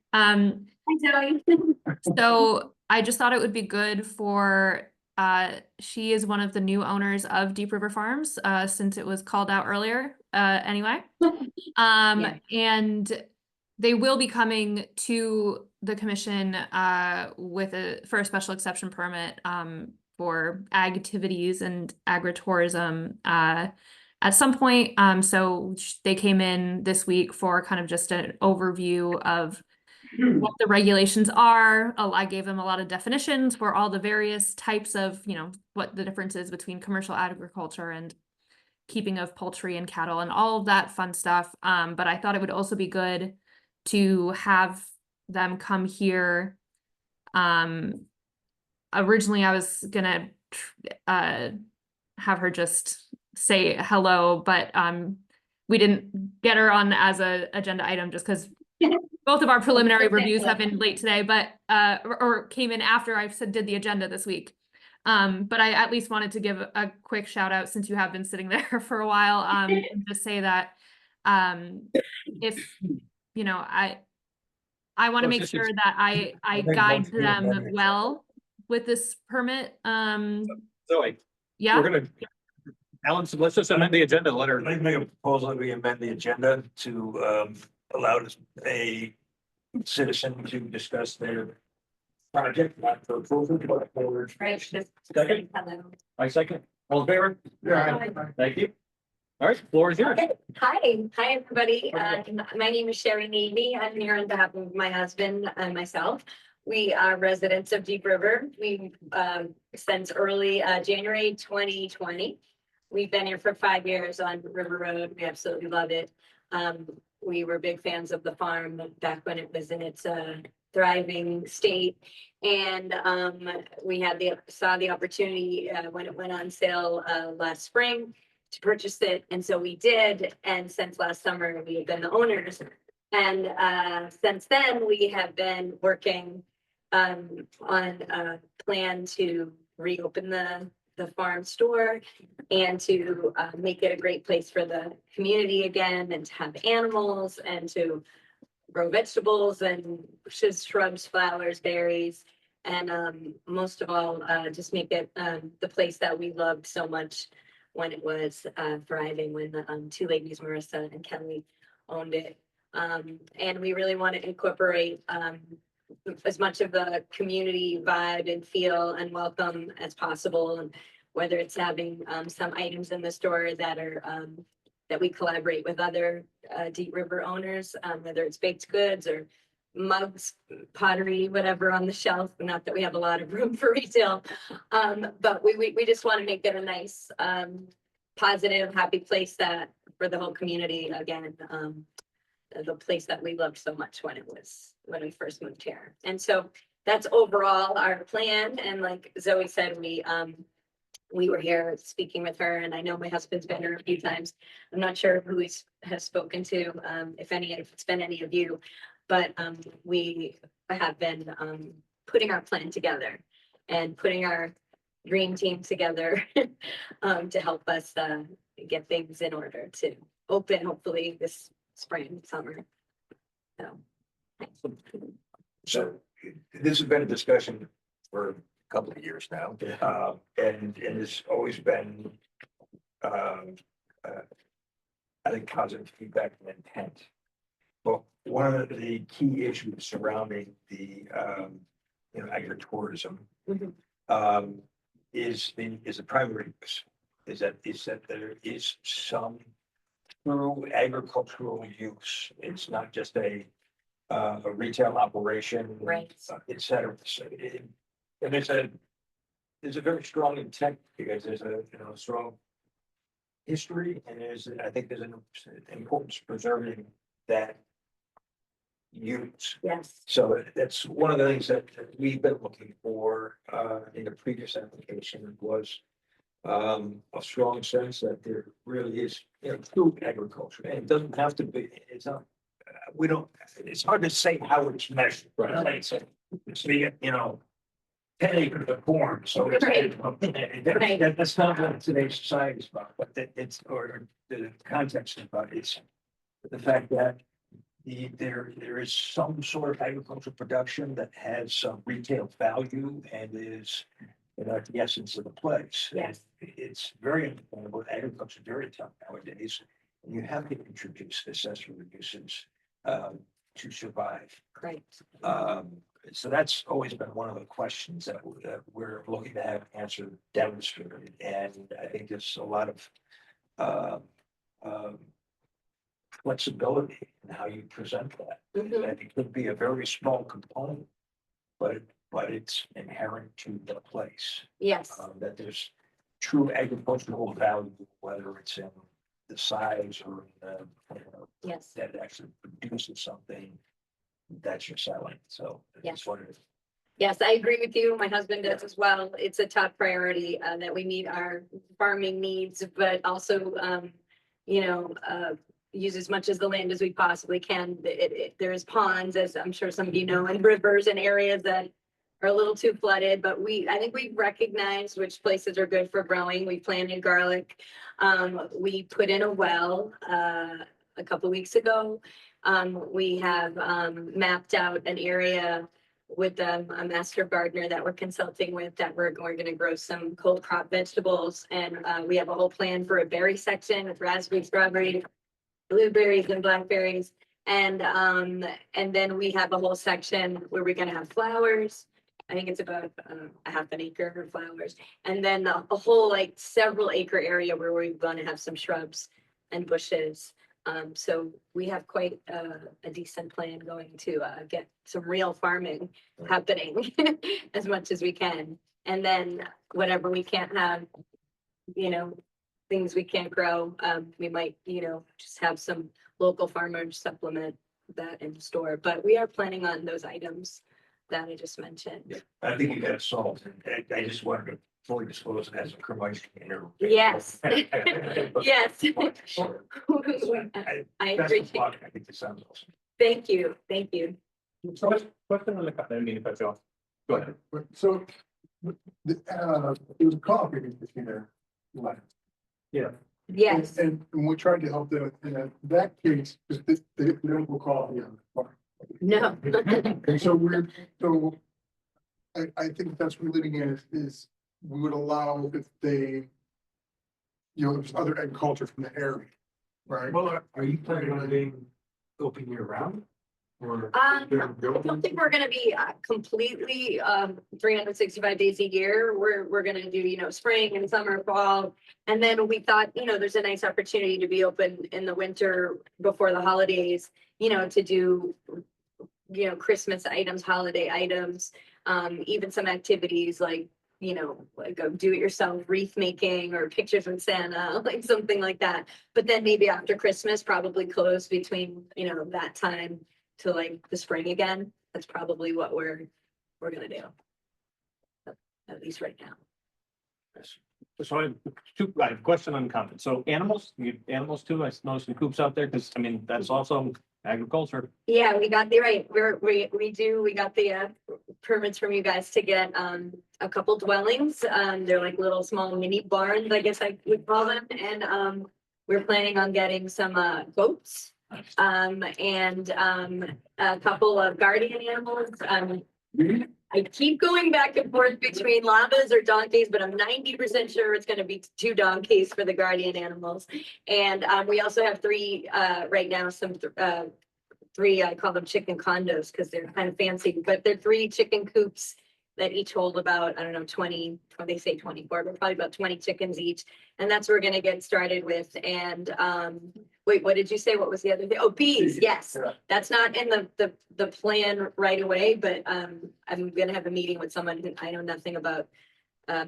[SPEAKER 4] Zoe. So I just thought it would be good for she is one of the new owners of Deep River Farms since it was called out earlier anyway. And they will be coming to the commission for a special exception permit for ag activities and agritourism at some point. So they came in this week for kind of just an overview of what the regulations are. I gave them a lot of definitions for all the various types of, what the difference is between commercial agriculture and keeping of poultry and cattle and all of that fun stuff. But I thought it would also be good to have them come here. Originally I was gonna have her just say hello, but we didn't get her on as a agenda item just because both of our preliminary reviews have been late today, but or came in after I did the agenda this week. But I at least wanted to give a quick shout out since you have been sitting there for a while, and just say that if I want to make sure that I guide them well with this permit.
[SPEAKER 2] Zoe,
[SPEAKER 4] Yeah.
[SPEAKER 2] we're gonna, Alan, so let's just amend the agenda, let her.
[SPEAKER 9] I'd like to make a proposal that we amend the agenda to allow a citizen to discuss their project, not for approval, but for. Second?
[SPEAKER 2] I second. All in favor?
[SPEAKER 6] Yeah.
[SPEAKER 2] Thank you. All right, floor is yours.
[SPEAKER 13] Hi, everybody. My name is Sherry Navy. I'm here on behalf of my husband and myself. We are residents of Deep River. We since early January 2020. We've been here for 5 years on River Road. We absolutely love it. We were big fans of the farm back when it was in its thriving state. And we had saw the opportunity when it went on sale last spring to purchase it. And so we did. And since last summer, we have been the owners. And since then, we have been working on a plan to reopen the farm store and to make it a great place for the community again, and to have animals and to grow vegetables and bushes, shrubs, flowers, berries. And most of all, just make it the place that we loved so much when it was thriving, when the two ladies, Marissa and Kelly, owned it. And we really want to incorporate as much of the community vibe and feel and welcome as possible. And whether it's having some items in the store that are that we collaborate with other Deep River owners, whether it's baked goods or mugs, pottery, whatever on the shelf. Not that we have a lot of room for retail, but we just want to make it a nice, positive, happy place that for the whole community again. The place that we loved so much when we first moved here. And so that's overall our plan. And like Zoe said, we were here speaking with her, and I know my husband's been here a few times. I'm not sure who he has spoken to, if it's been any of you, but we have been putting our plan together and putting our dream team together to help us get things in order to open hopefully this spring, summer.
[SPEAKER 9] So this has been a discussion for a couple of years now. And it's always been, I think, positive feedback and intent. But one of the key issues surrounding the, agritourism is the primary use. Is that there is some true agricultural use. It's not just a retail operation.
[SPEAKER 13] Right.
[SPEAKER 9] Et cetera. And there's a very strong intent because there's a strong history, and I think there's an importance to preserving that use.
[SPEAKER 13] Yes.
[SPEAKER 9] So that's one of the things that we've been looking for in the previous application was a strong sense that there really is, true agriculture. And it doesn't have to be, it's not, it's hard to say how it's measured.
[SPEAKER 2] Right.
[SPEAKER 9] Like, so you get, 10 acres of corn, so it's,
[SPEAKER 13] Right.
[SPEAKER 9] that's not what today's society is about, but it's, or the context is about, it's the fact that there is some sort of agricultural production that has some retail value and is, the essence of the place.
[SPEAKER 13] Yes.
[SPEAKER 9] It's very understandable. Agriculture is very tough nowadays. And you have to introduce accessory uses to survive.
[SPEAKER 13] Great.
[SPEAKER 9] So that's always been one of the questions that we're looking to have answered demonstrated. And I think there's a lot of flexibility in how you present that.
[SPEAKER 13] Mhm.
[SPEAKER 9] And it could be a very small component, but it's inherent to the place.
[SPEAKER 13] Yes.
[SPEAKER 9] That there's true agricultural value, whether it's in the size or in
[SPEAKER 13] Yes.
[SPEAKER 9] that actually produces something that you're selling. So I
[SPEAKER 13] Yes.
[SPEAKER 9] just wanted to.
[SPEAKER 13] Yes, I agree with you. My husband does as well. It's a top priority that we meet our farming needs, but also, use as much as the land as we possibly can. There's ponds, as I'm sure some of you know, and rivers and areas that are a little too flooded, but I think we've recognized which places are good for growing. We planted garlic. We put in a well a couple of weeks ago. We have mapped out an area with a master gardener that we're consulting with that we're going to grow some cold crop vegetables. And we have a whole plan for a berry section with raspberries, strawberries, blueberries and blackberries. And then we have a whole section where we're gonna have flowers. I think it's about a half an acre for flowers. And then a whole several acre area where we're gonna have some shrubs and bushes. So we have quite a decent plan going to get some real farming happening as much as we can. And then whatever we can't have, things we can't grow, we might, just have some local farmers supplement that in the store. But we are planning on those items that I just mentioned.
[SPEAKER 9] Yeah, I think you got it solved. And I just wanted to fully disclose it as a curmudgeon.
[SPEAKER 13] Yes. Yes.
[SPEAKER 9] Sure.
[SPEAKER 13] I
[SPEAKER 9] Best of
[SPEAKER 13] appreciate
[SPEAKER 9] luck. I think this sounds awesome.
[SPEAKER 13] Thank you, thank you.
[SPEAKER 2] So question on the, I didn't mean to cut you off. Go ahead.
[SPEAKER 6] So, there was a coffee between there.
[SPEAKER 2] Yeah.
[SPEAKER 13] Yes,
[SPEAKER 6] And we tried to help them in that case, because they don't go coffee on the farm.
[SPEAKER 13] no.
[SPEAKER 6] And so I think that's what we're leading in is we would allow if they, there's other agriculture from the area, right?
[SPEAKER 12] Well, are you planning on being open year round? Or?
[SPEAKER 13] I don't think we're gonna be completely 365 days a year. We're gonna do, spring and summer, fall. And then we thought, there's a nice opportunity to be open in the winter before the holidays, to do, Christmas items, holiday items, even some activities like, like a do-it-yourself wreath making or pictures with Santa, like something like that. But then maybe after Christmas, probably close between, that time to like the spring again. That's probably what we're gonna do. At least right now.
[SPEAKER 2] So I have a question on comment. So animals, animals too, I noticed some coops out there, because I mean, that's also agriculture.
[SPEAKER 13] Yeah, we got the right, we got the permits from you guys to get a couple dwellings. They're like little small mini barns, I guess I would call them, and we're planning on getting some goats. And a couple of guardian animals. I keep going back and forth between llamas or donkeys, but I'm 90% sure it's gonna be 2 donkeys for the guardian animals. And we also have 3 right now, some 3, I call them chicken condos because they're kind of fancy, but they're 3 chicken coops that each hold about, I don't know, 20, they say 24, but probably about 20 chickens each. And that's what we're gonna get started with. And wait, what did you say? What was the other thing? Oh, bees, yes.
[SPEAKER 6] Yeah.
[SPEAKER 13] That's not in the plan right away, but I'm gonna have a meeting with someone who I know nothing about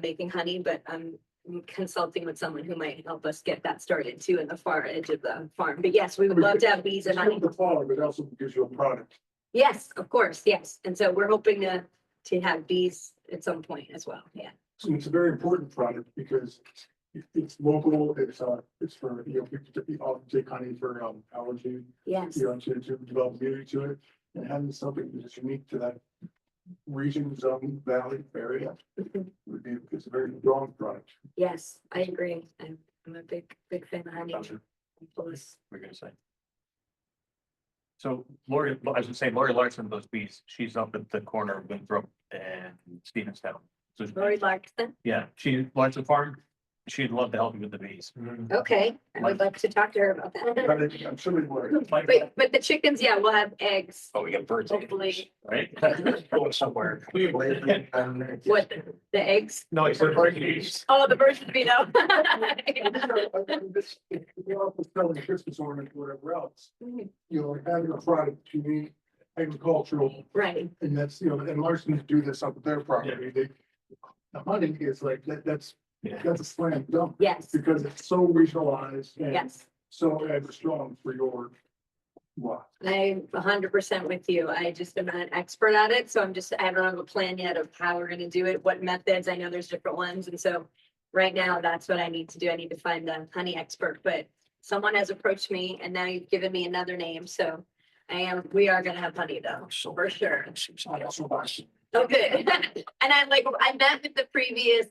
[SPEAKER 13] making honey, but I'm consulting with someone who might help us get that started too in the far edge of the farm. But yes, we would love to have bees and honey.
[SPEAKER 6] The farm, but also gives you a product.
[SPEAKER 13] Yes, of course, yes. And so we're hoping to have bees at some point as well, yeah.
[SPEAKER 6] So it's a very important product because it's local, it's for, people take honey for allergy,
[SPEAKER 13] Yes,
[SPEAKER 6] to develop immunity to it. And having something that's unique to that region, zone, valley area would be, it's a very strong product.
[SPEAKER 13] yes, I agree. I'm a big fan of honey.
[SPEAKER 2] Gotcha.
[SPEAKER 13] Plus,
[SPEAKER 2] We're gonna say. So Lori, I should say Lori Larson of those bees, she's up at the corner of Winthrop and Stevenstown. So
[SPEAKER 13] Lori Larson,
[SPEAKER 2] yeah, she runs a farm. She'd love to help you with the bees.
[SPEAKER 13] okay, I would love to talk to her about
[SPEAKER 6] But
[SPEAKER 13] that.
[SPEAKER 6] I'm sure they would.
[SPEAKER 13] But the chickens, yeah, we'll have eggs,
[SPEAKER 2] Oh, we got birds.
[SPEAKER 13] hopefully.
[SPEAKER 2] Right?
[SPEAKER 9] Going somewhere.
[SPEAKER 13] What, the eggs?
[SPEAKER 2] No, it's birds.
[SPEAKER 13] Oh, the birds would be no.
[SPEAKER 6] They also sell the Christmas ornament, whatever else, having a product unique, agricultural,
[SPEAKER 13] Right,
[SPEAKER 6] and that's, and Larson's do this up at their property, the honey is like, that's a slam dunk.
[SPEAKER 13] yes,
[SPEAKER 6] Because it's so regionalized and
[SPEAKER 13] yes.
[SPEAKER 6] so strong for your lot.
[SPEAKER 13] I'm 100% with you. I just am not an expert at it, so I don't have a plan yet of how we're gonna do it, what methods. I know there's different ones, and so right now, that's what I need to do. I need to find a honey expert, but someone has approached me, and now you've given me another name, so we are gonna have honey though, for sure. Oh, good. And I met with the previous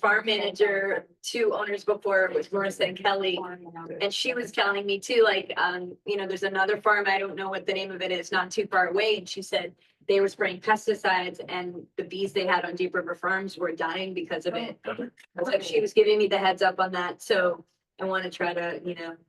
[SPEAKER 13] farm manager, 2 owners before, it was Marissa and Kelly. And she was telling me too, there's another farm, I don't know what the name of it is, not too far away. And she said they were spraying pesticides and the bees they had on Deep River Farms were dying because of it. So she was giving me the heads up on that. So I want to try to,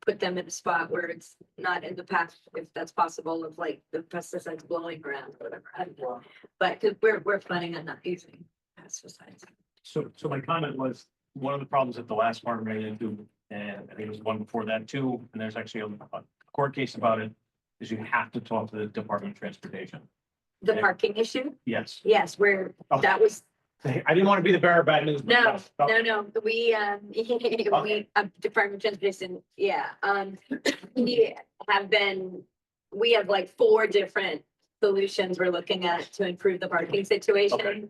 [SPEAKER 13] put them in a spot where it's not in the path, if that's possible, of like the pesticides blowing around or whatever. I don't know. But 'cause we're planning on not using pesticides.
[SPEAKER 2] So my comment was, one of the problems that the last farm ran into, and I think it was one before that too, and there's actually a court case about it, is you have to talk to the Department of Transportation.
[SPEAKER 13] The
[SPEAKER 2] Okay.
[SPEAKER 13] parking issue?
[SPEAKER 2] Yes.
[SPEAKER 13] Yes,
[SPEAKER 2] Oh.
[SPEAKER 13] that was,
[SPEAKER 2] I didn't want to be the bearer of bad news. but
[SPEAKER 13] no,
[SPEAKER 2] yes. Oh,
[SPEAKER 13] we, Department of Transportation, yeah, we have like 4 different solutions we're looking at to improve the parking situation.
[SPEAKER 2] Okay.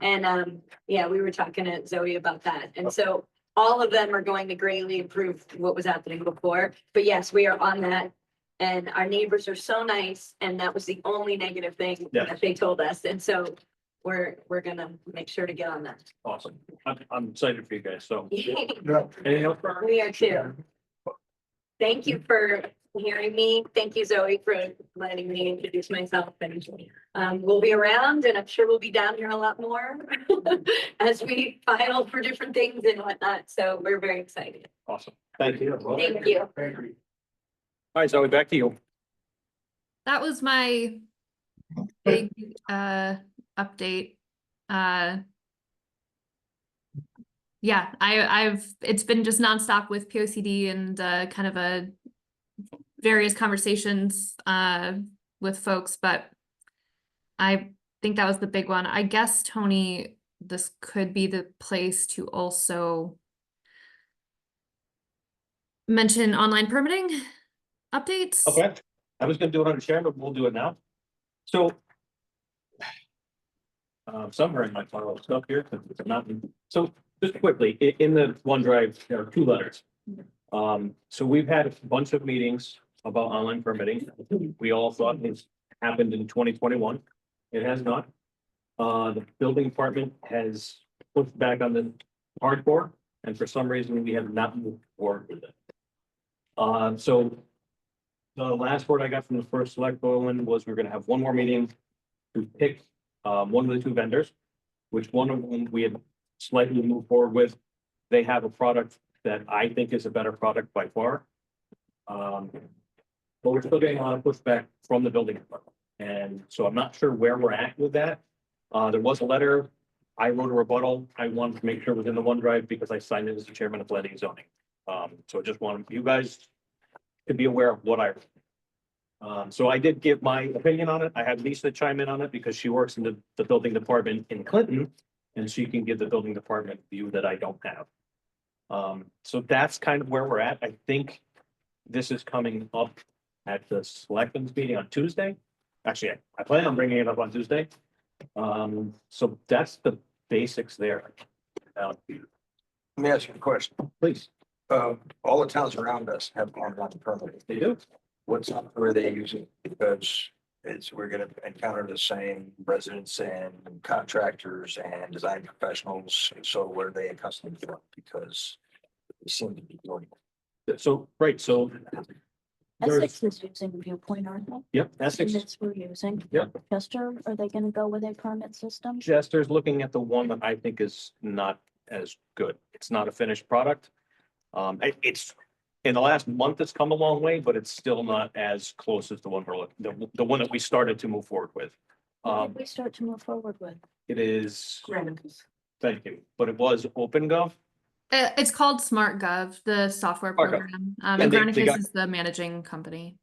[SPEAKER 13] And, yeah, we were talking to Zoe about that. And so all of them are going to greatly improve what was happening before. But yes, we are on that. And our neighbors are so nice, and that was the only negative thing
[SPEAKER 2] Yeah.
[SPEAKER 13] that they told us, and so we're gonna make sure to get on that.
[SPEAKER 2] Awesome. I'm excited for you guys. So
[SPEAKER 6] Yeah,
[SPEAKER 2] anything else? Brian?
[SPEAKER 13] We are too. Thank you for hearing me. Thank you, Zoe, for letting me introduce myself, and we'll be around, and I'm sure we'll be down here a lot more as we file for different things and whatnot, so we're very excited.
[SPEAKER 2] Awesome. Thank you.
[SPEAKER 13] Thank you.
[SPEAKER 2] All right, Zoe, back to you.
[SPEAKER 4] That was my big update. Yeah, it's been just nonstop with POCD and kind of a various conversations with folks, but I think that was the big one. I guess, Tony, this could be the place to also mention online permitting updates.
[SPEAKER 2] Okay, I was gonna do it on the chair, but we'll do it now. So. Somewhere in my file stuff here, 'cause it's not, so just quickly, in the OneDrive, there are 2 letters. So we've had a bunch of meetings about online permitting. We all thought this happened in 2021. It has not. The building department has pushed back on the hardcore, and for some reason, we have not moved forward with it. So the last word I got from the first select board was we're gonna have one more meeting to pick one of the 2 vendors, which one of them we had slightly moved forward with. They have a product that I think is a better product by far. But we're still getting a lot of pushback from the building department. And so I'm not sure where we're at with that. There was a letter. I wrote a rebuttal. I wanted to make sure it was in the OneDrive because I signed it as the chairman of planning and zoning. So I just wanted you guys to be aware of what I wrote. So I did give my opinion on it. I had Lisa chime in on it because she works in the building department in Clinton, and she can give the building department view that I don't have. So that's kind of where we're at. I think this is coming up at the selectmen's meeting on Tuesday. Actually, I plan on bringing it up on Tuesday. So that's the basics there.
[SPEAKER 9] Let me ask you a question.
[SPEAKER 2] Please,
[SPEAKER 9] All the towns around us have online permitting.
[SPEAKER 2] they do.
[SPEAKER 9] What software are they using? Because we're gonna encounter the same residents and contractors and design professionals. So what are they accustomed to? Because they seem to be doing.
[SPEAKER 2] So, right, so.
[SPEAKER 10] Essex is using Viewpoint, aren't they?
[SPEAKER 2] Yep, Essex.
[SPEAKER 10] That's we're using.
[SPEAKER 2] Yep.
[SPEAKER 10] Chester, are they gonna go with a permit system?
[SPEAKER 2] Jester's looking at the one that I think is not as good. It's not a finished product. It's, in the last month, it's come a long way, but it's still not as close as the one we're looking, the one that we started to move forward with.
[SPEAKER 10] What did we start to move forward with?
[SPEAKER 2] It is,
[SPEAKER 1] Granicus.
[SPEAKER 2] thank you, but it was OpenGov.
[SPEAKER 4] It's called SmartGov, the software
[SPEAKER 2] SmartGov.
[SPEAKER 4] program.
[SPEAKER 2] And
[SPEAKER 4] And
[SPEAKER 2] they
[SPEAKER 4] Granicus
[SPEAKER 2] got-
[SPEAKER 4] is the managing company.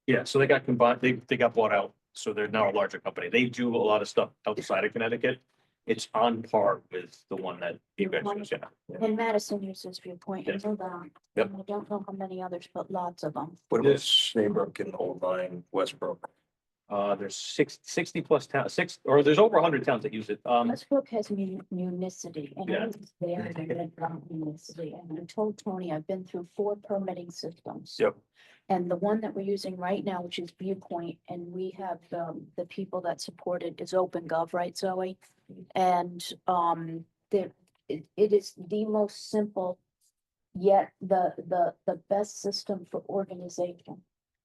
[SPEAKER 2] Yeah, so they got combined, they got bought out, so they're now a larger company. They do a lot of stuff outside of Connecticut. It's on par with the one that you guys use, yeah.
[SPEAKER 10] And Madison uses Viewpoint and Laverne.
[SPEAKER 2] Yep.
[SPEAKER 10] And I don't know how many others, but lots of them.
[SPEAKER 9] What about Saybrook and Old Vine, Westbrook?
[SPEAKER 2] There's 60 plus towns, there's over 100 towns that use it.
[SPEAKER 10] Westbrook has municity and
[SPEAKER 2] Yeah.
[SPEAKER 10] I was there and I read about municity and I told Tony, I've been through 4 permitting systems.
[SPEAKER 9] Yep.
[SPEAKER 10] And the one that we're using right now, which is Viewpoint, and we have the people that support it is OpenGov, right, Zoe? And it is the most simple, yet the best system for organization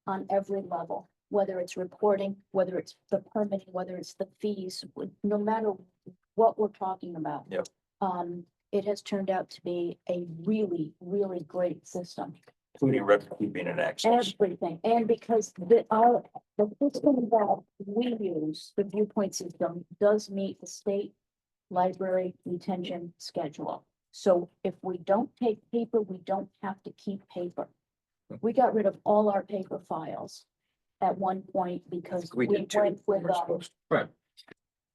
[SPEAKER 10] on every level, whether it's reporting, whether it's the permitting, whether it's the fees, no matter what we're talking about.
[SPEAKER 9] Yep.
[SPEAKER 10] It has turned out to be a really, really great system.
[SPEAKER 9] Including record keeping and access.
[SPEAKER 10] Everything, and because the system that we use, the Viewpoint system, does meet the state library retention schedule. So if we don't take paper, we don't have to keep paper. We got rid of all our paper files at one point because we
[SPEAKER 9] We did too.
[SPEAKER 10] went with,
[SPEAKER 9] We're supposed to.
[SPEAKER 2] Right.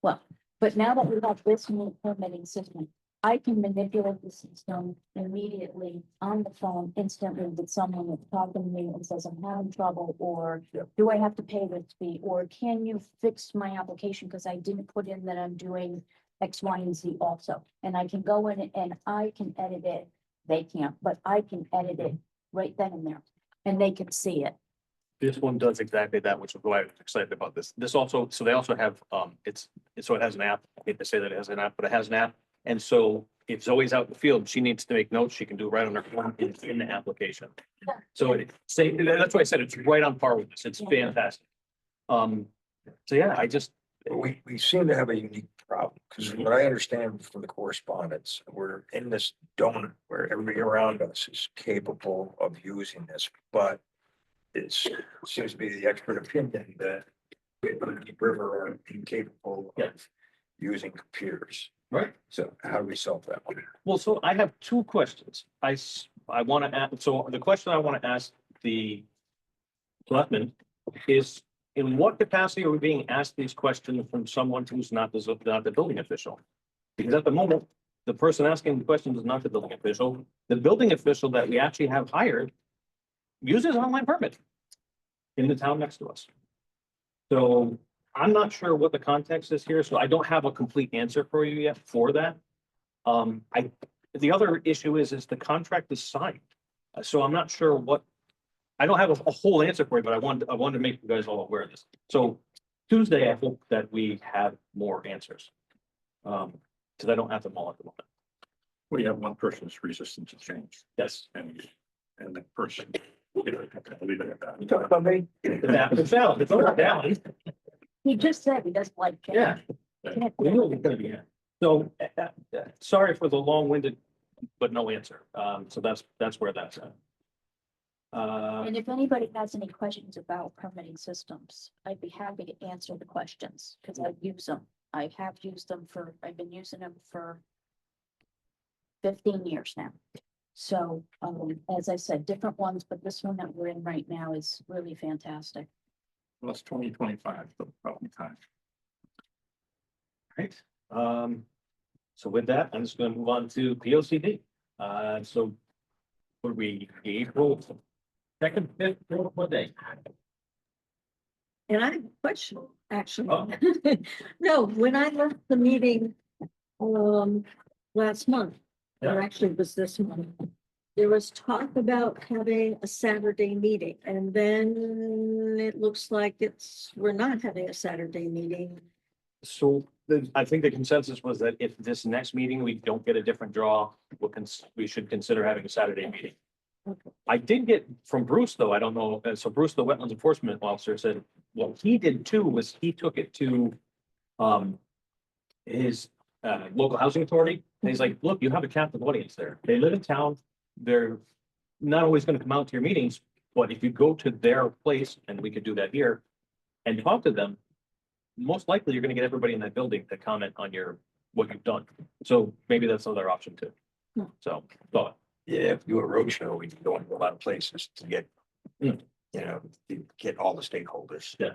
[SPEAKER 10] well, but now that we have this new permitting system, I can manipulate the system immediately on the phone instantly with someone that's talking to me and says, I'm having trouble, or
[SPEAKER 9] Yep.
[SPEAKER 10] do I have to pay this fee, or can you fix my application because I didn't put in that I'm doing X, Y, and Z also. And I can go in and I can edit it. They can't, but I can edit it right then and there, and they can see it.
[SPEAKER 2] This one does exactly that, which is why I'm excited about this. This also, so they also have, so it has an app. I hate to say that it has an app, but it has an app. And so if Zoe's out in the field, she needs to make notes, she can do it right on her phone in the application. So that's why I said it's right on par with this. It's fantastic. So yeah,
[SPEAKER 9] We seem to have a unique problem, because what I understand from the correspondence, we're in this donut where everybody around us is capable of using this, but it seems to be the expert opinion that people in Deep River are incapable
[SPEAKER 2] Yeah.
[SPEAKER 9] of using computers.
[SPEAKER 2] Right.
[SPEAKER 9] So how do we solve that one?
[SPEAKER 2] Well, so I have two questions. I want to ask, so the question I want to ask the selectmen is, in what capacity are we being asked these questions from someone who's not the building official? Because at the moment, the person asking the question is not the building official. The building official that we actually have hired uses online permit in the town next to us. So I'm not sure what the context is here, so I don't have a complete answer for you yet for that. The other issue is the contract is signed. So I'm not sure I don't have a whole answer for you, but I wanted to make you guys all aware of this. So Tuesday, I hope that we have more answers. Because I don't have them all at the moment.
[SPEAKER 7] We have one person's resistant to change,
[SPEAKER 2] Yes.
[SPEAKER 7] and the person, you know, leave it at that.
[SPEAKER 9] You talking about me?
[SPEAKER 2] It's down, it's over down.
[SPEAKER 10] He just said he doesn't like change.
[SPEAKER 2] Yeah. We knew it was gonna be here. So, sorry for the long-winded, but no answer. So that's where that's at.
[SPEAKER 10] And if anybody has any questions about permitting systems, I'd be happy to answer the questions, because I use them. I have used them I've been using them for 15 years now. So, as I said, different ones, but this one that we're in right now is really fantastic.
[SPEAKER 7] Well, it's 2025, so probably time.
[SPEAKER 2] Right. So with that, I'm just gonna move on to P O C D. So would we April 2nd, 5th, what day?
[SPEAKER 11] And I have a question, actually.
[SPEAKER 2] Oh.
[SPEAKER 11] No, when I left the meeting, last month, or
[SPEAKER 2] Yeah.
[SPEAKER 11] actually it was this month, there was talk about having a Saturday meeting, and then it looks like we're not having a Saturday meeting.
[SPEAKER 2] So I think the consensus was that if this next meeting, we don't get a different draw, we should consider having a Saturday meeting.
[SPEAKER 11] Okay.
[SPEAKER 2] I did get from Bruce, though, I don't know, so Bruce, the wetlands enforcement officer, said what he did too was he took it to his local housing authority. And he's like, look, you have a captive audience there. They live in town. They're not always going to come out to your meetings, but if you go to their place, and we could do that here, and talk to them, most likely you're going to get everybody in that building to comment on what you've done. So maybe that's another option too.
[SPEAKER 11] Hmm.
[SPEAKER 2] So, thought.
[SPEAKER 9] Yeah, if you do a roadshow, we can go into a lot of places to get,
[SPEAKER 2] Mm.
[SPEAKER 9] to get all the stakeholders.
[SPEAKER 2] Yeah.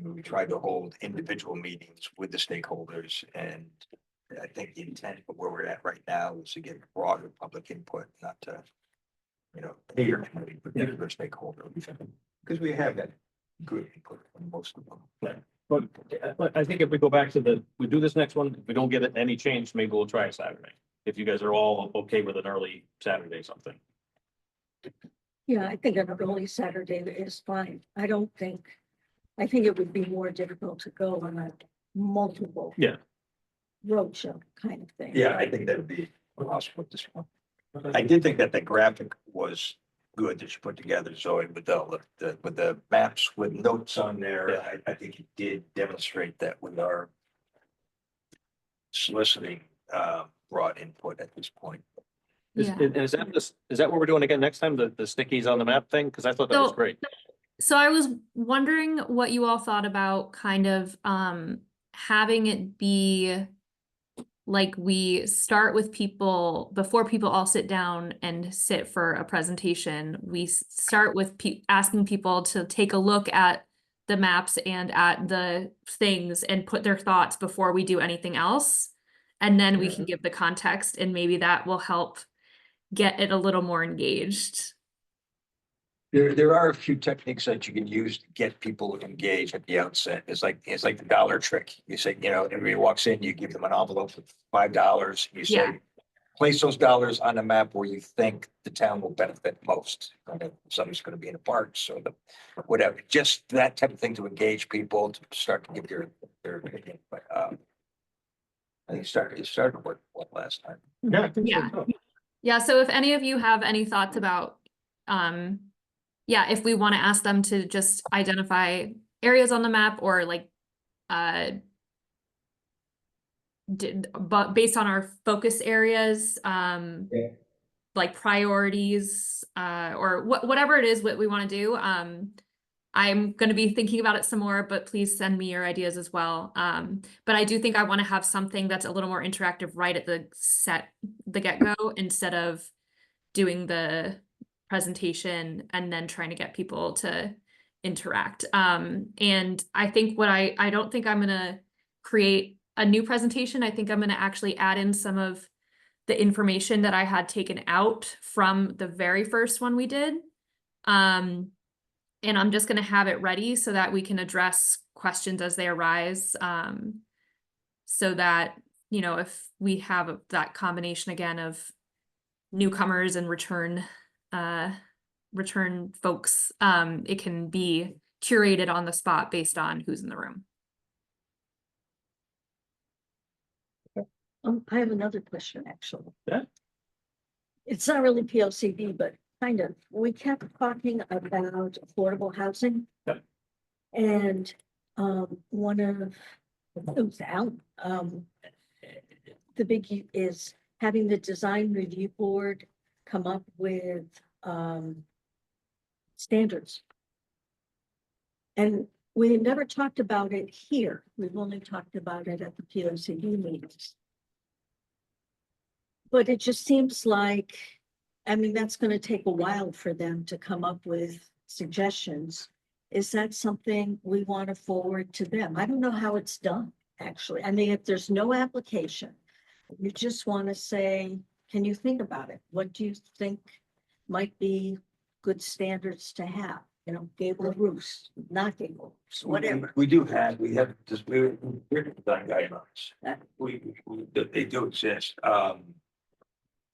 [SPEAKER 9] We tried to hold individual meetings with the stakeholders, and I think the intent of where we're at right now is to get broader public input, not to, hear committee, but get their stakeholder. Because we have that good input from most of them.
[SPEAKER 2] But I think if we go back to we do this next one, if we don't get any change, maybe we'll try a Saturday. If you guys are all okay with an early Saturday something.
[SPEAKER 11] Yeah, I think an early Saturday is fine. I think it would be more difficult to go on a multiple.
[SPEAKER 2] Yeah.
[SPEAKER 11] Roadshow kind of thing.
[SPEAKER 9] Yeah, I think that'd be possible at this point. I did think that the graphic was good that you put together, Zoe, with the maps with notes on there.
[SPEAKER 2] Yeah.
[SPEAKER 9] I think it did demonstrate that with our soliciting broad input at this point.
[SPEAKER 4] Yeah.
[SPEAKER 2] Is that what we're doing again next time? The stickies on the map thing? Because I thought that was
[SPEAKER 4] So-
[SPEAKER 2] great.
[SPEAKER 4] So I was wondering what you all thought about kind of having it be like we start with people before people all sit down and sit for a presentation. We start with asking people to take a look at the maps and at the things and put their thoughts before we do anything else. And then we can give the context, and maybe that will help get it a little more engaged.
[SPEAKER 9] There are a few techniques that you can use to get people engaged at the outset. It's like the dollar trick. You say, everybody walks in, you give them an envelope of $5. You say,
[SPEAKER 4] Yeah.
[SPEAKER 9] place those dollars on the map where you think the town will benefit most. And if somebody's gonna be in the parks or the, whatever, just that type of thing to engage people to start to give their opinion, but, I think it started to work well last time.
[SPEAKER 2] Yeah. I think so
[SPEAKER 4] Yeah.
[SPEAKER 2] too.
[SPEAKER 4] Yeah, so if any of you have any thoughts about, yeah, if we want to ask them to just identify areas on the map or like, but based on our focus areas,
[SPEAKER 9] Yeah.
[SPEAKER 4] like priorities, or whatever it is what we want to do, I'm going to be thinking about it some more, but please send me your ideas as well. But I do think I want to have something that's a little more interactive right at the get-go, instead of doing the presentation and then trying to get people to interact. And I think I don't think I'm going to create a new presentation. I think I'm going to actually add in some of the information that I had taken out from the very first one we did. And I'm just going to have it ready so that we can address questions as they arise. So that, if we have that combination again of newcomers and return folks, it can be curated on the spot based on who's in the room.
[SPEAKER 11] I have another question, actually.
[SPEAKER 2] Yeah.
[SPEAKER 11] It's not really PLCD, but kind of. We kept talking about affordable housing.
[SPEAKER 2] Yep.
[SPEAKER 11] And one of those out, the big is having the design review board come up with standards. And we never talked about it here. We've only talked about it at the POCD meetings. But it just seems like, I mean, that's going to take a while for them to come up with suggestions. Is that something we want to forward to them? I don't know how it's done, actually. I mean, if there's no application, you just want to say, can you think about it? What do you think might be good standards to have? Gable roofs, not gable roofs, whatever.
[SPEAKER 9] We have just, we're design guidelines. They do exist.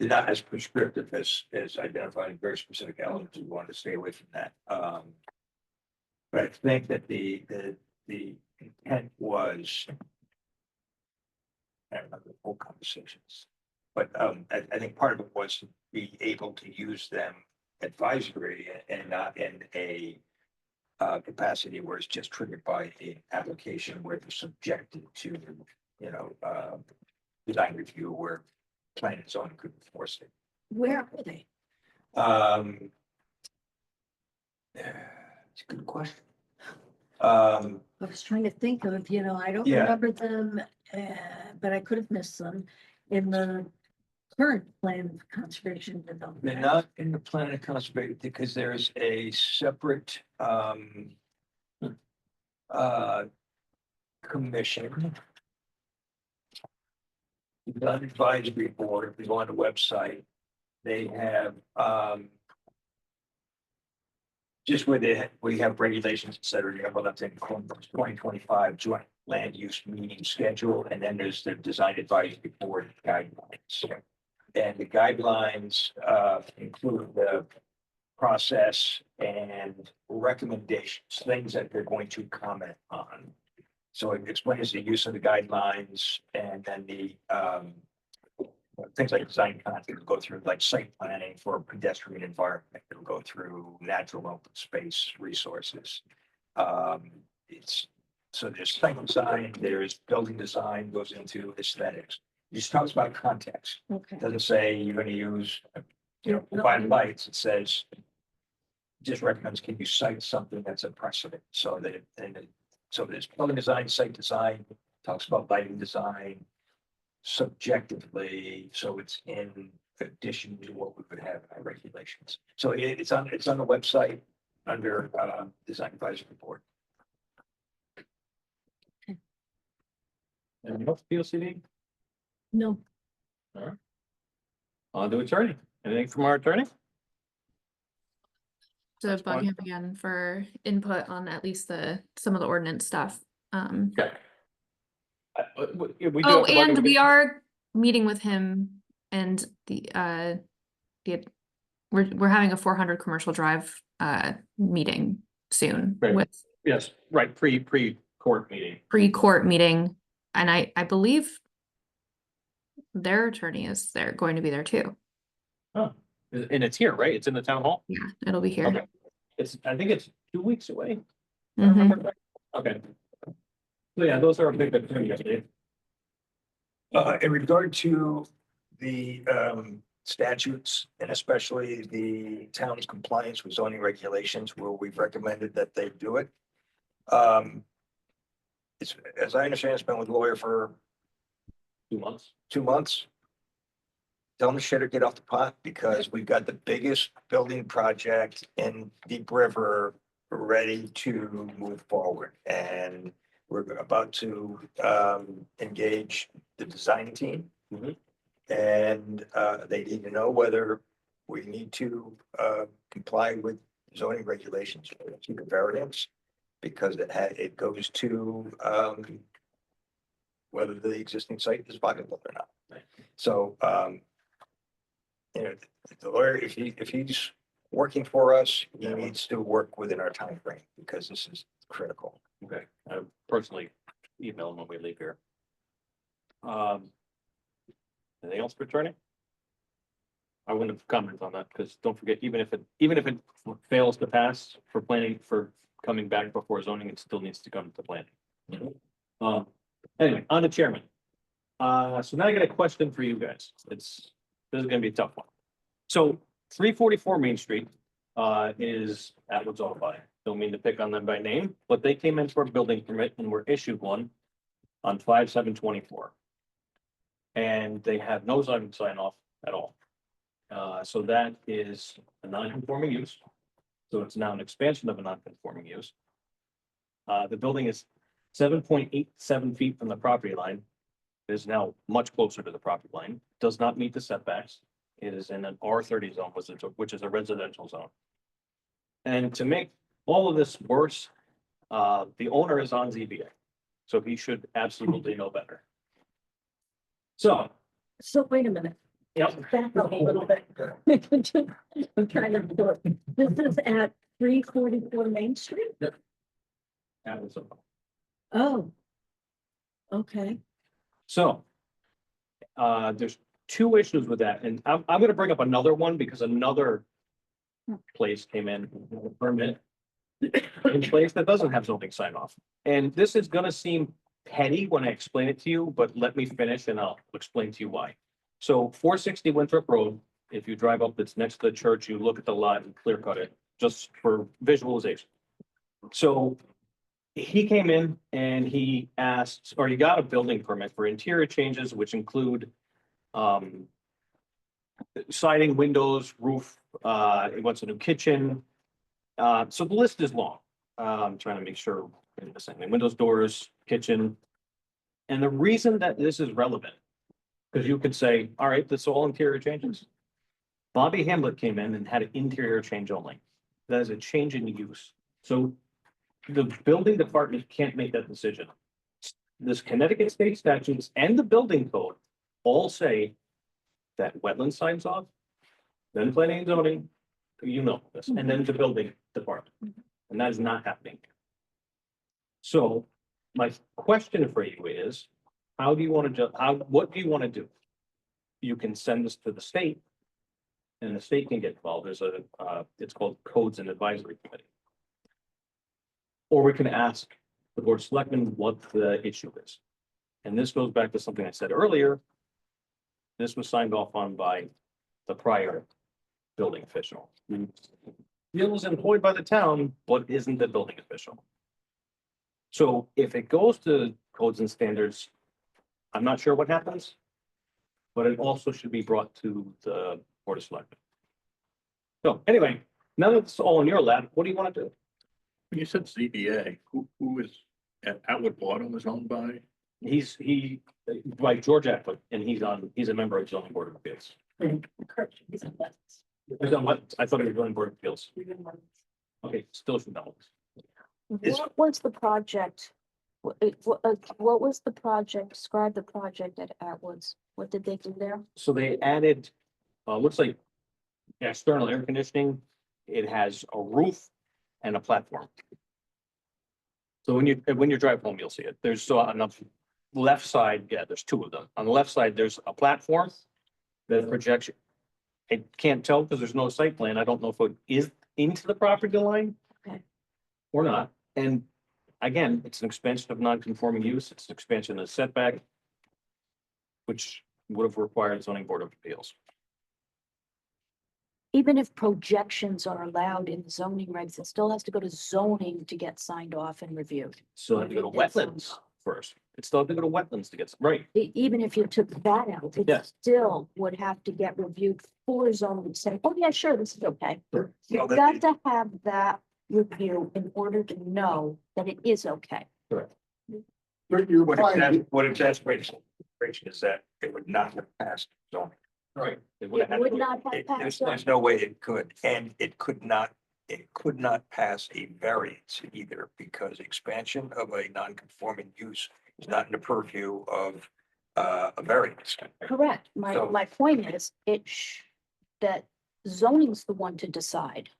[SPEAKER 9] They're not as prescriptive as identifying very specific elements. We want to stay away from that. But I think that the intent was, I don't remember the full conversations, but I think part of it was to be able to use them advisory and not in a capacity where it's just triggered by an application where they're subjected to, design review where planning and zoning could enforce it.
[SPEAKER 11] Where are they?
[SPEAKER 9] It's a good question.
[SPEAKER 11] I was trying to think of, I don't
[SPEAKER 9] Yeah.
[SPEAKER 11] remember them, but I could have missed them in the current plan of conservation development.
[SPEAKER 9] They're not in the plan of conservation because there's a separate commission. The advisory board, if you go on the website, they have just where we have regulations, et cetera, you have all that's in 2025 joint land use meeting schedule, and then there's the design advisory board guidelines. And the guidelines include the process and recommendations, things that they're going to comment on. So it explains the use of the guidelines, and then the things like design content will go through, like site planning for pedestrian environment. It'll go through natural open space resources. So there's site design, there's building design, goes into aesthetics. It just talks about context.
[SPEAKER 11] Okay.
[SPEAKER 9] It doesn't say you're going to use, provide lights. It says just recommends, can you cite something that's a precedent? So that so there's building design, site design, talks about lighting design subjectively, so it's in addition to what we would have in our regulations. So it's on the website under design advisory board.
[SPEAKER 2] Anything else, PLCD?
[SPEAKER 11] No,
[SPEAKER 2] On to attorney. Anything from our attorney?
[SPEAKER 4] So bug him again for input on at least some of the ordinance stuff.
[SPEAKER 2] Okay.
[SPEAKER 4] Oh, and we are meeting with him and we're having a 400 commercial drive meeting soon
[SPEAKER 2] Right.
[SPEAKER 4] with
[SPEAKER 2] Yes, right, pre-court meeting.
[SPEAKER 4] pre-court meeting, and I believe their attorney is there, going to be there too.
[SPEAKER 2] Oh, and it's here, right? It's in the town hall?
[SPEAKER 4] Yeah, it'll be here.
[SPEAKER 2] Okay. I think it's 2 weeks away. I
[SPEAKER 4] Mhm.
[SPEAKER 2] remember that. Okay. So yeah, those are a big thing.
[SPEAKER 9] In regard to the statutes and especially the town's compliance with zoning regulations where we've recommended that they do it. It's, as I understand, it's been with the lawyer for
[SPEAKER 2] 2 months.
[SPEAKER 9] 2 months. Tell them to shit or get off the pot because we've got the biggest building project in Deep River ready to move forward. And we're about to engage the design team.
[SPEAKER 2] Mhm.
[SPEAKER 9] And they need to know whether we need to comply with zoning regulations, keep a variance. Because it goes to whether the existing site is viable or not. So you know, the lawyer, if he's working for us, he needs to work within our time frame because this is critical.
[SPEAKER 2] Okay, I personally email them when we leave here. Anything else for attorney? I wouldn't have commented on that because don't forget, even if it fails to pass for planning, for coming back before zoning, it still needs to come to planning. Anyway, on to chairman. So now I got a question for you guys. This is gonna be a tough one. So 344 Main Street is Atwood's all by. Don't mean to pick on them by name, but they came in for a building permit and were issued one on 5/7/24. And they have no zoning sign off at all. So that is a non-conforming use. So it's now an expansion of a non-conforming use. The building is 7.87 feet from the property line. It is now much closer to the property line, does not meet the setbacks. It is in an R30 zone, which is a residential zone. And to make all of this worse, the owner is on ZBA. So he should absolutely know better. So,
[SPEAKER 11] So wait a minute,
[SPEAKER 2] yep,
[SPEAKER 11] back up a little bit. I'm trying to do it. This is at 344 Main Street?
[SPEAKER 2] Atwood's all by.
[SPEAKER 11] Oh. Okay,
[SPEAKER 2] So there's two issues with that, and I'm gonna bring up another one because another place came in with a permit in place that doesn't have zoning sign off. And this is gonna seem petty when I explain it to you, but let me finish and I'll explain to you why. So 460 Winthrop Road, if you drive up, it's next to the church, you look at the lot and clear cut it, just for visualization. So he came in and he asked, or he got a building permit for interior changes, which include siding, windows, roof, he wants a new kitchen. So the list is long. I'm trying to make sure I didn't miss anything. Windows, doors, kitchen. And the reason that this is relevant, because you could say, all right, this is all interior changes. Bobby Hamlet came in and had an interior change only. That is a change in use. So the building department can't make that decision. This Connecticut state statutes and the building code all say that wetland signs off, then planning and zoning, you know this, and then the building department. And that is not happening. So my question for you is, how do you want to, what do you want to do? You can send this to the state and the state can get involved. There's it's called Codes and Advisory Committee. Or we can ask the board of selectmen what the issue is. And this goes back to something I said earlier. This was signed off on by the prior building official. He was employed by the town, but isn't the building official. So if it goes to codes and standards, I'm not sure what happens. But it also should be brought to the board of selectmen. So anyway, now that it's all in your lap, what do you want to do?
[SPEAKER 7] When you said ZBA, who is Atwood Bottom is owned by?
[SPEAKER 2] Like George Atwood, and he's a member of the zoning board of appeals. He's on what? I thought he was zoning board of appeals. Okay, still should know.
[SPEAKER 10] What was the project What was the project? Describe the project at Atwoods. What did they do there?
[SPEAKER 2] So they added, looks like external air conditioning. It has a roof and a platform. So when you drive home, you'll see it. There's on the left side, yeah, there's two of them. On the left side, there's a platform that projects. I can't tell because there's no site plan. I don't know if it is into the property line.
[SPEAKER 10] Okay.
[SPEAKER 2] Or not. And again, it's an expansion of non-conforming use. It's an expansion of setback, which would have required zoning board of appeals.
[SPEAKER 10] Even if projections are allowed in zoning regs, it still has to go to zoning to get signed off and reviewed.
[SPEAKER 2] So have to go to wetlands first. It still have to go to wetlands to get, right,
[SPEAKER 10] Even if you took that out, it
[SPEAKER 2] Yes.
[SPEAKER 10] still would have to get reviewed for zoning, saying, oh, yeah, sure, this is okay.
[SPEAKER 2] Sure.
[SPEAKER 10] You've got to have that review in order to know that it is okay.
[SPEAKER 2] correct.
[SPEAKER 6] You're
[SPEAKER 9] What
[SPEAKER 6] applying,
[SPEAKER 9] exasperates is that it would not have passed zoning.
[SPEAKER 2] Right.
[SPEAKER 10] It would not have passed.
[SPEAKER 9] There's no way it could, and it could not pass a variance either, because expansion of a non-conforming use is not in the purview of a variance.
[SPEAKER 10] Correct. My
[SPEAKER 9] So-
[SPEAKER 10] point is, that zoning's the one to decide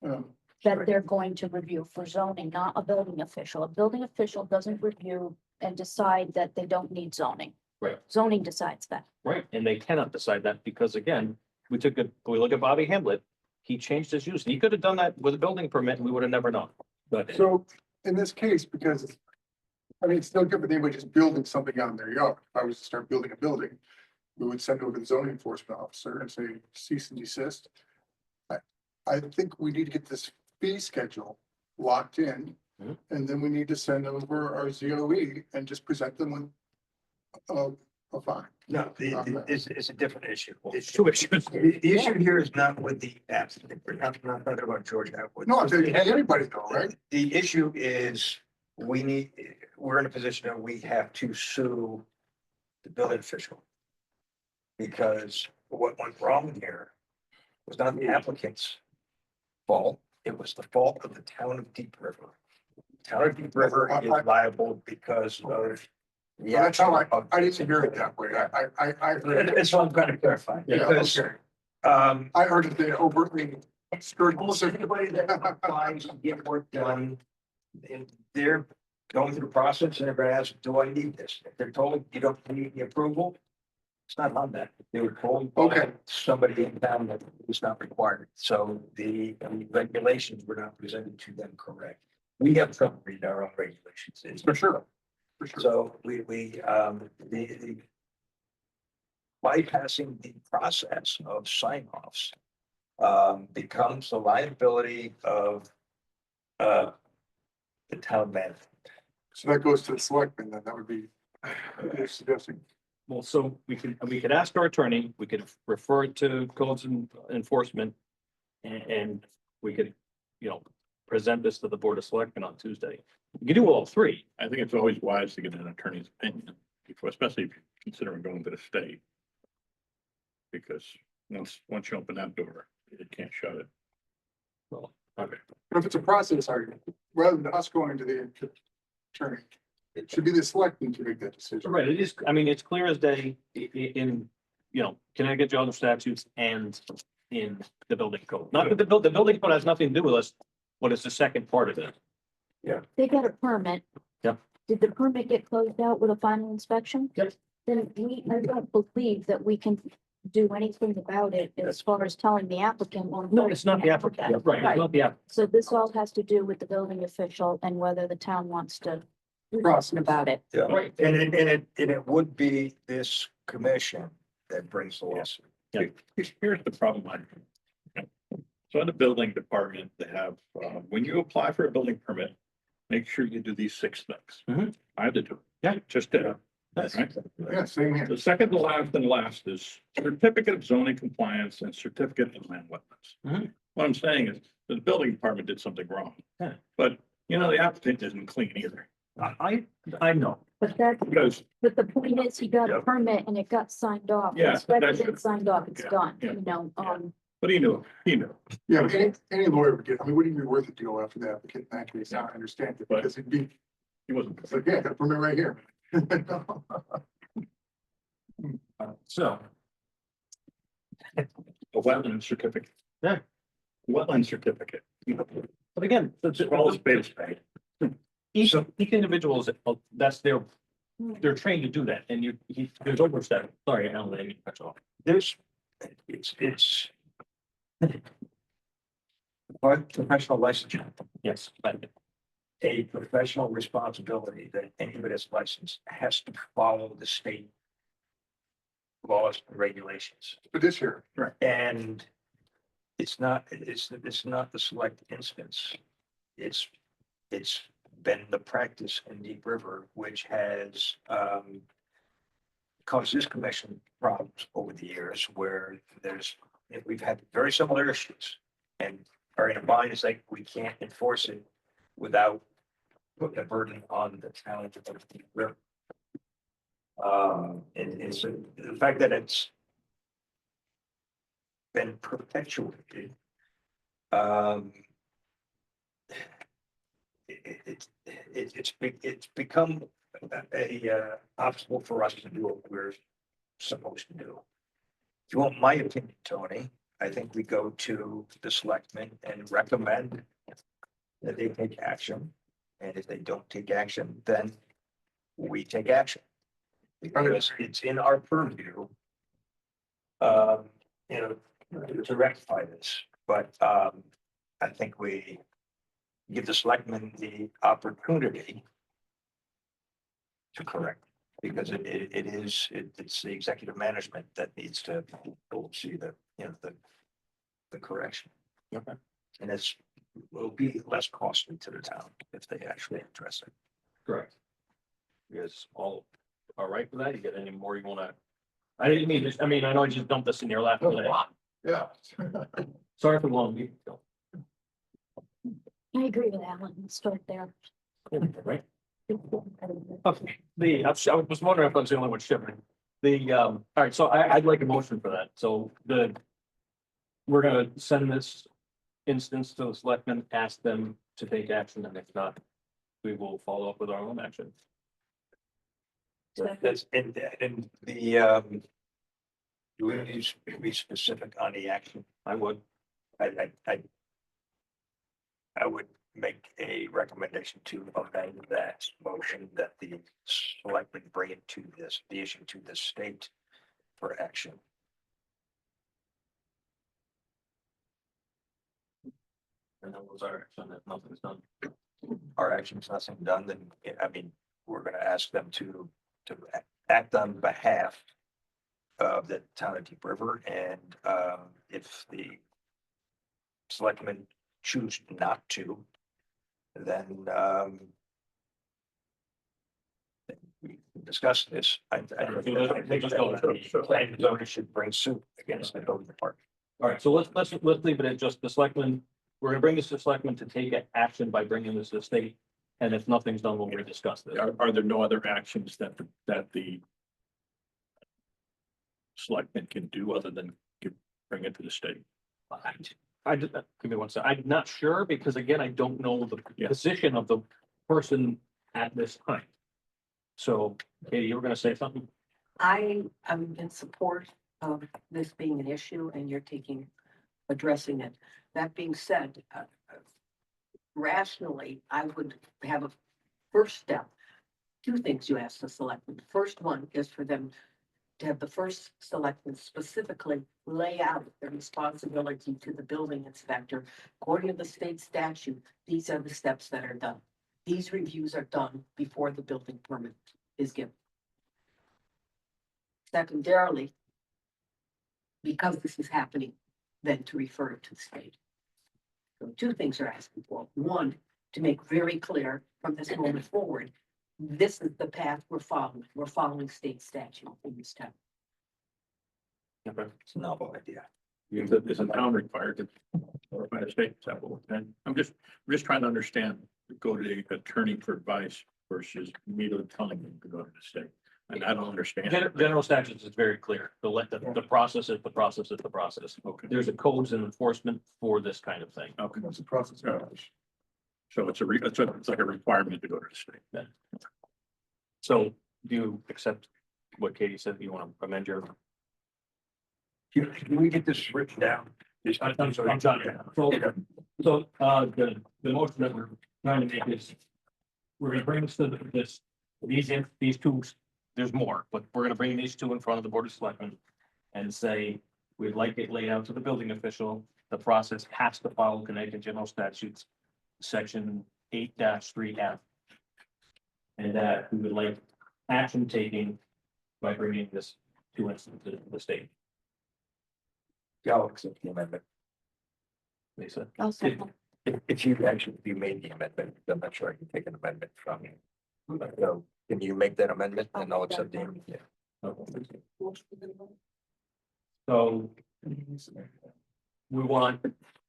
[SPEAKER 10] that they're going to review for zoning, not a building official. A building official doesn't review and decide that they don't need zoning.
[SPEAKER 2] Right.
[SPEAKER 10] Zoning decides that.
[SPEAKER 2] Right, and they cannot decide that because again, we look at Bobby Hamlet, he changed his use. He could have done that with a building permit and we would have never known. But
[SPEAKER 6] so in this case, because I mean, it's no good, but they were just building something out in their yard. If I was to start building a building, we would send it over to the zoning enforcement officer and say cease and desist. I think we need to get this fee schedule locked in.
[SPEAKER 2] Mhm.
[SPEAKER 6] And then we need to send over our ZOE and just present them with a fine.
[SPEAKER 9] No, it's a different issue.
[SPEAKER 2] it's two issues.
[SPEAKER 9] The issue here is not with the applicant, we're not talking about George Atwood.
[SPEAKER 6] No, I'm saying anybody though, right?
[SPEAKER 9] The issue is, we're in a position that we have to sue the building official. Because what went wrong here was not the applicant's fault, it was the fault of the town of Deep River. Town of Deep River is liable because of.
[SPEAKER 6] So that's how I didn't hear it that way. I
[SPEAKER 9] That's what I'm trying to clarify,
[SPEAKER 6] Yeah,
[SPEAKER 9] because,
[SPEAKER 6] okay.
[SPEAKER 9] I
[SPEAKER 6] heard that they overtly skirted.
[SPEAKER 9] anybody that applies to get work done, and they're going through the process, and everybody asks, do I need this? If they're told you don't need the approval, it's not on that. They were told by
[SPEAKER 6] Okay. somebody
[SPEAKER 9] in town that it was not required. So the regulations were not presented to them correct. We have trouble reading our own regulations. It's
[SPEAKER 6] For sure. For sure.
[SPEAKER 9] so the bypassing the process of sign-offs becomes the liability of the town manager.
[SPEAKER 6] So that goes to the selectmen, then that would be, you're suggesting.
[SPEAKER 2] Well, so we could ask our attorney, we could refer it to codes and enforcement. And we could, present this to the Board of Selectmen on Tuesday. You can do all three.
[SPEAKER 7] I think it's always wise to get an attorney's opinion before, especially if you're considering going to the state. Because once you open that door, you can't shut it.
[SPEAKER 2] Well, okay.
[SPEAKER 6] But if it's a process argument, rather than us going to the attorney, it should be the selectmen to make that decision.
[SPEAKER 2] Right, it is, I mean, it's clear as day in, Connecticut general statutes and in the building code. Not that the building code has nothing to do with us, but it's the second part of it.
[SPEAKER 10] They got a permit.
[SPEAKER 2] Yep.
[SPEAKER 10] Did the permit get closed out with a final inspection?
[SPEAKER 2] Yep.
[SPEAKER 10] Then I don't believe that we can do anything about it as far as telling the applicant. well,
[SPEAKER 2] No, it's not the applicant, right, it's not the applicant.
[SPEAKER 10] So this all has to do with the building official and whether the town wants to do
[SPEAKER 6] Process.
[SPEAKER 10] something about it.
[SPEAKER 9] Yeah,
[SPEAKER 2] Right.
[SPEAKER 9] and it would be this commission that brings the lawsuit.
[SPEAKER 7] Here's the problem. So in the building department, they have, when you apply for a building permit, make sure you do these 6 things.
[SPEAKER 2] Mhm.
[SPEAKER 7] I had to do.
[SPEAKER 2] Yeah.
[SPEAKER 7] Just did it.
[SPEAKER 2] Yes.
[SPEAKER 7] Right?
[SPEAKER 6] Yeah, same here.
[SPEAKER 7] The second to last is certificate of zoning compliance and certificate of land wetlands.
[SPEAKER 2] Mhm.
[SPEAKER 7] What I'm saying is the building department did something wrong.
[SPEAKER 2] Yeah.
[SPEAKER 7] But, the applicant isn't clean either.
[SPEAKER 2] I know.
[SPEAKER 10] But
[SPEAKER 7] Because
[SPEAKER 10] but the point is, he got
[SPEAKER 7] Yeah.
[SPEAKER 10] a permit and it got signed off.
[SPEAKER 7] Yeah,
[SPEAKER 10] It's ready,
[SPEAKER 7] that's
[SPEAKER 10] it's
[SPEAKER 7] good.
[SPEAKER 10] signed off, it's
[SPEAKER 7] Yeah,
[SPEAKER 10] done,
[SPEAKER 7] yeah. But he knew.
[SPEAKER 6] Yeah, but any lawyer would get, I mean, wouldn't it be worth a deal after the applicant in that case? I understand it,
[SPEAKER 7] But-
[SPEAKER 6] because it'd be
[SPEAKER 7] He wasn't.
[SPEAKER 6] It's like, yeah, got a permit right here.
[SPEAKER 2] So,
[SPEAKER 7] A wetland certificate.
[SPEAKER 2] Yeah.
[SPEAKER 7] Wetland certificate.
[SPEAKER 2] but again,
[SPEAKER 7] Well, it's paid, it's paid.
[SPEAKER 2] each individual is, that's they're trained to do that, and there's oversight. Sorry, Alan, I didn't mean to cut you off.
[SPEAKER 9] There's, it's. But professional licensure,
[SPEAKER 2] Yes, but
[SPEAKER 9] a professional responsibility that anybody that's licensed has to follow the state laws and regulations.
[SPEAKER 6] But this year,
[SPEAKER 9] And it's not the select instance. It's been the practice in Deep River, which has caused this commission problems over the years where we've had very similar issues. And are in a bind, it's like we can't enforce it without putting a burden on the town of Deep River. And so the fact that it's been perpetuated, it's become a obstacle for us to do what we're supposed to do. If you want my opinion, Tony, I think we go to the selectmen and recommend that they take action. And if they don't take action, then we take action. Because it's in our purview, to rectify this, but, I think we give the selectmen the opportunity to correct, because it's the executive management that needs to see the correction.
[SPEAKER 2] Okay.
[SPEAKER 9] And will be less costly to the town if they actually address it.
[SPEAKER 2] correct. You guys all right with that? You got any more you wanna? I didn't mean this, I mean, I know I just dumped this in your lap today.
[SPEAKER 6] yeah.
[SPEAKER 2] Sorry for the long meeting. Phil.
[SPEAKER 10] I agree with Alan, let's start there.
[SPEAKER 2] Cool, right? Okay, I was wondering if I was the only one shivering. All right, so I'd like a motion for that. So we're gonna send this instance to the selectmen, ask them to take action, and if not, we will follow up with our own action.
[SPEAKER 9] That's in the, do we need to be specific on the action?
[SPEAKER 2] I would.
[SPEAKER 9] I would make a recommendation to amend that motion that the selectmen bring it to the issue to the state for action.
[SPEAKER 2] And that was our action, if nothing's done.
[SPEAKER 9] Our action's nothing done, then, I mean, we're gonna ask them to act on behalf of the town of Deep River, and if the selectmen choose not to, then we can discuss this. I think the planning zone should bring suit against the building department.
[SPEAKER 2] All right, so let's leave it at just the selectmen. We're gonna bring this to selectmen to take action by bringing this to the state. And if nothing's done, we'll rediscuss this.
[SPEAKER 7] Are there no other actions that the selectmen can do other than bring it to the state?
[SPEAKER 2] Give me one second. I'm not sure because again, I don't know the position of the person at this time. So, Katie, you were gonna say something?
[SPEAKER 1] I am in support of this being an issue and you're addressing it. That being said, rationally, I would have a first step. Two things you ask the selectmen. The first one is for them to have the first selectmen specifically lay out the responsibility to the building inspector. According to the state statute, these are the steps that are done. These reviews are done before the building permit is given. Secondarily, because this is happening, then to refer it to the state. So two things are asking for. One, to make very clear from this moment forward, this is the path we're following. We're following state statute in this town.
[SPEAKER 2] Okay.
[SPEAKER 9] It's a novel idea.
[SPEAKER 7] Is a town required to, or by the state, is that what we're saying? I'm just trying to understand, go to the attorney for advice versus immediately telling them to go to the state. And I don't understand.
[SPEAKER 2] General statutes is very clear. The process is the process is the process.
[SPEAKER 7] Okay.
[SPEAKER 2] There's a codes and enforcement for this kind of thing.
[SPEAKER 7] Okay.
[SPEAKER 6] What's the process?
[SPEAKER 7] So it's it's like a requirement to go to the state.
[SPEAKER 2] So do you accept what Katie said? You want to amend your?
[SPEAKER 9] Can we get this written down?
[SPEAKER 2] I'm sorry. So, the motion that we're trying to make is, we're gonna bring this to these two, there's more, but we're gonna bring these two in front of the Board of Selectmen and say, we'd like it laid out to the building official. The process has to follow Connecticut General Statutes, section 8-3F. And that we would like action taking by bringing this two instances to the state.
[SPEAKER 9] Yeah, I'll accept the amendment.
[SPEAKER 2] Lisa,
[SPEAKER 10] I'll second.
[SPEAKER 9] If you actually, if you made the amendment, I'm not sure I can take an amendment from you. So can you make that amendment and I'll accept the amendment?
[SPEAKER 2] so we want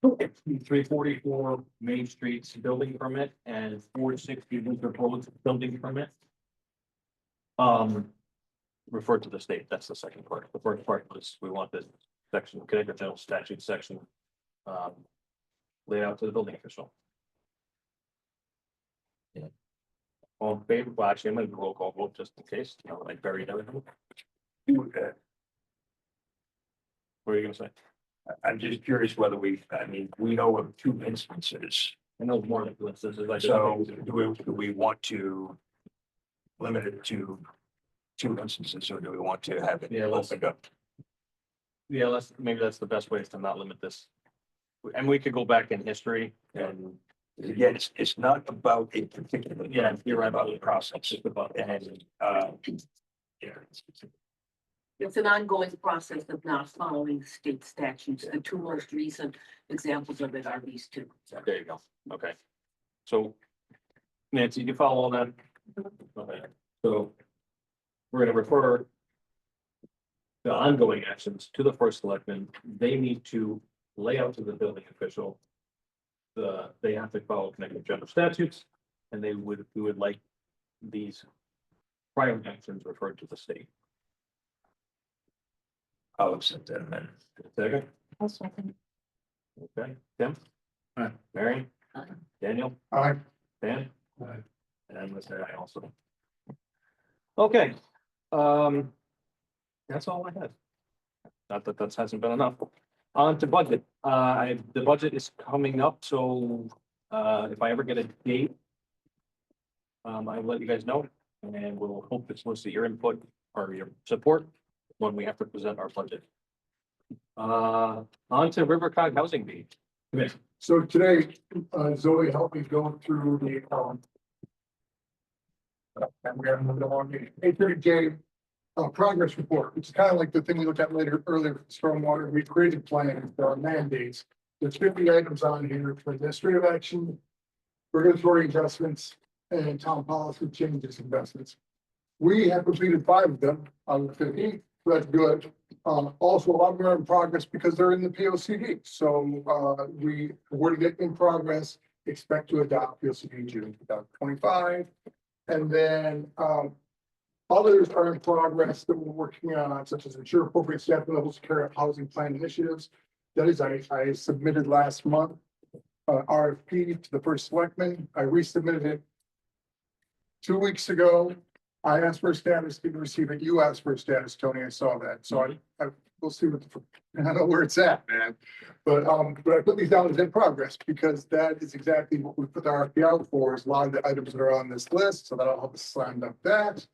[SPEAKER 2] 344 Main Street's building permit and 460 Winter Road's building permit. Refer to the state, that's the second part. The first part was, we want this section, Connecticut General Statute section, laid out to the building official.
[SPEAKER 9] Yeah.
[SPEAKER 2] All in favor? Well, actually, I'm gonna do a roll call vote just in case, like buried everything. What are you gonna say?
[SPEAKER 9] I'm just curious whether I mean, we know of two instances.
[SPEAKER 2] I know more than two instances.
[SPEAKER 9] So do we want to limit it to two instances or do we want to have it
[SPEAKER 2] Yeah, let's-
[SPEAKER 9] opened up?
[SPEAKER 2] Yeah, maybe that's the best way is to not limit this. And we could go back in history and,
[SPEAKER 9] Again, it's not about a particular.
[SPEAKER 2] Yeah, you're right.
[SPEAKER 9] About the process.
[SPEAKER 2] It's about-
[SPEAKER 9] And, yeah.
[SPEAKER 1] It's an ongoing process of not following state statutes. The two most recent examples of it are these two.
[SPEAKER 2] there you go. Okay. So Nancy, you follow all that? Okay. So we're gonna refer the ongoing actions to the first selectman. They need to lay out to the building official. They have to follow Connecticut General Statutes, and we would like these prior actions referred to the state.
[SPEAKER 9] I'll accept that amendment.
[SPEAKER 2] Second,
[SPEAKER 10] I'll second.
[SPEAKER 2] okay, Tim? Mary? Daniel?
[SPEAKER 6] Aye.
[SPEAKER 2] Dan?
[SPEAKER 12] Aye.
[SPEAKER 2] And I'm gonna say I also. Okay, that's all I had. Not that that hasn't been enough. On to budget. The budget is coming up, so, if I ever get a date, I'll let you guys know, and we'll hope to solicit your input or your support when we have to present our budget. On to Rivercog Housing Bee.
[SPEAKER 6] So today, Zoe helped me go through the, and we have moved along the 830J progress report. It's kind of like the thing we looked at earlier, stormwater. We created plans, there are mandates. There's 50 items on here for administrative action, regulatory adjustments, and town policy changes investments. We have completed 5 of them out of the 50, so that's good. Also, a lot of them are in progress because they're in the POCD. So we're in progress, expect to adopt POCD June 2025. And then others are in progress that we're working on, such as ensure appropriate staffing levels to carry out housing plan initiatives. That is, I submitted last month, RFP to the first selectman. I resubmitted it 2 weeks ago. I asked for a status, didn't receive it. You asked for a status, Tony. I saw that. So we'll see what I don't know where it's at, man. But I put these down as in progress because that is exactly what we put the RFP out for, is a lot of the items that are on this list. So that'll help us slam up that.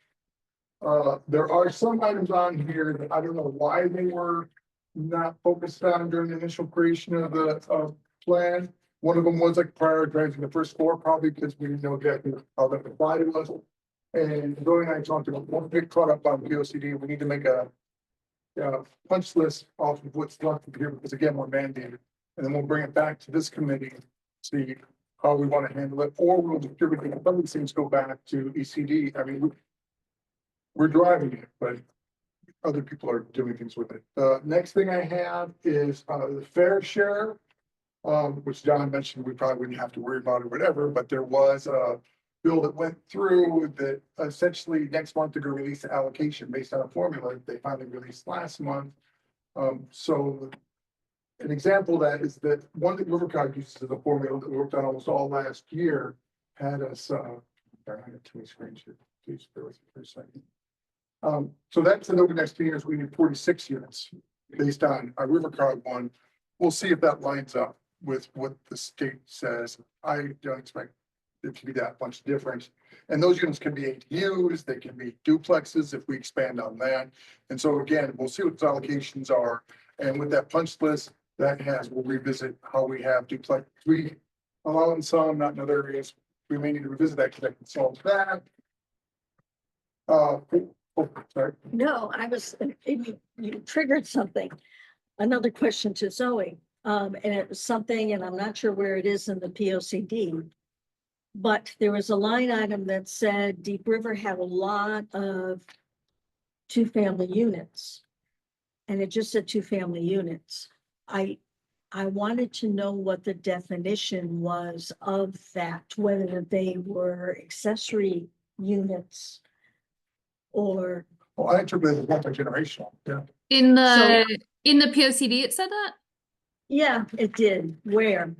[SPEAKER 6] There are some items on here that I don't know why they were not focused on during the initial creation of the plan. One of them was like prioritizing the first 4, probably because we didn't know exactly how that applied to us. And Zoe and I talked about, one big caught up on POCD, we need to make a punch list off of what's left of here, because again, we're mandated. And then we'll bring it back to this committee, see how we want to handle it, or we'll distribute it. Some of these things go back to ECD. I mean, we're driving it, but other people are doing things with it. The next thing I have is the fair share, which John mentioned we probably wouldn't have to worry about or whatever, but there was a bill that went through that essentially next month they're going to release the allocation based on a formula they finally released last month. So an example of that is that one that Rivercog uses as a formula that we worked on almost all last year had us, I got too many screens here. Please bear with me for a second. So that's in over the next 2 years, we need 46 units based on our Rivercog one. We'll see if that lines up with what the state says. I don't expect it to be that much different. And those units can be ADUs, they can be duplexes if we expand on that. And so again, we'll see what the allocations are. And with that punch list, we'll revisit how we have duplex. We allow in some, not in other areas. We may need to revisit that because I can solve that. Sorry.
[SPEAKER 11] No, you triggered something. Another question to Zoe. And it was something, and I'm not sure where it is in the P O C D. But there was a line item that said Deep River had a lot of two-family units. And it just said two-family units. I wanted to know what the definition was of that, whether they were accessory units or.
[SPEAKER 6] Well, I interpret it as multi-generational. Yeah.
[SPEAKER 4] In the POCD, it said that?
[SPEAKER 11] Yeah, it did. Where?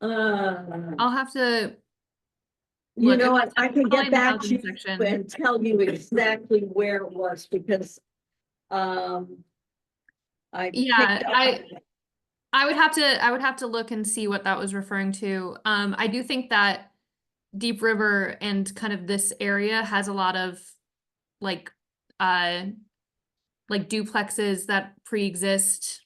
[SPEAKER 4] I'll have to.
[SPEAKER 11] You
[SPEAKER 4] look.
[SPEAKER 11] know what? I can
[SPEAKER 4] Probably
[SPEAKER 11] get
[SPEAKER 4] in the
[SPEAKER 11] back to
[SPEAKER 4] housing
[SPEAKER 11] you
[SPEAKER 4] section.
[SPEAKER 11] and tell you exactly where it was because I
[SPEAKER 4] Yeah,
[SPEAKER 11] picked up on it.
[SPEAKER 4] I would have to look and see what that was referring to. I do think that Deep River and kind of this area has a lot of like duplexes that pre-exist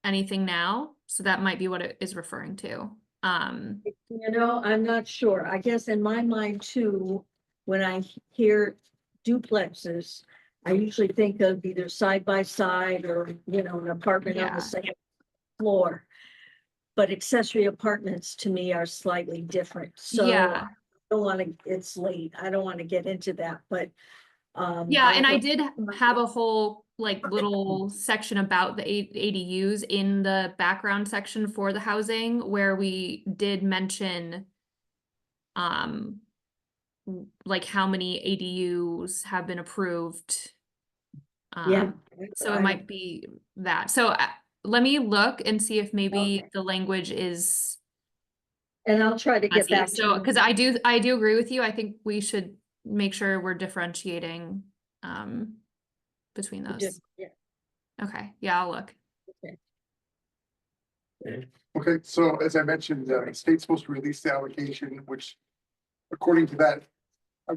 [SPEAKER 4] anything now. So that might be what it is referring to.
[SPEAKER 11] You know, I'm not sure. I guess in my mind too, when I hear duplexes, I usually think of either side by side or, you know, an apartment on
[SPEAKER 4] Yeah.
[SPEAKER 11] the same floor. But accessory apartments to me are slightly different. So
[SPEAKER 4] Yeah.
[SPEAKER 11] I don't want to, it's late. I don't want to get into that, but
[SPEAKER 4] Yeah, and I
[SPEAKER 11] I'll-
[SPEAKER 4] did have a whole like little section about the ADUs in the background section for the housing where we did mention like how many ADUs have been approved.
[SPEAKER 11] Yeah.
[SPEAKER 4] So it might be that. So let me look and see if maybe the language is
[SPEAKER 11] And I'll try to get
[SPEAKER 4] messy.
[SPEAKER 11] back to
[SPEAKER 4] So
[SPEAKER 11] you.
[SPEAKER 4] because I do agree with you. I think we should make sure we're differentiating between those.
[SPEAKER 11] Yeah.
[SPEAKER 4] Okay, yeah, I'll look.
[SPEAKER 6] Okay, so as I mentioned, the state's supposed to release the allocation, which according to that, I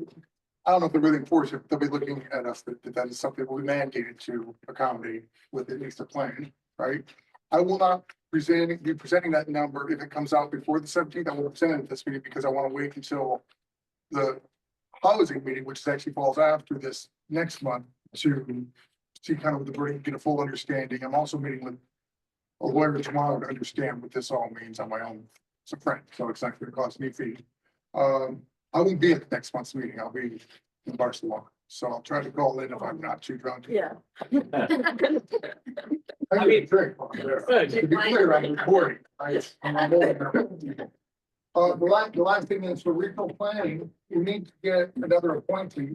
[SPEAKER 6] don't know if they're really enforced it, they'll be looking at us that is something we mandated to accommodate with at least a plan, right? I will not be presenting that number if it comes out before the 17th. I will present it at this meeting because I want to wait until the housing meeting, which actually falls after this next month, to see kind of the brain, get a full understanding. I'm also meeting with a lawyer tomorrow to understand what this all means on my own as a friend, so it's not gonna cost me a fee. I won't be at next month's meeting, I'll be in Barcelona, so I'll try to call in if I'm not too drunk.
[SPEAKER 11] Yeah.
[SPEAKER 6] I mean, drink. To be clear, I'm recording. The last thing is for regional planning, you need to get another appointee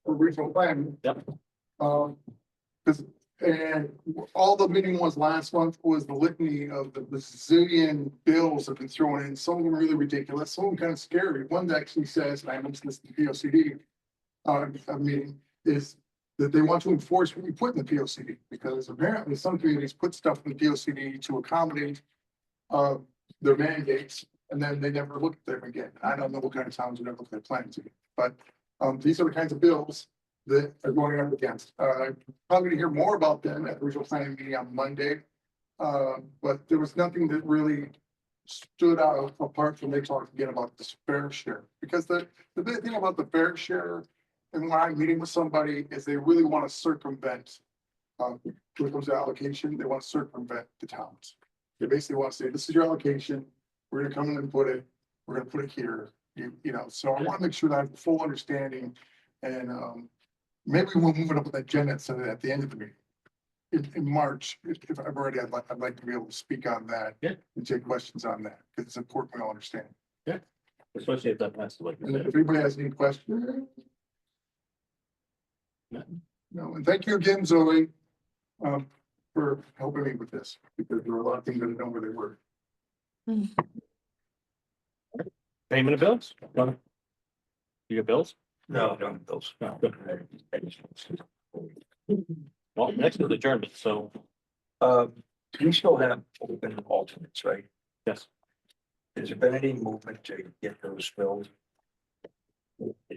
[SPEAKER 6] for regional planning.
[SPEAKER 2] Yep.
[SPEAKER 6] Because, and all the meeting was last month was the litany of the bazillion bills have been thrown in, some of them really ridiculous, some of them kind of scary. One actually says, and I mentioned this in the POCD meeting, is that they want to enforce what we put in the POCD, because apparently some communities put stuff in the POCD to accommodate their mandates, and then they never look at them again. I don't know what kind of towns would ever look at their plans again, but these are the kinds of bills that are going up against. Probably gonna hear more about them at the regional planning meeting on Monday. But there was nothing that really stood out apart from they talked again about this fair share. Because the big thing about the fair share, and when I'm meeting with somebody, is they really want to circumvent, when it comes to allocation, they want to circumvent the towns. They basically want to say, this is your allocation, we're gonna come in and put it, we're gonna put it here, you know, so I want to make sure that I have full understanding. And maybe we'll move it up on the agenda so that at the end of the meeting. In March, if I've already, I'd like to be able to speak on that.
[SPEAKER 2] Yeah.
[SPEAKER 6] And take questions on that, because it's important we all understand.
[SPEAKER 2] Especially if that has to like.
[SPEAKER 6] And if anybody has any questions.
[SPEAKER 2] No.
[SPEAKER 6] No, and thank you again, Zoe. for helping me with this, because there were a lot of things I didn't know where they were.
[SPEAKER 2] Payment of bills? You got bills?
[SPEAKER 9] No, those.
[SPEAKER 2] No, good. Well, next is adjournment, so,
[SPEAKER 9] We still have open alternates, right?
[SPEAKER 2] yes.
[SPEAKER 9] Has there been any movement to get those filled?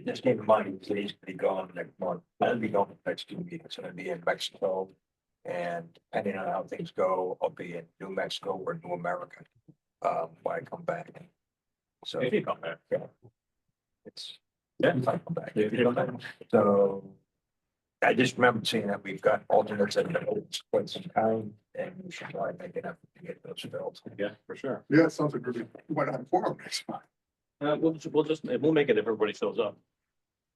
[SPEAKER 9] Just keep in mind, he's gonna be gone next month, I'll be gone the next 2 weeks, and I'll be in Mexico. And depending on how things go, I'll be in New Mexico or New America, when I come back. So.
[SPEAKER 2] If you come back.
[SPEAKER 9] Yeah. It's,
[SPEAKER 2] Yeah.
[SPEAKER 9] if I come back.
[SPEAKER 2] If you come back.
[SPEAKER 9] So. I just remember seeing that we've got alternates that have been open for quite some time, and we should try and make an effort to get those filled.
[SPEAKER 2] Yeah, for sure.
[SPEAKER 6] Yeah, it sounds like we went on forum next month.
[SPEAKER 2] We'll make it if everybody shows up.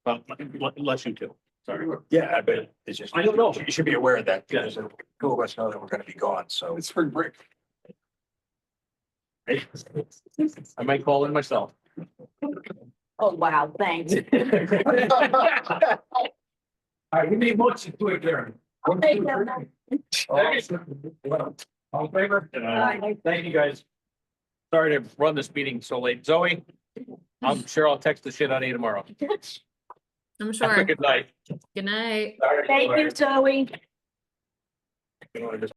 [SPEAKER 2] Well, unless you two, sorry.
[SPEAKER 9] Yeah, but it's just.
[SPEAKER 2] I don't know.
[SPEAKER 9] You should be aware of that, because two of us know that we're gonna be gone, so.
[SPEAKER 6] It's spring break.
[SPEAKER 2] I might call in myself.
[SPEAKER 10] Oh, wow, thanks.
[SPEAKER 9] All right, we need motion to adjourn.
[SPEAKER 10] Okay, yeah.
[SPEAKER 9] All in favor?
[SPEAKER 2] Thank you, guys. Sorry to run this meeting so late. Zoe, I'm sure I'll text the shit out of you tomorrow.
[SPEAKER 4] I'm
[SPEAKER 2] Have a
[SPEAKER 4] sure.
[SPEAKER 2] good night.
[SPEAKER 4] Good night.
[SPEAKER 10] Thank you, Zoe.
[SPEAKER 9] You wanna just